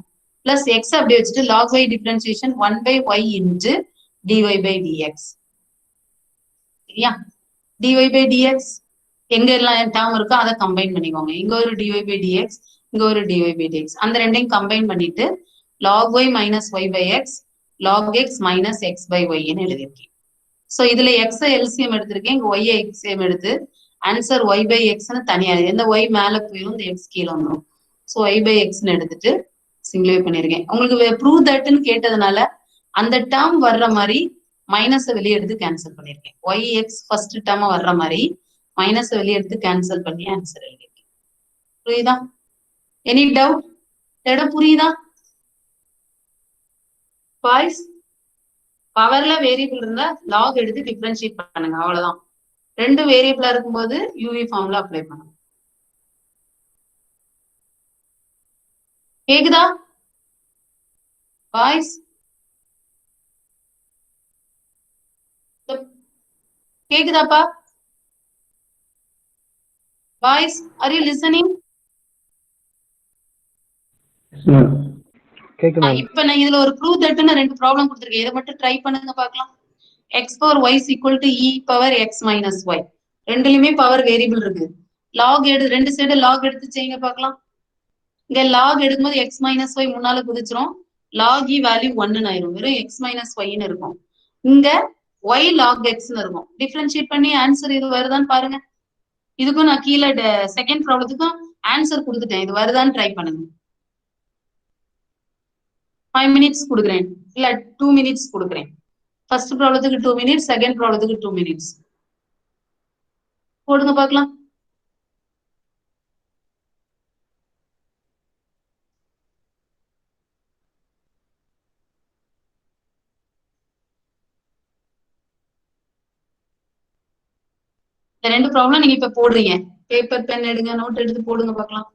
பிளஸ் x அப்படி வச்சுட்டு log y differentiation 1/y into dy by dx. சரியா? dy by dx எங்க எல்லாம் டேர்ம் இருக்கோ அதை கம்பைன் பண்ணிக்கோங்க. இங்க ஒரு dy by dx, இங்க ஒரு dy by dx. அந்த ரெண்டையும் கம்பைன் பண்ணிட்டு log y minus y by x, log x minus x by y ன்னு எழுதிருக்கேன். சோ இதுல x எல்சிஎம் எடுத்திருக்கேன், இங்க y எல்சிஎம் எடுத்து ஆன்சர் y by x ன்னு தனியா, எந்த y மேல போயிடும், இந்த x கீழே வந்துடும். சோ y by x ன்னு எடுத்துட்டு சிம்பிளிஃபை பண்ணிருக்கேன். உங்களுக்கு ப்ரூவ் தட்னு கேட்டதுனால அந்த டேர்ம் வர்ற மாதிரி மைனஸை வெளியே எடுத்து கேன்சல் பண்ணிருக்கேன். y x ஃபர்ஸ்ட் டேர்மா வர்ற மாதிரி மைனஸ் வெளியே எடுத்து கேன்சல் பண்ணி ஆன்சர் எழுதிருக்கேன். புரியுதா? Any doubt? இடம் புரியுதா பாய்ஸ்? பவர்ல வேரியபிள் இருந்தா லாக் எடுத்து டிஃபரன்ஷியேட் பண்ணுங்க, அவ்வளவுதான். ரெண்டு வேரியபிளா இருக்கும்போது யூவி ஃபார்முலா அப்ளை பண்ணுங்க. கேக்குதா பாய்ஸ்? கேக்குதாப்பா பாய்ஸ்? Are you listening? இப்ப நான் இதுல ஒரு ப்ரூவ் தட்னு ரெண்டு ப்ராப்ளம் கொடுத்திருக்கேன். இதை மட்டும் ட்ரை பண்ணுங்க பார்க்கலாம். x power y is equal to e power x minus y. ரெண்டுலயுமே பவர் வேரியபிள் இருக்கு. லாக் ரெண்டு சைடு லாக் எடுத்து செய்யுங்க பார்க்கலாம். இங்க லாக் எடுக்கும்போது x minus y முன்னால குதிச்சிரும், லாக் e வேல்யூ 1 ஆயிரும், வெறும் x minus y ன்னு இருக்கும். இங்க y log x ன்னு இருக்கும். டிஃபரன்ஷியேட் பண்ணி ஆன்சர் இது வருதான்னு பாருங்க. இதுக்கும் நான் கீழே செகண்ட் ப்ராப்ளத்துக்கும் ஆன்சர் கொடுத்துட்டேன். இது வருதான்னு ட்ரை பண்ணுங்க. 5 minutes கொடுக்குறேன், இல்ல 2 minutes கொடுக்குறேன். ஃபர்ஸ்ட் ப்ராப்ளத்துக்கு 2 minutes, செகண்ட் ப்ராப்ளத்துக்கு 2 minutes போடுங்க பார்க்கலாம். இந்த 2 ப்ராப்ளம் நீங்க இப்ப போடுறீங்க. பேப்பர் பென் எடுங்க, நோட் எடுத்து போடுங்க பார்க்கலாம்.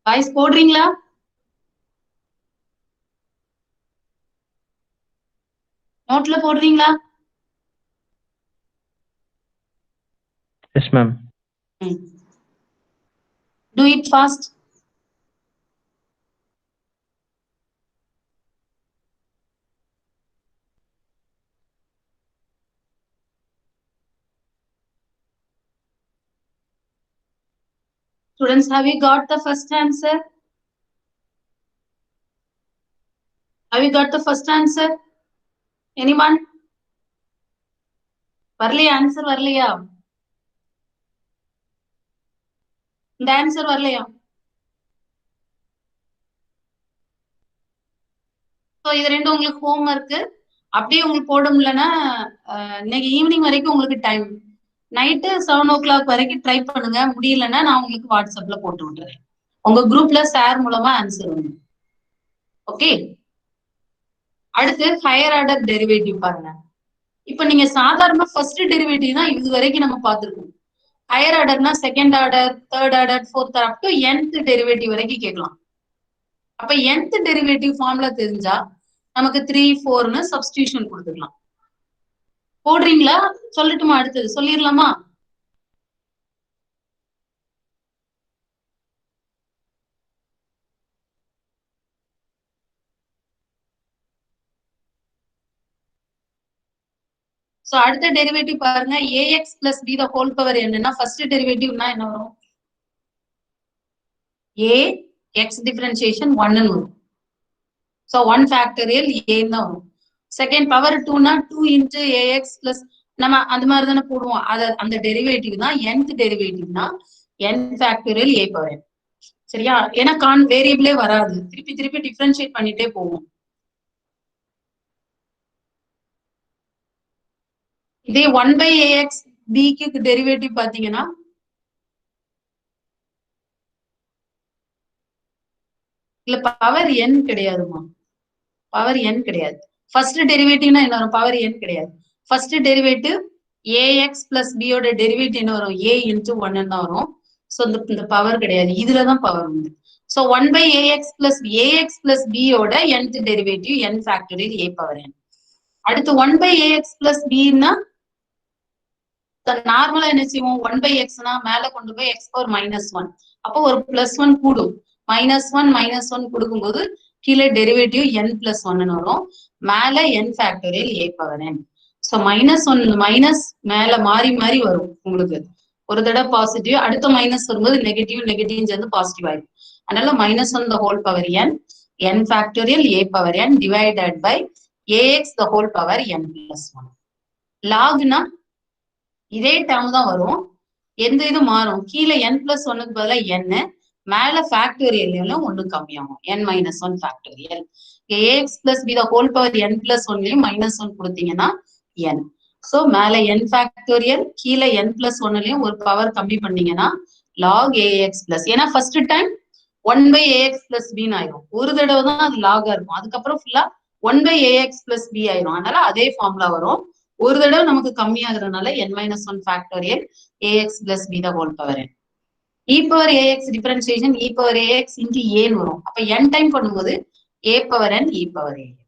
வாய்ஸ் போடுறீங்களா? நோட்ல போடுறீங்களா? Yes, ma'am. Do it fast. Students, have you got the first answer? Have you got the first answer? Anyone? வரலையா? ஆன்சர் வரலையா? இந்த ஆன்சர் வரலையா? இது 2 உங்களுக்கு ஹோம் ஒர்க். அப்படியே உங்களுக்கு போட முடியலன்னா இன்னைக்கு ஈவினிங் வரைக்கும் உங்களுக்கு டைம். நைட்டு 7 o'clock வரைக்கும் ட்ரை பண்ணுங்க. முடியலன்னா நான் உங்களுக்கு வாட்ஸ்அப்ல போட்டு விட்டுறேன். உங்க குரூப்ல ஷேர் மூலமா ஆன்சர் வரும். ஓகே. அடுத்து ஹையர் ஆர்டர் டெரிவேட்டிவ் பாருங்க. இப்ப நீங்க சாதாரண ஃபர்ஸ்ட் டெரிவேட்டிவ் தான் இது வரைக்கும் நம்ம பார்த்திருக்கோம். ஹையர் ஆர்டர்னா second order, third order, fourth up to nth derivative வரைக்கும் கேட்கலாம். அப்ப nth டெரிவேட்டிவ் ஃபார்முலா தெரிஞ்சா நமக்கு 3, 4ன்னு சப்ஸ்டிடியூஷன் கொடுத்துக்கலாம். போடுறீங்களா? சொல்லட்டுமா? அடுத்தது சொல்லிடலாமா? சோ அடுத்த டெரிவேட்டிவ் பாருங்க. ax plus b the whole power என்னன்னா ஃபர்ஸ்ட் டெரிவேட்டிவ்னா என்ன வரும்? a x டிஃபரன்ஷியேஷன் 1 ன்னு வரும். சோ 1 ஃபேக்டரியல் a ன்னு வரும். செகண்ட் பவர் 2னா 2 into ax plus நம்ம அந்த மாதிரி தானே போடுவோம். அந்த டெரிவேட்டிவ் தான் nth டெரிவேட்டிவ்னா n factorial a power n. சரியா? ஏன்னா வேரியபிளே வராது. திருப்பி திருப்பி டிஃபரன்ஷியேட் பண்ணிட்டே போவோம். இதே 1/ax b க்கு டெரிவேட்டிவ் பாத்தீங்கன்னா இல்ல பவர் n கிடையாதுமா. பவர் n கிடையாது. ஃபர்ஸ்ட் டெரிவேட்டிவ்னா என்ன வரும்? பவர் n கிடையாது. First derivative ax plus b யோட டெரிவேட்டிவ் என்ன வரும்? a into 1 தான் வரும். சோ இந்த பவர் கிடையாது. இதுலதான் பவர் உண்டு. சோ 1/ax plus b யோட nth derivative n factorial a power n. அடுத்து 1/ax plus b ன்னா நார்மலா என்ன செய்வோம்? 1/x மேல கொண்டு போய் x பவர் -1. அப்போ ஒரு +1 கூடும். -1 கொடுக்கும்போது கீழே டெரிவேட்டிவ் n + 1 வரும். மேல n factorial a power n. So -1 minus மேல மாறி மாறி வரும். உங்களுக்கு ஒரு தடவை பாசிட்டிவ், அடுத்த மைனஸ் வரும்போது நெகட்டிவ் சேர்ந்து பாசிட்டிவ் ஆயிடும். அதனால -1 the whole power n factorial a power n divided by ax the whole power n + 1. லாக்னா இதே டேர்ம் தான் வரும். எந்த இது மாறும்? கீழே n + 1க்கு பதிலாக n, மேல ஃபேக்டோரியல் 1 கம்மியாகும். n - 1 factorial. ax plus b the whole power n + 1லயும் -1 கொடுத்தீங்கன்னா n. சோ மேல n ஃபேக்டோரியல், கீழே n + 1லயும் ஒரு பவர் கம்மி பண்ணீங்கன்னா log ax plus. ஏன்னா first time 1/ax plus b ஆயிரும். ஒரு தடவை தான் அது லாகா இருக்கும். அதுக்கப்புறம் ஃபுல்லா 1/ax plus b ஆயிரும். அதனால அதே ஃபார்முலா வரும். ஒரு தடவை நமக்கு கம்மியாகிறதுனால n - 1 factorial ax plus b the whole power n. e power ax differentiation e power ax into a ன்னு வரும். அப்ப n டைம் பண்ணும்போது a power n e power ax.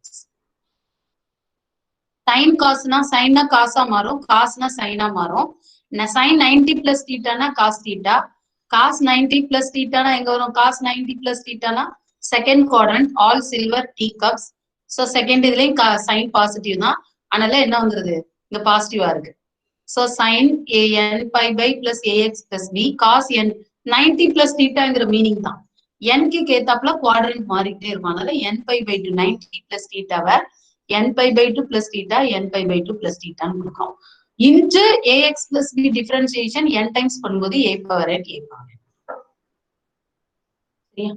Sine காஸ்னா சைன்னா காசா மாறும், காஸ்னா சைனா மாறும். சைன் 90 plus தீட்டானா காஸ் தீட்டா, காஸ் 90 plus தீட்டானா எங்க வரும்? காஸ் 90 plus தீட்டானா second quadrant, all silver tea cups. So second இதுலயும் சைன் பாசிட்டிவ் தான். அதனால என்ன வந்துருது? இங்க பாசிட்டிவா இருக்கு. So sin an pi by plus ax plus b cos n 90 plus thetaங்கிற meaning தான். n க்கு ஏத்தாப்புல குவாட்ரண்ட் மாறிட்டே இருக்கும். அதனால n pi by 2 90 plus theta n pi by 2 plus theta n pi by 2 plus theta ன்னு கொடுக்கும். Into a x plus b differentiation n times பண்ணும்போது a power n a power n. சரியா?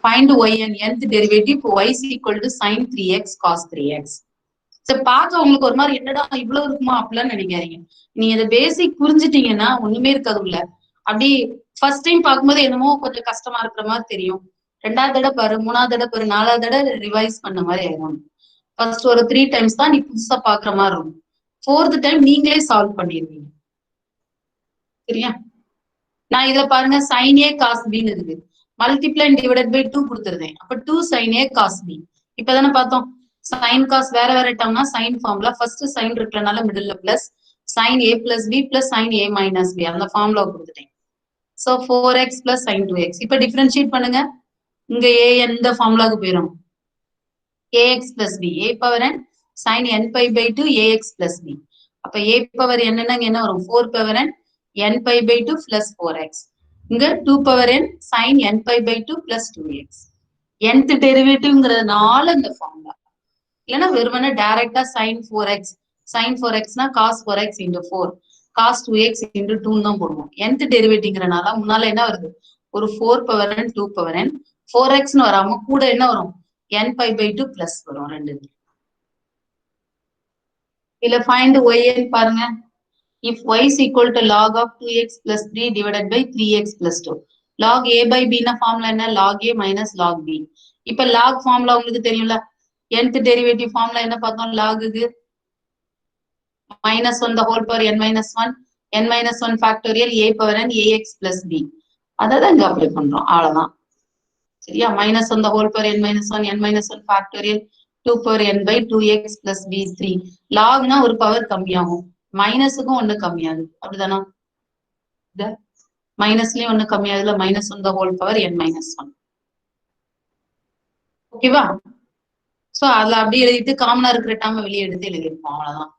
Find yn nth derivative y is equal to sin 3x cos 3x. So பார்க்க உங்களுக்கு ஒரு மாதிரி என்னடா இவ்வளவு இருக்குமா அப்படிலாம் நினைக்காதீங்க. நீங்க இந்த பேசிக் புரிஞ்சுட்டீங்கன்னா ஒண்ணுமே இருக்காது உள்ள. அப்படி ஃபர்ஸ்ட் டைம் பார்க்கும்போது என்னமோ கொஞ்சம் கஷ்டமா இருக்கிற மாதிரி தெரியும். ரெண்டாவது தடவை பாரு, மூணாவது தடவை பாரு, நாலாவது தடவை ரிவைஸ் பண்ண மாதிரி ஆயிடும். ஃபர்ஸ்ட் ஒரு 3 டைம்ஸ் தான் நீ புதுசா பாக்குற மாதிரி இருக்கும். 4th டைம் நீங்களே சால்வ் பண்ணிருவீங்க. சரியா? நான் இதுல பாருங்க sin a cos b ன்னு இருக்கு. மல்டிப்ளை டிவைடட் பை 2 கொடுத்துருந்தேன். அப்ப 2 sin a cos b. இப்பதானே பார்த்தோம் sin cos வேற வேற டேர்ம்னா sin ஃபார்முலா ஃபர்ஸ்ட் sin இருக்கறனால மிடில்ல plus sin a plus b plus sin a minus b அந்த ஃபார்முலா கொடுத்துட்டேன். So 4x plus sin 2x. இப்ப டிஃபரன்ஷியேட் பண்ணுங்க. இங்க a எந்த ஃபார்முலாக்கு போயிடும்? ax plus b a power n sin n pi by 2 ax plus b. அப்ப a power n என்ன வரும்? 4 power n n pi by 2 plus 4x. இங்க 2 power n sin n pi by 2 plus 2x. nth டெரிவேட்டிவ்ங்கிறதுனால இந்த formula. இல்லைன்னா வெறுமனே டைரக்டா sin 4x sin 4x னா cos 4x into 4 cos 2x into 2 தான் போடுவோம். nth டெரிவேட்டிவ்ங்கிறனால முன்னால என்ன வருது? ஒரு 4 power n 2 power n 4x ன்னு வராம கூட என்ன வரும்? n pi by 2 plus வரும் ரெண்டு. இல்ல find yn பாருங்க. if y is equal to log of 2x plus 3 divided by 3x plus 2. log a by b னா ஃபார்முலா என்ன? log a minus log b. இப்ப log ஃபார்முலா உங்களுக்கு தெரியும்ல. nth derivative formula என்ன பார்த்தோம்? log க்கு minus 1 the whole power n minus 1 factorial a power n ax plus b. அதான் இங்க அப்ளை பண்றோம். அவ்வளவுதான். சரியா? minus 1 the whole power n minus 1 factorial 2 power n by 2x plus b 3. logனா ஒரு power கம்மியாகும். மைனஸுக்கும் ஒண்ணு கம்மியாது. அப்படிதானா? மைனஸ்லயும் ஒண்ணு கம்மியாதுல. minus 1 the whole power n minus 1. ஓகேவா? சோ அதுல அப்படியே எழுதிட்டு காமனா இருக்கிற டேர்ம் வெளியே எடுத்து எழுதிருப்போம். அவ்வளவுதான்.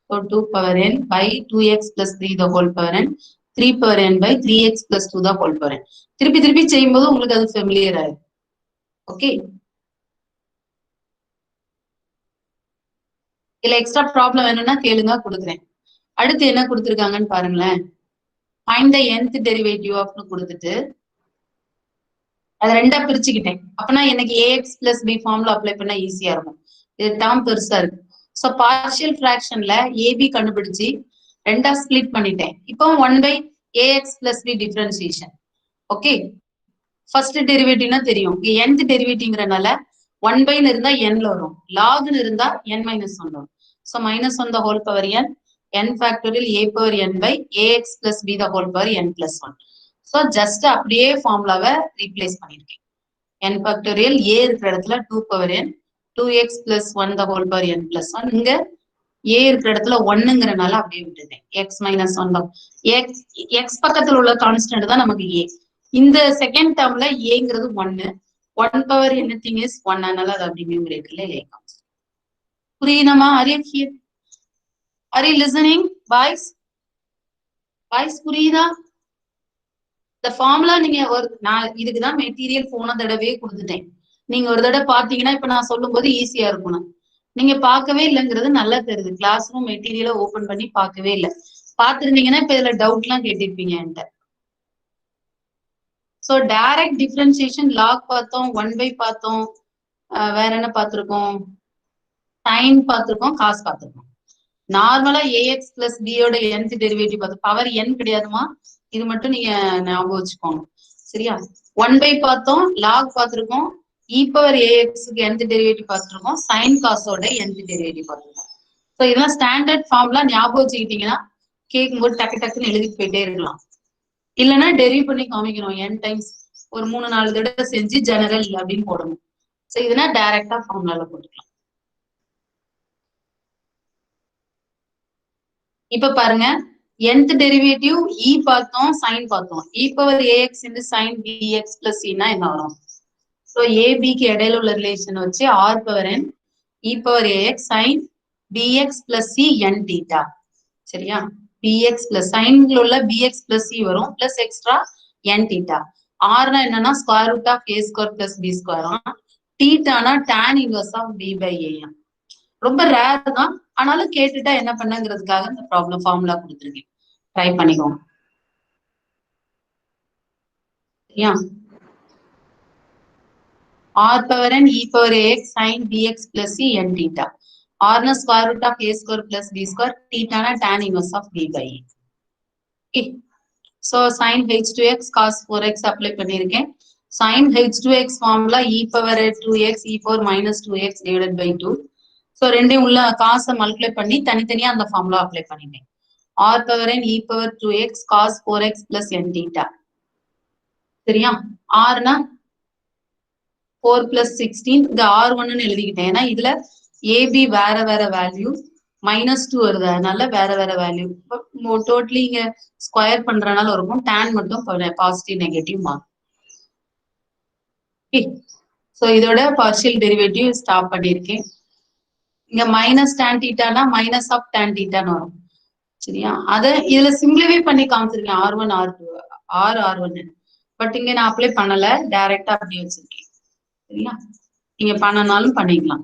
So 2 power n by 2x plus 3 the whole power n 3 power n by 3x plus 2 the whole power n. திருப்பி திருப்பி செய்யும்போது உங்களுக்கு அது ஃபெமிலியர் ஆயிடும். ஓகே? இல்ல எக்ஸ்ட்ரா ப்ராப்ளம் வேணும்னா கேளுங்க, கொடுக்குறேன். அடுத்து என்ன கொடுத்துருக்காங்கன்னு பாருங்களேன். find the nth derivative of கொடுத்துட்டு அதை ரெண்டா பிரிச்சுக்கிட்டேன். அப்பனா எனக்கு ax plus b formula apply பண்ணா ஈஸியா இருக்கும். இது டேர்ம் பெருசா இருக்கு. சோ பார்ஷியல் ஃபிராக்ஷன்ல ab கண்டுபிடிச்சு ரெண்டா ஸ்பிளிட் பண்ணிட்டேன். இப்போ 1 by ax plus b டிஃபரன்சியேஷன். ஓகே? ஃபர்ஸ்ட் டெரிவேட்டிவ்னா தெரியும். nth டெரிவேட்டிவ்ங்கறனால 1 by ன்னு இருந்தா n ல வரும். log ன்னு இருந்தா n minus 1 வரும். So minus 1 the whole power n factorial a power n by ax plus b the whole power n plus 1. So just அப்படியே ஃபார்முலாவை ரீப்ளேஸ் பண்ணிருக்கேன். n factorial a இருக்கிற இடத்துல 2 power n 2x plus 1 the whole power n plus 1. இங்க a இருக்கிற இடத்துல 1ங்கிறனால அப்படியே விட்டுட்டேன். x minus 1 தான். x பக்கத்துல உள்ள கான்ஸ்டன்ட் தான் நமக்கு a. இந்த செகண்ட் டேர்ம்ல aங்கிறது 1. 1 power anything is 1. அதனால அது அப்படி நியூமரேட்டர்ல எழுதிக்கலாம். புரியுதாமா? are you listening boys? புரியுதா? இந்த ஃபார்முலா நீங்க நான் இதுக்குதான் மெட்டீரியல் போன தடவையே கொடுத்துட்டேன். நீங்க ஒரு தடவை பாத்தீங்கன்னா இப்ப நான் சொல்லும் போது ஈஸியா இருக்கணும். நீங்க பார்க்கவே இல்லைங்கிறது நல்லா தெரியுது. கிளாஸ் ரூம் மெட்டீரியலை ஓபன் பண்ணி பார்க்கவே இல்லை. பார்த்திருந்தீங்கன்னா இப்ப இதுல டவுட் எல்லாம் கேட்டிருப்பீங்க என்கிட்ட. சோ டைரக்ட் டிஃபரன்சியேஷன் லாக் பார்த்தோம், 1 by பார்த்தோம், வேற என்ன பார்த்திருக்கோம்? சைன் பார்த்திருக்கோம், காஸ் பார்த்திருக்கோம். நார்மலா ax plus b யோட nth டெரிவேட்டிவ் பார்த்தோம். பவர் n கிடையாதுமா, இது மட்டும் நீங்க ஞாபகம் வச்சுக்கோங்க. சரியா? 1 by பார்த்தோம், லாக் பார்த்திருக்கோம், e power ax க்கு nth டெரிவேட்டிவ் பார்த்திருக்கோம், சைன் காஸோட nth டெரிவேட்டிவ் பார்த்திருக்கோம். சோ இதெல்லாம் ஸ்டாண்டர்ட் ஃபார்முலா. ஞாபகம் வச்சுக்கிட்டீங்கன்னா கேட்கும்போது டக்கு டக்குன்னு எழுதிட்டு போயிட்டே இருக்கலாம். இல்லைன்னா டெரிவ் பண்ணி காமிக்கணும். n டைம்ஸ் ஒரு 3-4 தடவை செஞ்சு ஜெனரல் அப்படின்னு போடணும். சோ இதுனா டைரக்டா ஃபார்முலால போட்டுக்கலாம். இப்ப பாருங்க, nth டெரிவேட்டிவ் e பார்த்தோம், சைன் பார்த்தோம். e power ax into sin bx plus c னா என்ன வரும்? சோ ab க்கு இடையில உள்ள ரிலேஷன் வச்சு r power n e power ax sin bx plus c n theta. சரியா? bx plus சைன்ல உள்ள bx plus c வரும் plus extra n theta. r னா என்னன்னா square root of a square plus b square. theta னா tan inverse of b by a. ரொம்ப rare தான், ஆனாலும் கேட்டுட்டா என்ன பண்ணுங்கிறதுக்காக இந்த ப்ராப்ளம் ஃபார்முலா கொடுத்துருக்கேன், ட்ரை பண்ணிக்கோங்க. சரியா? r power n e power ax sin bx plus c n theta. r na square root of a square plus b square, theta na tan inverse of b by a. Okay. So sin h2x cos 4x apply பண்ணிருக்கேன். sin h2x formula e power 2x e power minus 2x divided by 2. So ரெண்டையும் உள்ள காசை multiply பண்ணி தனித்தனியா அந்த formula apply பண்ணிட்டேன். r power n e power 2x cos 4x plus n theta. சரியா? r னா 4 plus 16, இந்த r1 ன்னு எழுதிக்கிட்டேன். ஏன்னா இதுல ab வேற வேற வேல்யூ, -2 வருது, அதனால வேற வேற வேல்யூ. டோட்டலி இங்க ஸ்கொயர் பண்றதுனால இருக்கும், tan மட்டும் பாசிட்டிவ் நெகட்டிவ் மாறும். ஸோ இதோட பார்ஷியல் டெரிவேட்டிவ் ஸ்டாப் பண்ணியிருக்கேன். இங்க மைனஸ் tan தீட்டானா மைனஸ் ஆஃப் tan தீட்டான்னு வரும். சரியா? அதை இதுல சிம்பிளிஃபை பண்ணி காமிச்சிருக்கேன், r1 r2 r1. பட் இங்க நான் அப்ளை பண்ணல, டைரக்டா அப்படி வச்சிருக்கேன். சரியா? நீங்க பண்ணனாலும் பண்ணிக்கலாம்.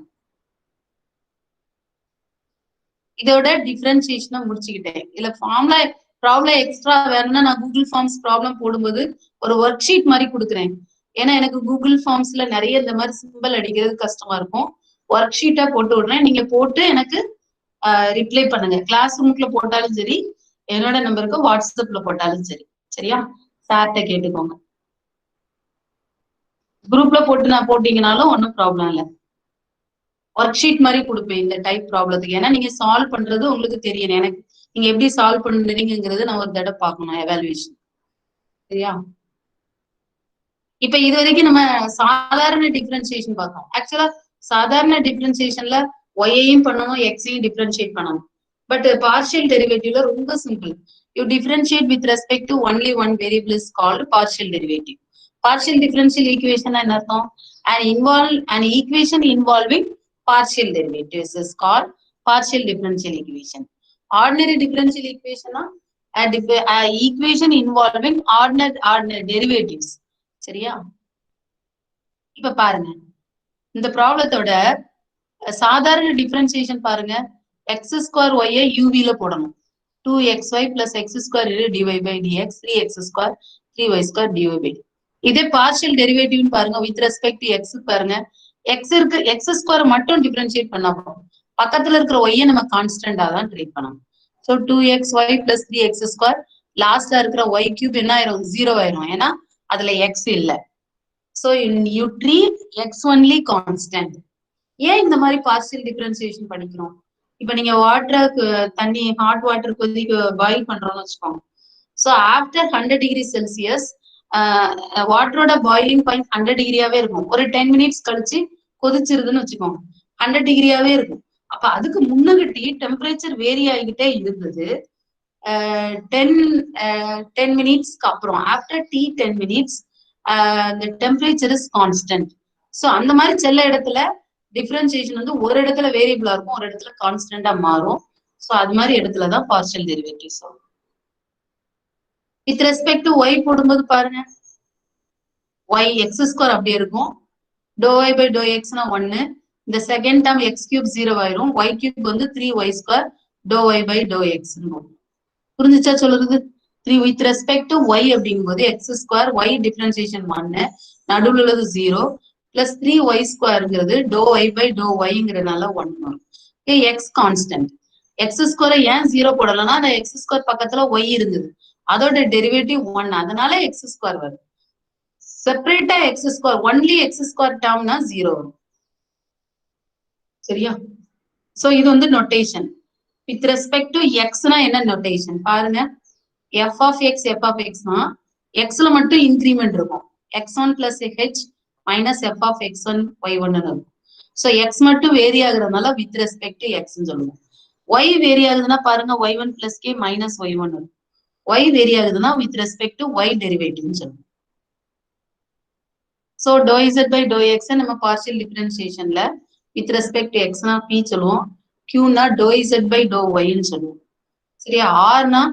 இதோட டிஃபரன்சியேஷனை முடிச்சுக்கிட்டேன். இதுல ஃபார்முலா ப்ராப்ளம் எக்ஸ்ட்ரா வேணும்னா நான் கூகுள் ஃபார்ம்ஸ் ப்ராப்ளம் போடும்போது ஒரு ஒர்க் ஷீட் மாதிரி கொடுக்குறேன். ஏன்னா எனக்கு கூகுள் ஃபார்ம்ஸ்ல நிறைய இந்த மாதிரி சிம்பிள் அடிக்கிறது கஷ்டமா இருக்கும். ஒர்க் ஷீட்டா போட்டு விடுறேன், நீங்க போட்டு எனக்கு ரிப்ளை பண்ணுங்க. கிளாஸ் ரூம்ல போட்டாலும் சரி, என்னோட நம்பருக்கு வாட்ஸ்அப்ல போட்டாலும் சரி. சரியா? சார்ட்ட கேட்டுக்கோங்க. குரூப்ல போட்டு நான் போட்டீங்கனாலும் ஒன்றும் ப்ராப்ளம் இல்லை. ஒர்க் ஷீட் மாதிரி கொடுப்பேன் இந்த டைப் ப்ராப்ளத்துக்கு. ஏன்னா நீங்க சால்வ் பண்றது உங்களுக்கு தெரியணும், எனக்கு நீங்க எப்படி சால்வ் பண்றீங்கிறது நான் ஒரு தடவை பார்க்கணும், எவாலுவேஷன். சரியா? இப்ப இது வரைக்கும் நம்ம சாதாரண டிஃபரன்சியேஷன் பார்த்தோம். ஆக்சுவலா சாதாரண டிஃபரன்சியேஷன்ல ஒய்யையும் பண்ணணும், எக்ஸையும் டிஃபரன்ஷியேட் பண்ணணும். பட் பார்ஷியல் டெரிவேட்டிவ்ல ரொம்ப simple. You differentiate with respect to only one variable is called partial derivative. Partial differential equation என்ன அர்த்தம்? an equation involving partial derivatives is called partial differential equation. Ordinary differential equation a equation involving ordinary derivatives. சரியா? இப்ப பாருங்க, இந்த ப்ராப்ளத்தோட சாதாரண differentiation பாருங்க. X square ஒய்யை யூவில போடணும். 2xy plus x square dy by dx, 3x square 3y square dy by. இதே partial derivative பாருங்க, வித் ரெஸ்பெக்ட் டு எக்ஸ் பாருங்க, எக்ஸ் இருக்கு, எக்ஸ் ஸ்கொயர் மட்டும் டிஃபரன்ஷியேட் பண்ணா போதும். பக்கத்துல இருக்கிற ஒய்யை நம்ம கான்ஸ்டன்டா தான் ட்ரீட் பண்ணணும். So 2xy plus 3x square, லாஸ்ட்ல இருக்கிற ஒய் கியூப் என்ன ஆயிரும்? 0 ஆயிரும். ஏன்னா அதுல எக்ஸ் இல்ல. So you treat X only constant. ஏன் இந்த மாதிரி பார்ஷியல் டிஃபரன்சியேஷன் படிக்கிறோம்? இப்ப நீங்க வாட்டருக்கு தண்ணி, ஹாட் வாட்டர் கொதிக்க பாயில் பண்றோம்னு வச்சுக்கோங்க. ஸோ ஆஃப்டர் 100 டிகிரி செல்சியஸ் வாட்டரோட பாயிலிங் பாயிண்ட் 100 டிகிரியாவே இருக்கும். ஒரு 10 மினிட்ஸ் கழிச்சு கொதிச்சிருதுன்னு வச்சுக்கோங்க, 100 டிகிரியாவே இருக்கும். அப்ப அதுக்கு முன்னகட்டி டெம்பரேச்சர் வேரி ஆகிக்கிட்டே இருந்தது. 10 மினிட்ஸ்க்கு அப்புறம் after 10 minutes the temperature is constant. So அந்த மாதிரி சில இடத்துல டிஃபரன்சியேஷன் வந்து ஒரு இடத்துல வேரியபிளா இருக்கும், ஒரு இடத்துல கான்ஸ்டன்டா மாறும். ஸோ அது மாதிரி இடத்துலதான் பார்ஷியல் டெரிவேட்டிவ்ஸ் வரும். வித் ரெஸ்பெக்ட் டு ஒய் போடும்போது பாருங்க, ஒய் எக்ஸ் ஸ்கொயர் அப்படியே இருக்கும், டோ ஒய் பை டோ எக்ஸ்னா 1. இந்த செகண்ட் டேர்ம் எக்ஸ் கியூப் 0 ஆயிரும், ஒய் கியூப் வந்து 3y square do y by do x. புரிஞ்சுச்சா சொல்றது? 3 வித் ரெஸ்பெக்ட் டு ஒய் அப்படிங்கும்போது எக்ஸ் ஸ்கொயர், ஒய் டிஃபரன்சியேஷன் 1, நடுவில் உள்ளது 0 பிளஸ் 3y ஸ்கொயர்ங்கிறது டோ ஒய் பை டோ ஒய்ங்கிறதுனால 1 வரும். X constant. எக்ஸ் ஸ்கொயரை ஏன் 0 போடலன்னா அந்த எக்ஸ் ஸ்கொயர் பக்கத்துல ஒய் இருந்தது, அதோட டெரிவேட்டிவ் 1, அதனால எக்ஸ் ஸ்கொயர் வரும். செப்பரேட்டா x square, only x square டேர்ம்னா 0 வரும். சரியா? சோ இது வந்து நோட்டேஷன். வித் ரெஸ்பெக்ட் டு எக்ஸ்னா என்ன நோட்டேஷன் பாருங்க, f of x னா எக்ஸ்ல மட்டும் இன்கிரிமெண்ட் இருக்கும், x1 plus h minus f of x1 y1 இருக்கும். சோ எக்ஸ் மட்டும் வேரி ஆகுறதுனால வித் ரெஸ்பெக்ட் டு எக்ஸ்ன்னு சொல்லுவோம். ஒய் வேரி ஆகுதுன்னா பாருங்க, y1 plus k minus y1 இருக்கும். ஒய் வேரி ஆகுதுன்னா வித் ரெஸ்பெக்ட் டு ஒய் டெரிவேட்டிவ்னு சொல்லுவோம். So do z by do x நம்ம பார்ஷியல் டிஃபரன்சியேஷன்ல வித் ரெஸ்பெக்ட் டு எக்ஸ்னா பி சொல்லுவோம், கியூனா டோ இசட் பை டோ ஒய்ன்னு சொல்லுவோம். சரியா? ஆர்னா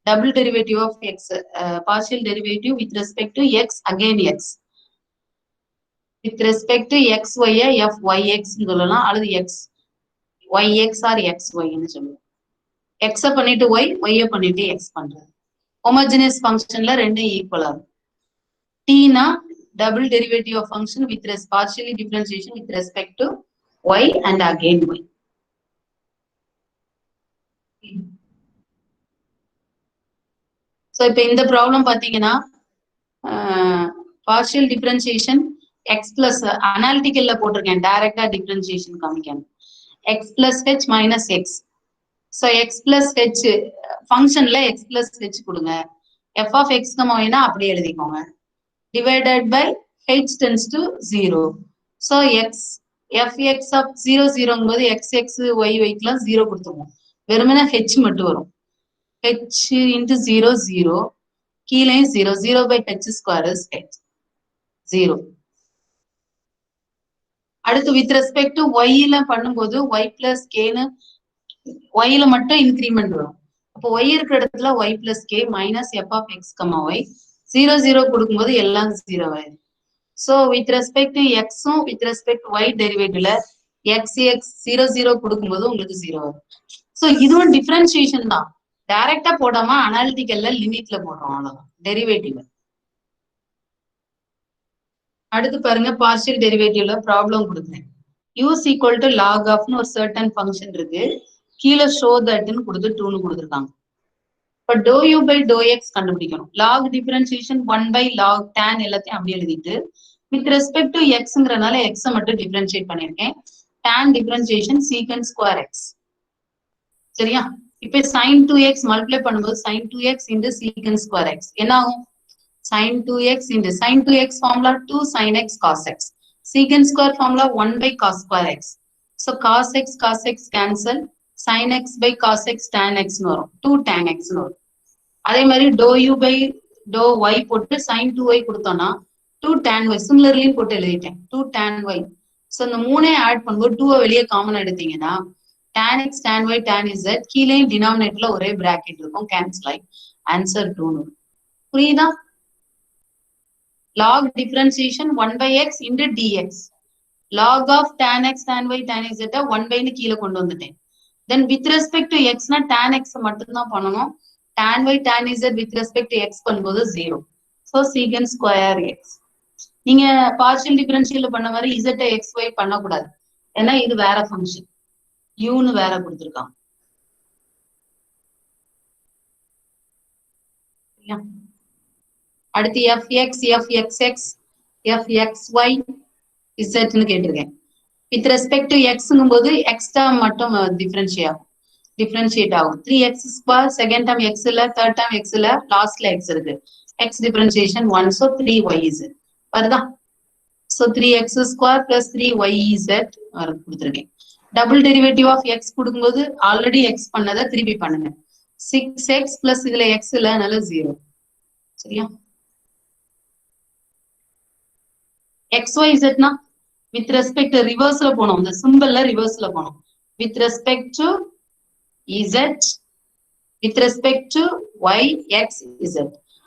double derivative of x, partial derivative with respect to x again x. With respect to x ஒய்ய எஃப் ஒய் எக்ஸ் சொல்லலாம், அல்லது எக்ஸ் yx ஆர் xy ன்னு சொல்லுவோம். x பண்ணிட்டு y பண்ணிட்டு x பண்றது. ஹோமோஜெனியஸ் ஃபங்க்ஷன்ல ரெண்டும் ஈக்குவலா இருக்கும். t னா double derivative of function with partially differentiation with respect to y and again y. So இப்ப இந்த ப்ராப்ளம் பாத்தீங்கன்னா partial differentiation x plus analyticalல போட்டிருக்கேன், டைரக்டா டிஃபரன்சியேஷன் காமிக்கணும். x plus h minus x. So x plus h ஃபங்க்ஷன்ல x plus h கொடுங்க. f of x, y அப்படியே எழுதிக்கோங்க. Divided by h tends to 0. So fx of 0 0 போது xx y க்குலாம் 0 கொடுத்துருவோம். வெறுமனே h மட்டும் வரும். h into 0 0, கீழே 0 0 by h square is h 0. அடுத்து with respect to y ல பண்ணும்போது y plus k னு y ல மட்டும் இன்கிரிமெண்ட் வரும். அப்போ y இருக்கிற இடத்துல y plus k minus f of x, y 0 0 கொடுக்கும்போது எல்லாம் 0 ஆயிடும். So with respect to x with respect to y டெரிவேட்டிவ்ல x 0 0 கொடுக்கும்போது உங்களுக்கு 0 வரும். So இதுவும் டிஃபரன்சியேஷன் தான். டைரக்டா போடாம அனாலிட்டிக்கல்ல லிமிட்ல போடுறோம், அவ்வளவுதான் டெரிவேட்டிவ். அடுத்து பாருங்க, பார்ஷியல் டெரிவேட்டிவ்ல ப்ராப்ளம் கொடுக்குறேன். u is equal to log of னு ஒரு certain function இருக்கு. கீழே show that ன்னு கொடுத்து 2ன்னு கொடுத்துருக்காங்க. இப்போ dou u by dou x கண்டுபிடிக்கணும். log differentiation 1 by log tan எல்லாத்தையும் அப்படி எழுதிட்டு with respect to xங்கிறனால x மட்டும் டிஃபரன்ஷியேட் பண்ணிருக்கேன். tan differentiation secant square x. சரியா? இப்ப sin 2x மல்டிப்ளை பண்ணும்போது sin 2x into secant square x என்ன ஆகும்? sin 2x into sin 2x formula 2 sin x cos x. Secant square formula 1 by cos square x. So cos x cancel, sin x by cos x tan x னு வரும். 2 tan x னு வரும். அதே மாதிரி dou u by dou y போட்டு sin 2y கொடுத்தோம்னா 2 tan y similarly போட்டு எழுதிட்டேன். 2 tan y. So இந்த மூணே ஆட் பண்ணும்போது 2 வெளியே காமன் எடுத்தீங்கன்னா tan x tan y tan z கீழே டினாமினேட்டர்ல ஒரே பிராக்கெட் இருக்கும், கேன்சல் ஆகி ஆன்சர் 2 னு. புரியுதா? log differentiation 1 by x into dx. log of tan x tan y tan z 1 by னு கீழே கொண்டு வந்துட்டேன். then with respect to x னா tan x மட்டும் தான் பண்ணணும். tan y tan z with respect to x பண்ணும்போது 0. so secant square x. நீங்க பார்ஷியல் டிஃபரன்ஷியல் பண்ண மாதிரி z x y பண்ணக்கூடாது, ஏன்னா இது வேற ஃபங்க்ஷன், u னு வேற கொடுத்துருக்காங்க. அடுத்து fx fxx fxy z னு கேட்டிருக்கேன். வித் ரெஸ்பெக்ட் டு எக்ஸ்ங்கும் போது எக்ஸ்ட்ரா மட்டும் டிஃபரன்ஷியேட் ஆகும். 3x square second term X இல்ல, தேர்ட் டேர்ம் எக்ஸ் இல்ல, லாஸ்ட்ல எக்ஸ் இருக்கு. எக்ஸ் டிஃபரன்ஷியேஷன் 1, so 3yz வருதா? so 3x square plus 3yz கொடுத்துருக்கேன். டபுள் டெரிவேட்டிவ் ஆஃப் எக்ஸ் கொடுக்கும்போது ஆல்ரெடி எக்ஸ் பண்ணதை திருப்பி பண்ணுங்க. 6x பிளஸ் இதுல எக்ஸ் இல்ல, அதனால 0. சரியா? xyz னா with respect to ரிவர்ஸ்ல போனோம், இந்த சிம்பிள்ல ரிவர்ஸ்ல போனோம். with respect to z with respect to y x z.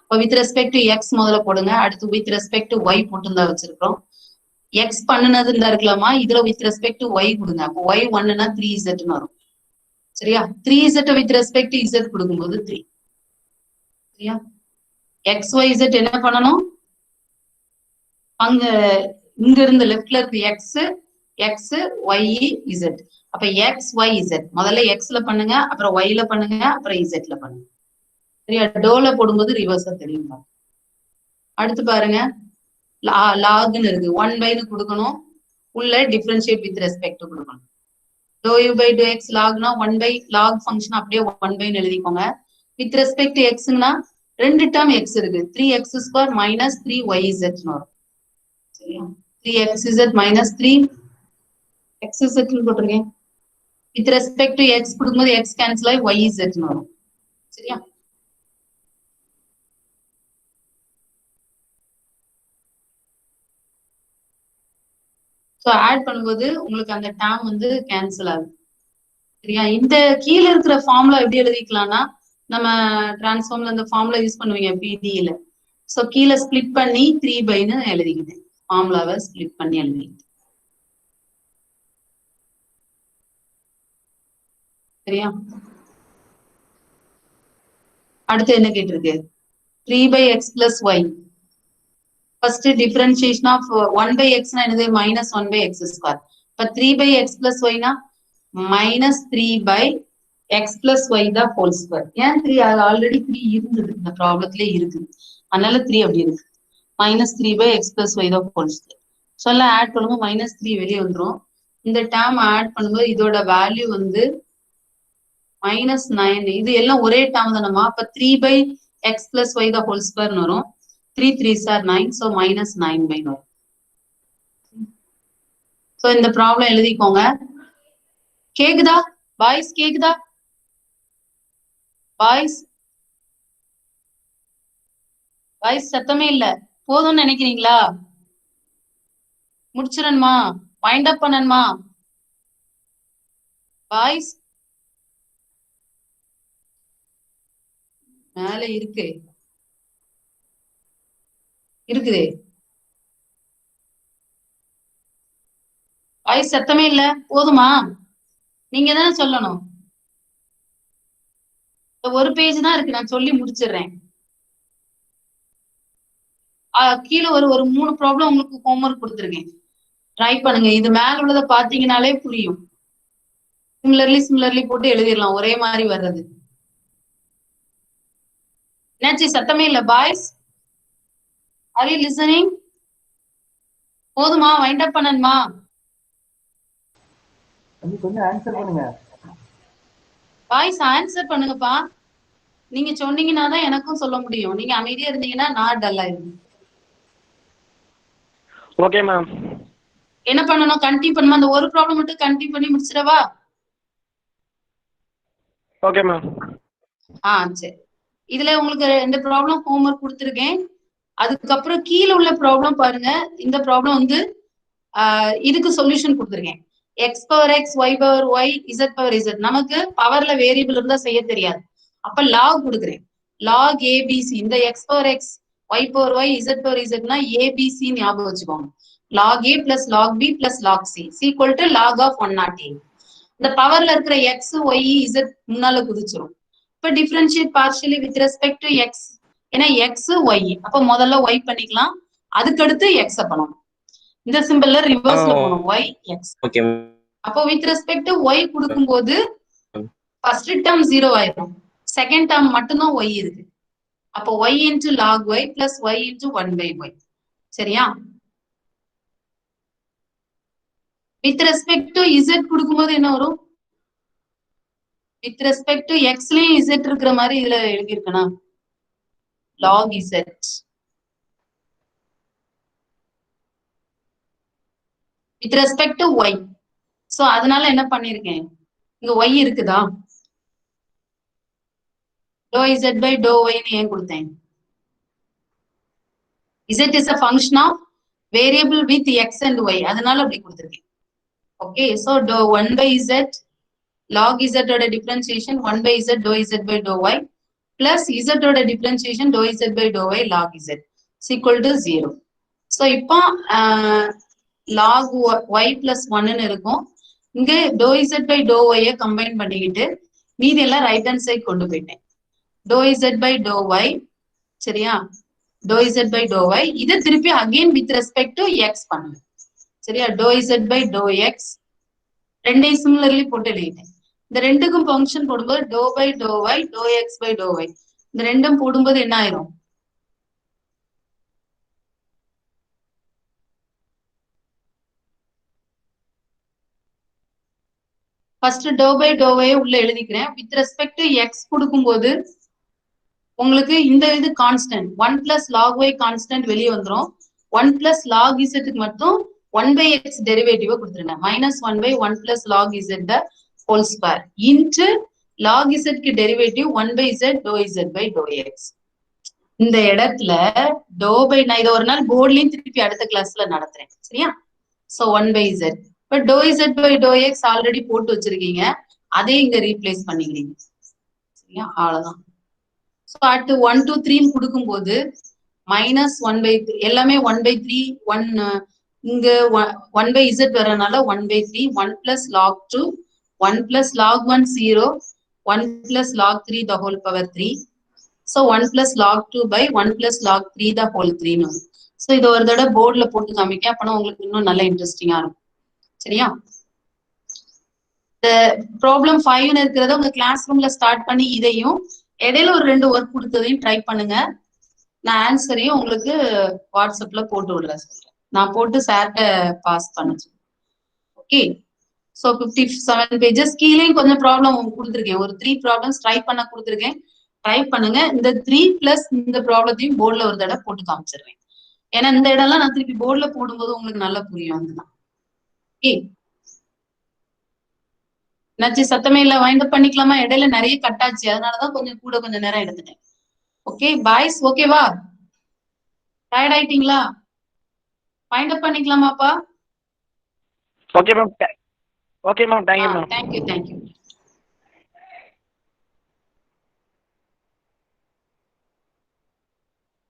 இப்போ with respect to x முதல்ல போடுங்க, அடுத்து with respect to y போட்டு தான் வச்சிருக்கோம். x பண்ணுனது இருந்தா இருக்கலாமா, இதுல with respect to y கொடுங்க. அப்போ y 1னா 3z ன்னு வரும். சரியா? 3z with respect to z கொடுக்கும்போது 3. சரியா? xyz என்ன பண்ணணும்? அங்க இங்க இருந்து லெஃப்ட்ல இருக்கு எக்ஸ் எக்ஸ் ஒய் இசட். அப்ப எக்ஸ் ஒய் இசட் முதல்ல எக்ஸ்ல பண்ணுங்க, அப்புறம் ஒய்ல பண்ணுங்க, அப்புறம் இசட்ல பண்ணுங்க. சரியா? டோல போடும்போது ரிவர்ஸா தெரியுமா? அடுத்து பாருங்க, லாக்னு இருக்கு, 1 பைன்னு கொடுக்கணும், உள்ள டிஃபரன்ஷியேட் வித் ரெஸ்பெக்ட் கொடுக்கணும். Do u by do x லாக்னா 1 பை லாக் ஃபங்க்ஷன் அப்படியே 1 பைன்னு எழுதிக்கோங்க. வித் ரெஸ்பெக்ட் டு எக்ஸ்னா ரெண்டு டேர்ம் எக்ஸ் இருக்கு, 3x ஸ்கொயர் மைனஸ் 3yz வரும். 3xz minus 3xz போட்டிருக்கேன். with respect to x கொடுக்கும்போது x cancel ஆகி yz வரும். சரியா? சோ ஆட் பண்ணும்போது உங்களுக்கு அந்த டேர்ம் வந்து கேன்சல் ஆகுது. சரியா? இந்த கீழே இருக்கிற ஃபார்முலா எப்படி எழுதிக்கலாம்னா, நம்ம டிரான்ஸ்ஃபார்ம்ல அந்த ஃபார்முலா யூஸ் பண்ணுவீங்க பிடில. சோ கீழே ஸ்பிளிட் பண்ணி 3 பைன்னு எழுதிக்கிட்டேன். ஃபார்முலாவை ஸ்பிளிட் பண்ணி எழுதிக்கிட்டேன். சரியா? அடுத்து என்ன கேட்டிருக்கு? 3/x plus y. First differentiation of 1/x னா என்னது? minus 1/x square. இப்ப 3/x plus y னா minus 3/x plus y தான் whole square. ஏன் 3? அது ஆல்ரெடி 3 இருந்தது, இந்த ப்ராப்ளத்திலே இருக்கு, அதனால 3 அப்படி இருக்கு. minus 3/x plus y தான் whole square. சொல்ல ஆட் பண்ணும்போது minus 3 வெளியே வந்துடும். இந்த டேர்ம் ஆட் பண்ணும்போது இதோட வேல்யூ வந்து minus 9. இது எல்லாம் ஒரே டேர்ம் தானமா? அப்ப 3/x plus y the whole square வரும். 3 3s are 9, so minus 9/9. so இந்த ப்ராப்ளம் எழுதிக்கோங்க. கேக்குதா பாய்ஸ்? கேக்குதா பாய்ஸ்? பாய்ஸ் சத்தமே இல்ல. போதும்னு நினைக்கிறீங்களா? முடிச்சிடணுமா? வைண்ட் அப் பண்ணணுமா பாய்ஸ்? மேல இருக்கு, இருக்குது. பாய்ஸ் சத்தமே இல்ல. போதுமா? நீங்க தானே சொல்லணும். ஒரு பேஜ் தான் இருக்கு, நான் சொல்லி முடிச்சிடுறேன். கீழே ஒரு 3 ப்ராப்ளம் உங்களுக்கு ஹோம்ஒர்க் கொடுத்துருக்கேன், ட்ரை பண்ணுங்க. இது மேல உள்ளதை பாத்தீங்கன்னாலே புரியும். சிமிலர்லி போட்டு எழுதிடலாம், ஒரே மாதிரி வர்றது. என்னாச்சு? சத்தமே இல்ல பாய்ஸ்? Are you listening? போதுமா? வைண்ட் அப் பண்ணணுமா? கொஞ்சம் ஆன்சர் பண்ணுங்க பாய்ஸ். ஆன்சர் பண்ணுங்கப்பா. நீங்க சொன்னீங்கன்னா தான் எனக்கும் சொல்ல முடியும். நீங்க அமைதியா இருந்தீங்கன்னா நான் டல் ஆயிருவேன். Okay ma'am. என்ன பண்ணணும்? கண்டினியூ பண்ணுமா? அந்த ஒரு ப்ராப்ளம் மட்டும் கண்டினியூ பண்ணி முடிச்சிடவா? Okay ma'am. சரி. இதுல உங்களுக்கு 2 ப்ராப்ளம் ஹோம்ஒர்க் கொடுத்துருக்கேன். அதுக்கப்புறம் கீழே உள்ள ப்ராப்ளம் பாருங்க. இந்த ப்ராப்ளம் வந்து இதுக்கு சொல்யூஷன் கொடுத்துருக்கேன். X power x, y power y, z power z. நமக்கு பவர்ல வேரியபிள் இருந்தா செய்ய தெரியாது, அப்ப லாக் கொடுக்குறேன். Log a b c. இந்த x power x, y power y, z power இசட்னா ஏபிசி ஞாபகம் வச்சுக்கோங்க. Log a plus log b plus log c equal to log of 108. இந்த பவர்ல இருக்கிற எக்ஸ் ஒய் இசட் முன்னால குதிச்சிரும். இப்ப differentiate partially with respect to X. ஏன்னா X Y, அப்ப முதல்ல ஒய் பண்ணிக்கலாம், அதுக்கடுத்து எக்ஸ் பண்ணணும். இந்த சிம்பிள்ல ரிவர்ஸ்ல போகணும், ஒய் எக்ஸ். அப்போ வித் ரெஸ்பெக்ட் டு ஒய் கொடுக்கும்போது ஃபர்ஸ்ட் டேர்ம் 0 ஆயிடும், செகண்ட் டேர்ம் மட்டும்தான் ஒய் இருக்கு. அப்போ y into log y plus y into 1/y. சரியா? வித் ரெஸ்பெக்ட் டு இசட் கொடுக்கும்போது என்ன வரும்? வித் ரெஸ்பெக்ட் டு எக்ஸ்லயும் இசட் இருக்கிற மாதிரி இதுல எழுதியிருக்கணும், log z. With respect to y. So அதனால என்ன பண்ணிருக்கேன், இங்க ஒய் இருக்குதா, டோ இசட் பை டோ ஒய்னு ஏன் கொடுத்தேன்? Z is a function of variable with x and y, அதனால அப்படி கொடுத்திருக்கேன். Okay, so to 1/z log z ஓட differentiation 1/z dou z by dou y plus z ஓட differentiation dou z by dou y log z is equal to 0. So இப்போ log y plus 1 ன்னு இருக்கும். இங்க dou z by dou y combine பண்ணிக்கிட்டு மீதி எல்லாம் right hand side கொண்டு போயிட்டேன். dou z by dou y, சரியா? dou z by dou y, இதை திருப்பி again with respect to x பண்ணுங்க. சரியா? dou z by dou x ரெண்டையும் சிமிலர்லி போட்டு எழுதிட்டேன். இந்த ரெண்டுக்கும் ஃபங்க்ஷன் போடும்போது dou by dou y, dou x by dou y, இந்த ரெண்டும் போடும்போது என்ன ஆயிரும்? First dou by dou y உள்ள எழுதிக்கிறேன். வித் ரெஸ்பெக்ட் டு x கொடுக்கும்போது உங்களுக்கு இந்த இது constant 1 plus log y constant வெளியே வந்துடும். 1 plus log z க்கு மட்டும் 1/x டெரிவேட்டிவ் கொடுத்துருங்க. -1/1 plus log z the whole square into log z க்கு derivative 1/z dou z by dou x. இந்த இடத்துல dou by, நான் இதை ஒரு நாள் போர்ட்லயும் திருப்பி அடுத்த கிளாஸ்ல நடத்துறேன், சரியா? So 1/z. இப்ப dou z by dou x already போட்டு வச்சிருக்கீங்க, அதே இங்க ரீப்ளேஸ் பண்ணிக்கிறீங்க, சரியா? அவ்வளவுதான். ஸோ அடுத்து 1 2 3 கொடுக்கும்போது -1/3 எல்லாமே 1/3 1 இங்க 1/z வரனால 1/3 1 plus log 2 1 plus log 1 0, 1 plus log 3 the whole power 3. So 1 plus log 2 by 1 plus log 3 the whole 3 னு வரும். ஸோ இது ஒரு தடவை போர்டில் போட்டு காமிக்க, அப்பனா உங்களுக்கு இன்னும் நல்ல இன்ட்ரெஸ்டிங்கா இருக்கும். சரியா? இந்த ப்ராப்ளம் 5ன்னு இருக்கிறத உங்க கிளாஸ் ரூம்ல ஸ்டார்ட் பண்ணி இதையும் இடையில ஒரு 2 ஒர்க் கொடுத்ததையும் ட்ரை பண்ணுங்க. நான் ஆன்சரையும் உங்களுக்கு வாட்ஸ்அப்ல போட்டு விடுறேன். நான் போட்டு சார்ட்ட பாஸ் பண்ண. ஓகே, ஸோ 57 பேஜஸ் கீழேயும் கொஞ்சம் ப்ராப்ளம் கொடுத்துருக்கேன். ஒரு 3 ப்ராப்ளம்ஸ் ட்ரை பண்ண கொடுத்துருக்கேன். ட்ரை பண்ணுங்க. இந்த 3 பிளஸ் இந்த ப்ராப்ளத்தையும் போர்டில் ஒரு தடவை போட்டு காமிச்சிடுறேன். ஏன்னா இந்த இடம்லாம் நான் திருப்பி போர்ட்ல போடும்போது உங்களுக்கு நல்லா புரியும். அதுதான். ஓகே, என்னாச்சு? சத்தமே இல்ல. வைண்ட் அப் பண்ணிக்கலாமா? இடையில நிறைய கட்டாச்சு, அதனாலதான் கொஞ்சம் நேரம் எடுத்துட்டேன். ஓகே பாய்ஸ், ஓகேவா? டயர்ட் ஆயிட்டீங்களா? வைண்ட் அப் பண்ணிக்கலாமாப்பா? Okay ma'am. Okay ma'am, thank you ma'am. Thank you.